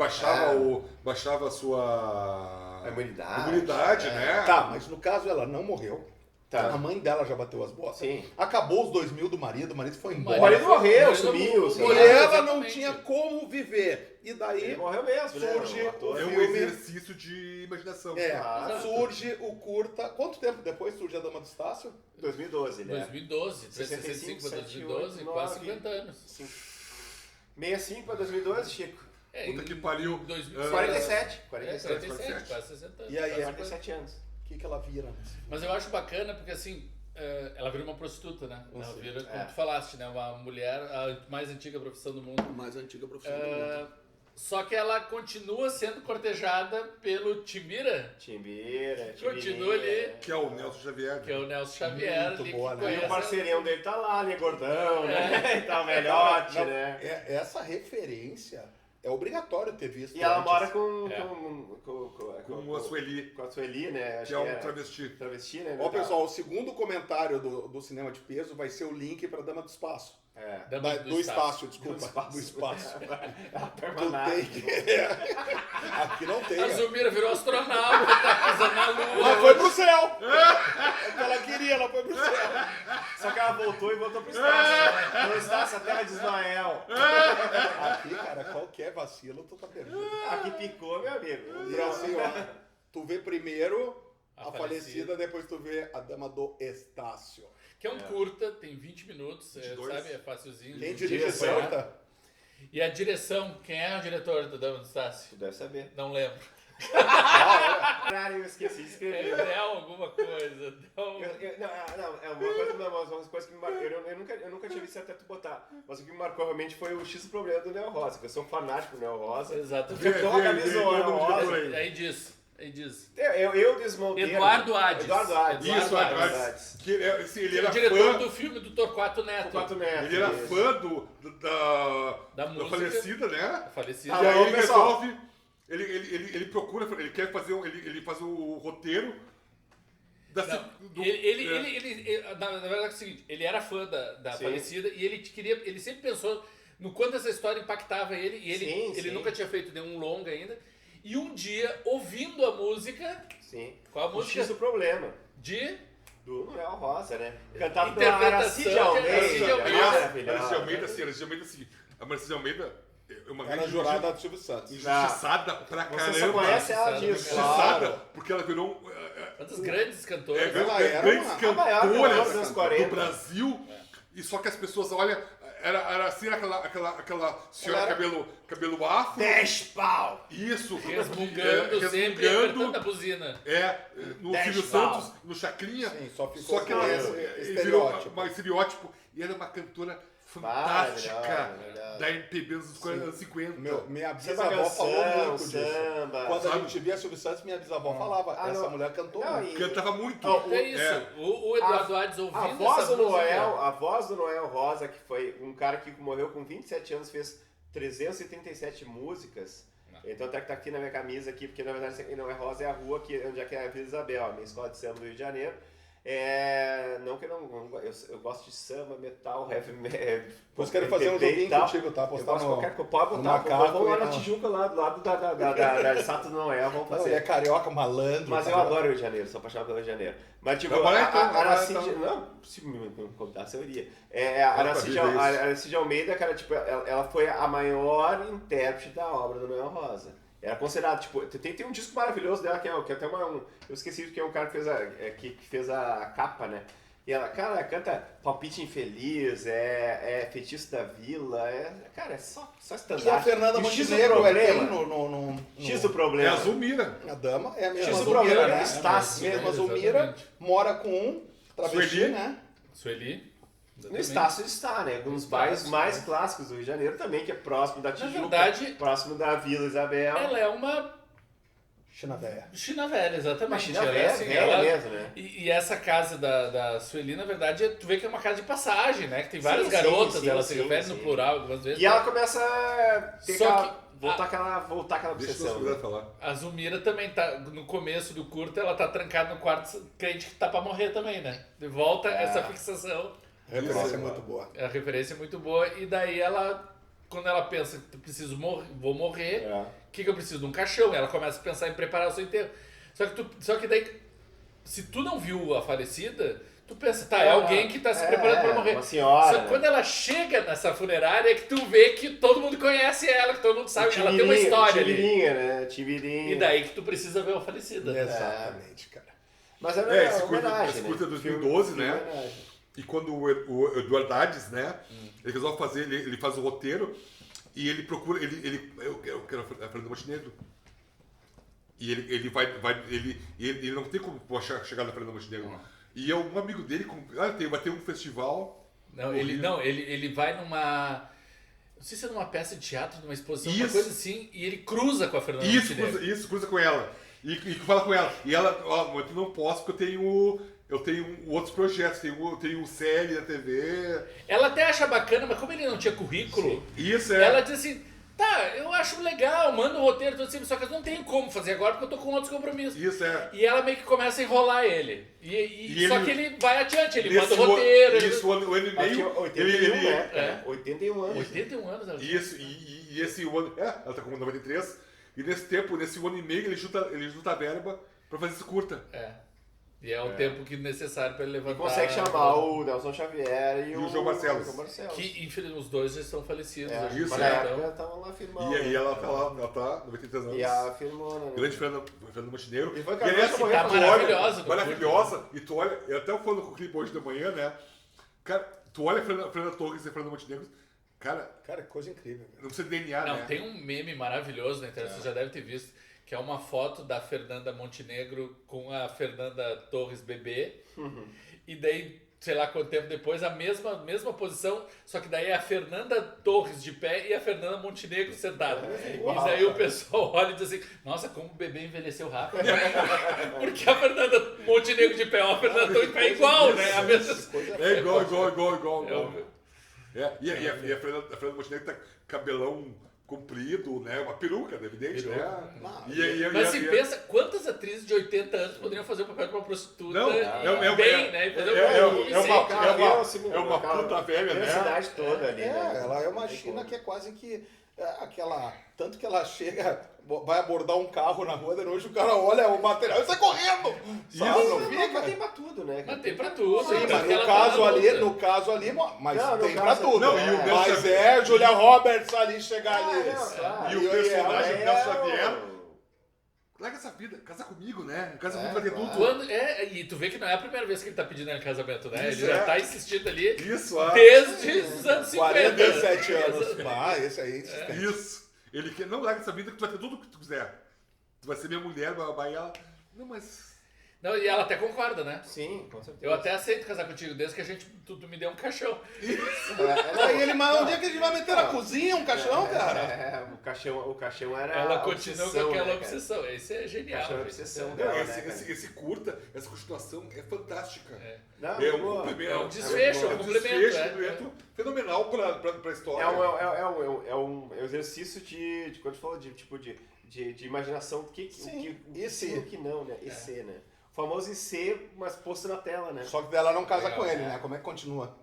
Speaker 4: baixava a sua imunidade, né?
Speaker 1: Tá, mas no caso ela não morreu.
Speaker 3: Tá.
Speaker 1: A mãe dela já bateu as botas.
Speaker 3: Sim.
Speaker 1: Acabou os 2000 do marido, o marido foi
Speaker 3: O
Speaker 1: embora.
Speaker 3: marido morreu, sumiu.
Speaker 2: Sim.
Speaker 1: Por ela não
Speaker 2: Exatamente.
Speaker 1: tinha como viver. E daí
Speaker 3: Ele morreu mesmo, né?
Speaker 1: surge
Speaker 3: O ator.
Speaker 4: É um
Speaker 1: filme.
Speaker 4: exercício de imaginação.
Speaker 3: Claro.
Speaker 1: Surge o curta. Quanto tempo depois surge a Dama do Estácio?
Speaker 3: 2012, né?
Speaker 2: 2012, 365 para 2012, quase 50 anos.
Speaker 3: 65 para 2012, Chico.
Speaker 4: Puta que pariu.
Speaker 3: 47.
Speaker 2: 47, quase 60 anos.
Speaker 1: E aí,
Speaker 2: quase
Speaker 3: 47 anos.
Speaker 1: O que ela vira?
Speaker 2: Mas eu acho bacana porque assim, ela vira uma prostituta, né? Ela vira, como tu falaste, né? Uma mulher, a mais antiga profissão do mundo.
Speaker 1: A mais antiga profissão do mundo.
Speaker 2: Só que ela continua sendo cortejada pelo Timira,
Speaker 3: Timbira.
Speaker 2: continua ali,
Speaker 4: Que é o Nelson Xavier.
Speaker 2: que é o Nelson Xavier.
Speaker 1: Muito
Speaker 2: ali,
Speaker 1: boa,
Speaker 2: que
Speaker 1: né?
Speaker 3: E o
Speaker 2: conhece-
Speaker 3: parceirão dele tá lá, né? Gordão, né? E tá velhote,
Speaker 1: Não,
Speaker 3: né?
Speaker 1: Essa referência é obrigatório ter visto.
Speaker 3: E ela
Speaker 1: antes.
Speaker 3: mora
Speaker 4: Com a Sueli,
Speaker 3: com a Sueli, né? Acho
Speaker 4: que é um
Speaker 3: era
Speaker 4: travesti.
Speaker 3: travesti, né?
Speaker 1: Ó, pessoal, o segundo comentário do cinema de peso vai ser o link pra Dama do Espaço.
Speaker 2: Dama
Speaker 1: Do Estácio, desculpa.
Speaker 3: Do
Speaker 1: Do Espaço.
Speaker 3: Ela
Speaker 1: Tu
Speaker 3: permanece.
Speaker 1: tem. Aqui não tem.
Speaker 2: A
Speaker 1: né?
Speaker 2: Zumira virou astronauta, tá pisando na lua.
Speaker 1: Ela foi pro céu! É o que ela queria, ela foi pro céu.
Speaker 3: Só que ela voltou e voltou pro Estácio. No Estácio, a terra de Ismael.
Speaker 1: Aqui, cara, qualquer vacilo, tu tá perdido.
Speaker 3: Aqui picou, meu amigo.
Speaker 1: E assim, ó, tu vê primeiro
Speaker 2: A
Speaker 1: a falecida, depois tu vê a Dama do Estácio.
Speaker 2: Que é um curta, tem 20 minutos,
Speaker 4: 22.
Speaker 2: sabe? É facilzinho.
Speaker 1: Quem
Speaker 2: de
Speaker 1: dirige
Speaker 2: acompanhar.
Speaker 1: certa?
Speaker 2: E a direção, quem é o diretor do Dama do Estácio?
Speaker 3: Tu deve saber.
Speaker 2: Não lembro.
Speaker 3: Caralho, eu esqueci de escrever.
Speaker 2: É alguma coisa. Então...
Speaker 3: É uma coisa que me marcou. Eu nunca tinha visto até tu botar. Mas o que me marcou realmente foi o X problema do Neo Rosa, que eu sou um fanático do Neo Rosa.
Speaker 2: Exatamente.
Speaker 3: Eu tô com a camisola Neo Rosa.
Speaker 2: Aí diz.
Speaker 3: Eu desmontei.
Speaker 2: Eduardo Hades.
Speaker 3: Eduardo Hades.
Speaker 4: Isso,
Speaker 2: Eduardo
Speaker 4: Hades. Que ele
Speaker 2: O
Speaker 4: era
Speaker 2: diretor
Speaker 4: fã.
Speaker 2: do filme do Torquato Neto.
Speaker 3: Torquato Neto.
Speaker 4: Ele era
Speaker 3: Isso.
Speaker 4: fã da
Speaker 2: música.
Speaker 4: falecida, né?
Speaker 2: Falecido.
Speaker 3: Ah,
Speaker 4: E aí
Speaker 3: bom,
Speaker 4: ele
Speaker 3: pessoal.
Speaker 4: resolve. Ele procura, ele quer fazer ele faz o roteiro da
Speaker 2: Não,
Speaker 4: do-
Speaker 2: na verdade é o seguinte, ele era fã da
Speaker 3: Sim.
Speaker 2: falecida e ele sempre pensou no quanto essa história impactava ele e ele
Speaker 3: Sim.
Speaker 2: nunca tinha feito nenhum longa ainda. E um dia, ouvindo a música,
Speaker 3: Sim.
Speaker 2: qual a
Speaker 3: O
Speaker 2: música?
Speaker 3: X do problema.
Speaker 2: De
Speaker 3: Do Noel Rosa, né? Cantado pela
Speaker 2: Interpretação
Speaker 3: Aracide
Speaker 2: de
Speaker 3: Almeida.
Speaker 2: Aracide Almeida.
Speaker 4: Aliás,
Speaker 3: Maravilhosa.
Speaker 4: Aracide Almeida, assim, a Aracide Almeida é uma
Speaker 1: Era
Speaker 4: grande
Speaker 1: jurada do Silvio Santos.
Speaker 4: injustiçada pra
Speaker 3: Você só
Speaker 4: caramba.
Speaker 3: conhece ela disso.
Speaker 4: Injustiçada,
Speaker 1: Claro.
Speaker 4: porque ela virou
Speaker 2: uma das grandes cantoras.
Speaker 1: Ela era
Speaker 4: grandes
Speaker 1: uma-
Speaker 3: a maior cantora dos anos
Speaker 4: cantoras
Speaker 3: 40.
Speaker 4: do Brasil. E só que as pessoas olham, era assim aquela senhora
Speaker 1: Ela era-
Speaker 4: cabelo afro.
Speaker 3: 10 pau!
Speaker 4: Isso,
Speaker 2: Resmungando sempre, apertando a buzina.
Speaker 4: no
Speaker 3: 10
Speaker 4: Silvio
Speaker 3: pau.
Speaker 4: Santos, no Chacrinha.
Speaker 1: Sim, só ficou
Speaker 4: que
Speaker 1: com
Speaker 4: ela
Speaker 1: esse
Speaker 4: virou
Speaker 1: estereótipo.
Speaker 4: um estereótipo. E era uma cantora fantástica
Speaker 3: Maravilhosa.
Speaker 4: da MPB dos anos 50.
Speaker 1: Minha
Speaker 3: Samba
Speaker 1: bisavó falou
Speaker 3: canção,
Speaker 1: muito disso.
Speaker 3: samba.
Speaker 1: Quando a
Speaker 4: Sabe?
Speaker 1: gente via Silvio Santos, minha bisavó falava,
Speaker 3: Ah,
Speaker 1: essa
Speaker 3: não.
Speaker 1: mulher cantou
Speaker 3: Não,
Speaker 1: muito.
Speaker 3: e-
Speaker 4: Cantava muito.
Speaker 2: É isso. O Eduardo Hades ouvindo
Speaker 3: A voz
Speaker 2: essa
Speaker 3: do
Speaker 2: música.
Speaker 3: Noel, a voz do Noel Rosa, que foi um cara que morreu com 27 anos, fez 337 músicas. Então até que tá aqui na minha camisa aqui, porque na verdade Noel Rosa é a rua onde é que é a Vila Isabel, a minha escola de samba do Rio de Janeiro. Não que eu gosto de samba, metal, heavy metal.
Speaker 1: Depois quero fazer um joguinho contigo, tá?
Speaker 3: Eu
Speaker 1: Postar
Speaker 3: gosto de
Speaker 1: no...
Speaker 3: qualquer coisa. Pode
Speaker 1: no
Speaker 3: botar,
Speaker 1: macaco
Speaker 3: vamos lá
Speaker 1: e
Speaker 3: na
Speaker 1: no-
Speaker 3: Tijuca, lá do lado da Sato Noel, vamos
Speaker 1: Não,
Speaker 3: fazer.
Speaker 1: ele é carioca, malandro.
Speaker 3: Mas eu
Speaker 1: carioca.
Speaker 3: adoro o Rio de Janeiro, sou apaixonado pelo Rio de Janeiro. Mas tipo,
Speaker 4: Vai lá, então,
Speaker 3: a
Speaker 4: vai lá,
Speaker 3: Aracide...
Speaker 4: então.
Speaker 3: Não, se me convidasse eu iria. A Aracide Almeida, cara, tipo, ela foi a maior intérprete da obra do Noel Rosa. Era considerado, tipo, tem um disco maravilhoso dela, que é até eu esqueci que é um cara que fez a capa, né? E ela, cara, canta Palpite Infeliz, Feitiço da Vila, cara, é só estandarte.
Speaker 1: E a Fernanda
Speaker 3: E o X do
Speaker 1: Montenegro é quem
Speaker 3: problema,
Speaker 1: no...
Speaker 3: X do
Speaker 4: É
Speaker 3: problema.
Speaker 4: a Zulmira.
Speaker 1: A dama é a mesma
Speaker 3: X do
Speaker 1: Zulmira,
Speaker 3: problema,
Speaker 1: né?
Speaker 3: Estácio.
Speaker 1: Mesma
Speaker 2: É,
Speaker 1: Zulmira,
Speaker 2: exatamente.
Speaker 1: mora com um travesti,
Speaker 4: Sueli.
Speaker 1: né?
Speaker 2: Sueli.
Speaker 3: No Estácio está, né? Um dos bairros mais clássicos do Rio de Janeiro também, que é próximo da Tijuca,
Speaker 2: verdade,
Speaker 3: próximo da Vila Isabel.
Speaker 2: Ela é uma
Speaker 1: China véia.
Speaker 2: China velha, exatamente.
Speaker 3: Uma China
Speaker 2: Ela é
Speaker 3: velha,
Speaker 2: assim,
Speaker 3: velha
Speaker 2: ela-
Speaker 3: mesmo, né?
Speaker 2: E essa casa da Sueli, na verdade, tu vê que é uma casa de passagem, né? Que tem várias
Speaker 3: Sim,
Speaker 2: garotas,
Speaker 3: sim,
Speaker 2: ela
Speaker 3: sim,
Speaker 2: se refere no
Speaker 3: sim.
Speaker 2: plural algumas vezes.
Speaker 3: E ela começa a ter
Speaker 2: Só
Speaker 3: aquela... voltar aquela
Speaker 4: Deixa
Speaker 3: obsessão.
Speaker 4: eu falar.
Speaker 2: A Zumira também tá, no começo do curto, ela tá trancada no quarto, crente que tá pra morrer também, né? De volta essa fixação.
Speaker 1: A referência é muito boa.
Speaker 2: A referência é muito boa. E daí ela, quando ela pensa que vou morrer, o que eu preciso? De um caixão. Ela começa a pensar em preparar o seu enterro. Só que daí, se tu não viu a falecida, tu pensa, tá, é alguém que tá se preparando pra morrer.
Speaker 3: Uma senhora.
Speaker 2: Só que quando ela chega nessa funerária é que tu vê que todo mundo conhece ela, que todo mundo sabe que ela tem uma história ali.
Speaker 3: Tibirinha, né? Tibirinha.
Speaker 2: E daí que tu precisa ver a falecida.
Speaker 1: Exatamente, cara.
Speaker 3: Mas é
Speaker 4: Esse
Speaker 3: homenagem,
Speaker 4: curta é
Speaker 3: né?
Speaker 4: 2012,
Speaker 3: Filme
Speaker 4: né?
Speaker 3: homenagem.
Speaker 4: E quando o Eduardo Hades, né? Ele resolve fazer, ele faz o roteiro e ele procura, eu quero a Fernanda Montenegro. E ele não tem como chegar na Fernanda Montenegro. E é um amigo dele, vai ter um festival.
Speaker 2: Não, ele vai numa... Não sei se é numa peça de teatro, numa exposição, uma coisa assim, e ele cruza com a Fernanda Montenegro.
Speaker 4: Cruza com ela. E fala com ela. E ela, mas eu não posso porque eu tenho outros projetos, tenho série na TV.
Speaker 2: Ela até acha bacana, mas como ele não tinha currículo,
Speaker 4: Isso é.
Speaker 2: ela diz assim, tá, eu acho legal, manda o roteiro, tudo assim, só que eu não tenho como fazer agora porque eu tô com outros compromissos.
Speaker 4: Isso é.
Speaker 2: E ela meio que começa a enrolar ele. Só
Speaker 4: ele,
Speaker 2: que ele vai adiante, ele
Speaker 4: nesse
Speaker 2: manda o roteiro.
Speaker 4: Isso, o ano e meio.
Speaker 3: 81, né? 81 anos.
Speaker 2: 81 anos ela tinha.
Speaker 4: Isso, e esse ano. Ela tá com 93. E nesse ano e meio, ele junta a verba pra fazer esse curta.
Speaker 2: E é o tempo necessário pra ele levantar.
Speaker 3: E consegue chamar o Nelson Xavier e
Speaker 4: o João Barcelos.
Speaker 2: Que, infelizmente, os dois já estão falecidos.
Speaker 4: Isso,
Speaker 3: mas na época estavam lá filmando.
Speaker 4: E ela tá lá, ela tá 93 anos.
Speaker 3: E ela filmou, né?
Speaker 4: Grande Fernanda Montenegro.
Speaker 3: E foi
Speaker 4: E aliás,
Speaker 3: morrer
Speaker 2: tá maravilhosa.
Speaker 4: Maravilhosa. E tu olha, eu até falando com o clipe hoje da manhã, né? Cara, tu olha a Fernanda Torres e a Fernanda Montenegro, cara,
Speaker 1: que coisa incrível.
Speaker 4: não precisa de DNA,
Speaker 2: Não,
Speaker 4: né?
Speaker 2: tem um meme maravilhoso na internet, você já deve ter visto, que é uma foto da Fernanda Montenegro com a Fernanda Torres bebê. E daí, sei lá quanto tempo depois, a mesma posição, só que daí é a Fernanda Torres de pé e a Fernanda Montenegro sentada. E daí o pessoal olha e diz assim, nossa, como o bebê envelheceu rápido. Porque a Fernanda Montenegro de pé ou a Fernanda Torres de pé é igual, né? A mesma...
Speaker 4: É igual. E a Fernanda Montenegro tá com cabelão comprido, né? Uma peruca, evidente, né?
Speaker 2: Mas se pensa, quantas atrizes de 80 anos poderiam fazer o papel de uma prostituta
Speaker 4: Não,
Speaker 2: bem, né? E fazer
Speaker 4: é uma puta velha, né?
Speaker 3: A cidade toda ali, né?
Speaker 1: Ela é uma China que é quase que aquela... Tanto que ela chega, vai abordar um carro na rua, de noite o cara olha o material e sai correndo! Sabe? Não fica?
Speaker 3: Mas tem pra tudo, né?
Speaker 2: Mas tem pra tudo.
Speaker 1: Sim,
Speaker 2: Então,
Speaker 1: mas no caso ali, mas
Speaker 3: Não, no
Speaker 1: tem pra
Speaker 3: caso-
Speaker 1: tudo.
Speaker 4: Não, e o
Speaker 1: Mas Julia Roberts ali chegar ali.
Speaker 3: claro.
Speaker 4: E o personagem
Speaker 3: é
Speaker 4: Nelson Xavier. Larga essa vida, casa comigo, né? Casa comigo vai ter tudo.
Speaker 2: E tu vê que não é a primeira vez que ele tá pedindo em casamento, né?
Speaker 4: Isso,
Speaker 2: ele já tá insistindo ali
Speaker 4: Isso,
Speaker 2: desde os anos 50.
Speaker 1: 47 anos. Esse aí.
Speaker 4: Isso. Ele quer, não larga essa vida que tu vai ter tudo o que tu quiser. Tu vai ser minha mulher, babá, e ela... Não, mas...
Speaker 2: Não, e ela até concorda, né?
Speaker 3: Sim, com certeza.
Speaker 2: Eu até aceito casar contigo, desde que tu me dê um caixão.
Speaker 1: Aí ele, mas onde é que a gente vai meter na cozinha um caixão, cara?
Speaker 3: O caixão era
Speaker 2: Ela
Speaker 3: a
Speaker 2: continua
Speaker 3: obsessão,
Speaker 2: com aquela
Speaker 3: né, cara?
Speaker 2: obsessão. Isso é genial.
Speaker 3: Caixão é
Speaker 2: gente.
Speaker 3: obsessão
Speaker 4: Não,
Speaker 3: dela, né, cara?
Speaker 4: esse curta, essa continuação é fantástica.
Speaker 3: Não,
Speaker 4: É
Speaker 3: boa.
Speaker 4: um complemento.
Speaker 2: É um desfecho,
Speaker 4: é
Speaker 2: um complemento,
Speaker 4: complemento fenomenal pra história.
Speaker 3: É um exercício de quando a gente falou de imaginação, o que não, né? IC, né? O famoso IC, mas posto na tela, né?
Speaker 1: Só que ela não casa
Speaker 2: Legal,
Speaker 1: com ele, né? Como é que continua?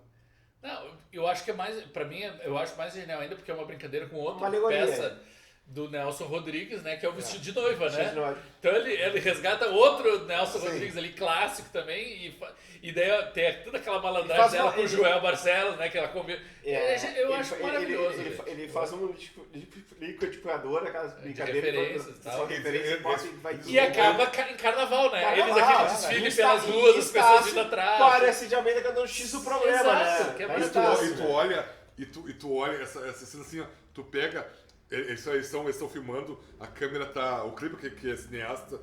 Speaker 2: Não, eu acho que é mais, pra mim, eu acho mais genial ainda porque é uma brincadeira com outra
Speaker 3: Uma alegoria.
Speaker 2: peça do Nelson Rodrigues, né? Que é o vestido de noiva, né?
Speaker 3: Vestido de noiva.
Speaker 2: Então ele resgata outro Nelson
Speaker 1: Sim.
Speaker 2: Rodrigues ali, clássico também, e daí tem toda aquela
Speaker 3: E
Speaker 2: malandragem
Speaker 3: faz
Speaker 2: dela
Speaker 3: uma-
Speaker 2: com o Joel Barcelos, né? Que ela combina. Eu acho maravilhoso.
Speaker 3: Ele faz um liquidificador, aquelas brincadeiras.
Speaker 2: referências e tal.
Speaker 3: Só referências, bota e vai
Speaker 2: E acaba em carnaval, né?
Speaker 3: Carnaval,
Speaker 2: Eles aquele
Speaker 3: né?
Speaker 2: desfile
Speaker 3: Está-
Speaker 2: pelas ruas, as pessoas
Speaker 3: Estácio
Speaker 2: vindo atrás.
Speaker 3: Parece de Almeida cantando X o problema,
Speaker 2: Exato,
Speaker 3: né?
Speaker 2: que é
Speaker 3: Mas
Speaker 2: maravilhoso.
Speaker 3: Estácio,
Speaker 4: E tu olha, tu olha essa cena assim, ó, tu pega, eles estão filmando, a câmera tá, o clipe que é cineasta,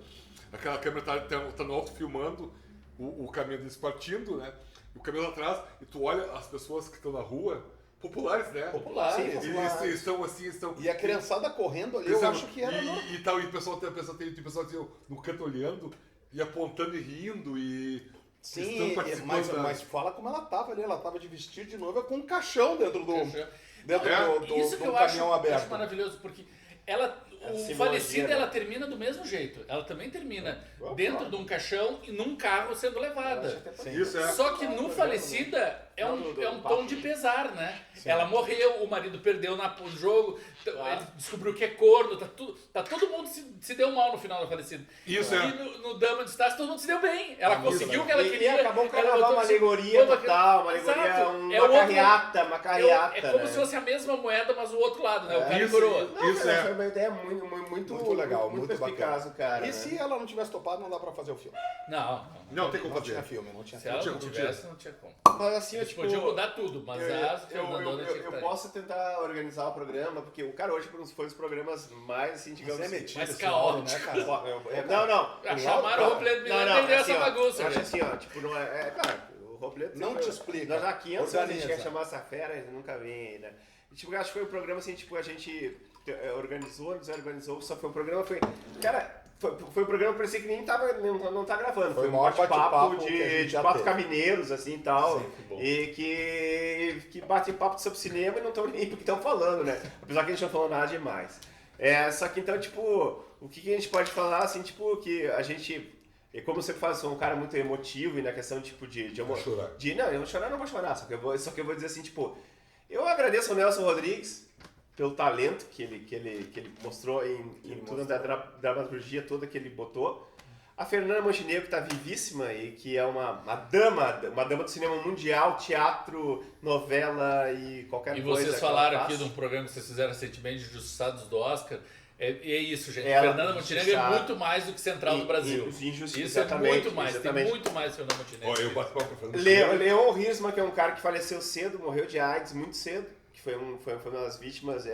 Speaker 4: aquela câmera tá no alto filmando o caminho deles partindo, né? E o caminho lá atrás, e tu olha as pessoas que estão na rua, populares, né?
Speaker 2: Popular.
Speaker 1: Sim,
Speaker 4: Eles estão assim, estão...
Speaker 1: E a criançada correndo ali, eu acho que era...
Speaker 4: E tal, e o pessoal tem pessoal assim, no canto olhando, e apontando e rindo, e...
Speaker 1: Sim,
Speaker 4: estão participando
Speaker 1: mas fala como ela tava ali. Ela tava de vestido de noiva com um caixão dentro do
Speaker 2: Caixão.
Speaker 1: dentro
Speaker 4: É,
Speaker 1: do
Speaker 2: Isso que
Speaker 1: do
Speaker 2: eu acho,
Speaker 1: caminhão aberto.
Speaker 2: acho maravilhoso, porque O Falecida, ela termina do mesmo jeito. Ela também termina dentro de um caixão e num carro sendo levada.
Speaker 4: Isso é.
Speaker 2: Só que no Falecida é um tom de pesar, né? Sim. Ela morreu, o marido perdeu no jogo, ele descobriu que é corno, todo mundo se deu mal no final da Falecida.
Speaker 4: Isso
Speaker 2: e no Dama de Estácio todo mundo se deu bem. Ela conseguiu o que ela queria.
Speaker 3: E acabou com uma alegoria total, uma alegoria, uma carreata.
Speaker 2: É como se fosse a mesma moeda, mas o outro lado, né? O cara e coroa.
Speaker 3: Isso é uma ideia muito legal, muito perspicaz, cara.
Speaker 1: E se ela não tivesse topado, não dá pra fazer o filme.
Speaker 2: Não
Speaker 4: tem como fazer.
Speaker 1: Não tinha filme, não tinha
Speaker 2: Se ela não tivesse, não tinha como.
Speaker 3: Mas assim,
Speaker 2: eles podiam mudar tudo, mas
Speaker 3: eu posso tentar organizar o programa, porque o cara hoje foi um dos programas mais, assim, digamos...
Speaker 2: mais caótico,
Speaker 3: né, cara? Não.
Speaker 2: Chamaram o Robledo Mineiro e entendeu essa bagunça.
Speaker 3: Eu acho assim, ó, tipo, não é... Cara, o Robledo...
Speaker 1: Não te explica.
Speaker 3: Nós há 500 anos a gente quer chamar essa fera, ele nunca vem, né? E, tipo, acho que foi um programa, assim, tipo, a gente desorganizou, só foi um programa, Cara... Foi um programa que parecia que nem não tá gravando. Foi um bate-papo de 4 camineiros, assim, e tal. Sim, e que bate papo sobre cinema e não estão nem porque estão falando, né? Apesar que a gente não falou nada demais. Só que então, tipo, o que a gente pode falar, assim, tipo, que a gente... Como você fala, sou um cara muito emotivo e na questão, tipo, de amor...
Speaker 4: Chorar.
Speaker 3: Não, eu não vou chorar, só que eu vou dizer assim, tipo... Eu agradeço ao Nelson Rodrigues pelo talento que ele mostrou em toda a dramaturgia toda que ele botou. A Fernanda Montenegro, que está vivíssima e que é uma dama do cinema mundial, teatro, novela e qualquer coisa.
Speaker 2: E vocês falaram aqui de um programa que vocês fizeram recentemente, de Justiçados do Oscar. É isso, gente. Fernanda Montenegro é muito mais do que Central do Brasil. Isso é muito mais. Tem muito mais Fernanda Montenegro.
Speaker 4: Eu bato palma pra Fernanda Montenegro.
Speaker 3: Leon Hirschman, que é um cara que faleceu cedo, morreu de AIDS muito cedo. Foi uma das vítimas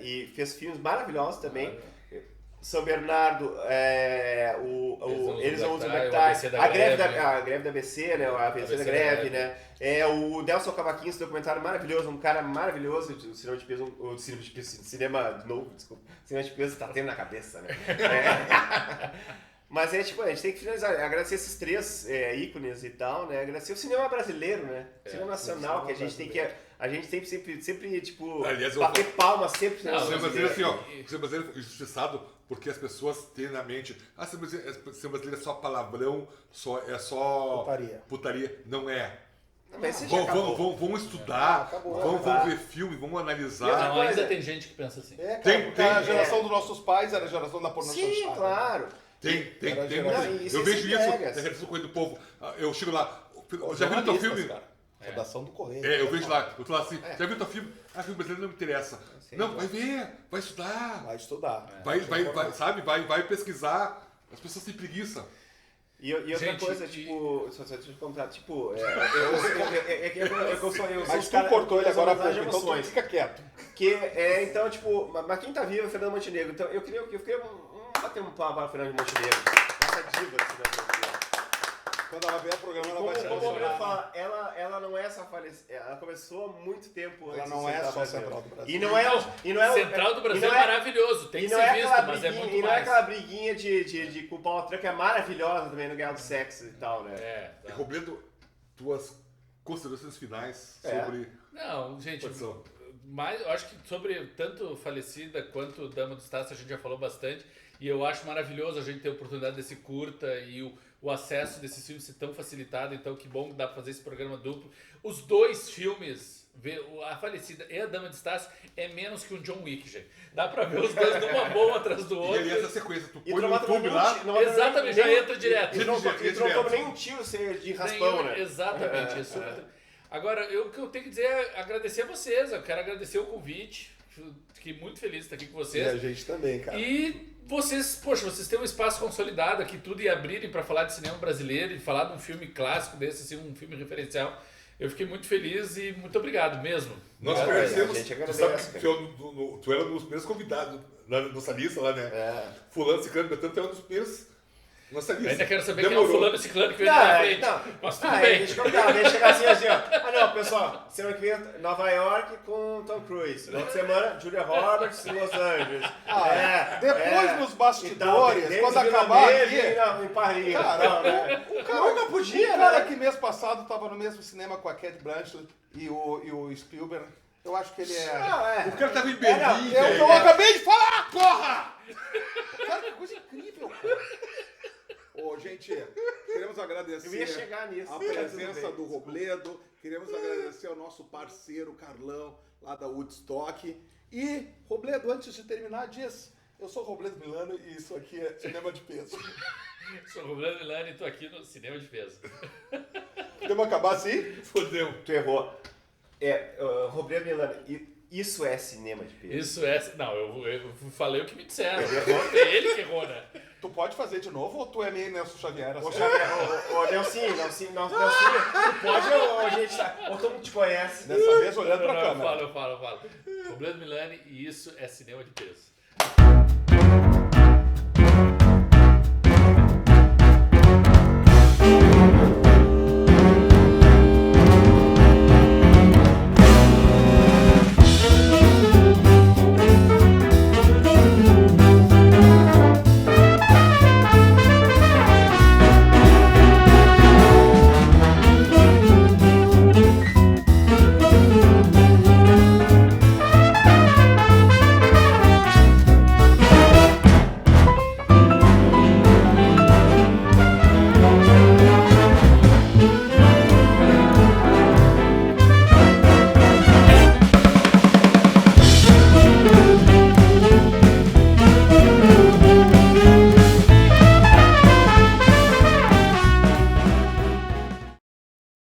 Speaker 3: e fez filmes maravilhosos também. São Bernardo, eles usam o Bactai, a greve da ABC, né? A ABC da greve, né? O Nelson Cavaquinho, esse documentário maravilhoso, um cara maravilhoso, o cinema de peso, cinema de novo, desculpa, cinema de peso tá tendo na cabeça, né? Mas tipo, a gente tem que finalizar, agradecer esses 3 ícones e tal, né? Agradecer o cinema brasileiro, né? O cinema nacional, que a gente tem que... A gente sempre tipo, bater palmas sempre.
Speaker 4: O cinema brasileiro, assim, ó, o cinema brasileiro é injustiçado porque as pessoas têm na mente, o cinema brasileiro é só palavrão, é só putaria. Não é. Vão estudar, vão ver filme, vão analisar.
Speaker 2: Não, ainda tem gente que pensa assim.
Speaker 1: A geração dos nossos pais era a geração da pornografia.
Speaker 3: Sim, claro.
Speaker 4: Tem. Eu vejo isso na redação do Correio do Povo. Eu chego lá, já viu o teu filme?
Speaker 1: Cara. Redação do Correio.
Speaker 4: Eu vejo lá, eu tô lá assim, já viu o teu filme? Filme brasileiro não me interessa. Não, vai ver, vai estudar.
Speaker 1: Vai estudar.
Speaker 4: Vai pesquisar. As pessoas têm preguiça.
Speaker 3: E outra coisa, tipo, só deixa eu contar, tipo,
Speaker 1: mas tu cortou ele agora há pouco, então tu fica quieto.
Speaker 3: Então, tipo, mas quem tá vivo é o Fernando Montenegro, então eu queria bater um papo para o Fernando Montenegro, essa diva do Fernando Montenegro.
Speaker 1: Quando ela vier o programa, ela vai se
Speaker 3: emocionar. Ela não é só falecida, ela começou há muito tempo antes.
Speaker 1: Ela não é só Central do Brasil.
Speaker 3: E não é
Speaker 2: Central do Brasil é maravilhoso, tem que ser visto, mas é muito mais.
Speaker 3: E não é aquela briguinha de culpar o outro, que é maravilhosa também no Guerra do Sexo e tal, né?
Speaker 4: Robledo, tuas considerações finais sobre...
Speaker 2: Não, gente... Mas eu acho que sobre tanto Falecida quanto Dama do Estácio a gente já falou bastante. E eu acho maravilhoso a gente ter a oportunidade desse curta e o acesso desses filmes ser tão facilitado. Então, que bom que dá pra fazer esse programa duplo. Os 2 filmes, a Falecida e a Dama de Estácio, é menos que um John Wick, gente. Dá pra ver os 2 numa boa atrás do outro.
Speaker 4: E essa sequência, tu põe no YouTube lá...
Speaker 2: Exatamente, já entra direto.
Speaker 3: E não toma nem um tiro de raspão, né?
Speaker 2: Exatamente, isso. Agora, o que eu tenho que dizer é agradecer a vocês. Eu quero agradecer o convite. Fiquei muito feliz de estar aqui com vocês.
Speaker 1: E a gente também, cara.
Speaker 2: E vocês têm um espaço consolidado aqui, tudo, e abrirem para falar de cinema brasileiro e falar de um filme clássico desse, assim, um filme referencial. Eu fiquei muito feliz e muito obrigado mesmo.
Speaker 4: Nós agradecemos. Tu era um dos primeiros convidados na nossa lista lá, né? Fulano, Ciclano, Betano, tu era um dos primeiros. Nossa lista.
Speaker 2: Ainda quero saber quem é o fulano e ciclano que veio na frente. Mas tudo bem.
Speaker 3: Deixa eu chegar assim, ó. Não, pessoal, semana que vem Nova York com Tom Cruise. Na outra semana, Julia Roberts em Los Angeles.
Speaker 1: Depois nos bastidores, quando acabar aqui...
Speaker 3: Em Paris.
Speaker 1: O cara não podia, né? O cara que mês passado estava no mesmo cinema com a Cate Blanchett e o Spielberg. Eu acho que ele é...
Speaker 4: O cara tava em Berlim,
Speaker 1: É o que eu acabei de falar, porra! Cara, que coisa incrível, cara. Ô, gente, queremos agradecer
Speaker 3: Eu ia chegar nisso.
Speaker 1: a presença do Robledo, queremos agradecer ao nosso parceiro Carlão, lá da Woodstock. E, Robledo, antes de terminar, diz, eu sou o Robledo Milano e isso aqui é Cinema de Peso.
Speaker 2: Sou o Robledo Milani e tô aqui no Cinema de Peso.
Speaker 1: Podemos acabar assim?
Speaker 4: Fodeu.
Speaker 3: Tu errou. Robledo Milano, isso é cinema de peso.
Speaker 2: Isso é... Não, eu falei o que me disseram. É ele que errou, né?
Speaker 1: Tu pode fazer de novo ou tu é meio Nelson Xavier?
Speaker 3: Ô, Nelsinho, tu pode ou a gente tá... Ou todo mundo te conhece?
Speaker 1: Dessa vez olhando pra câmera.
Speaker 2: Eu falo. Robledo Milani e isso é Cinema de Peso.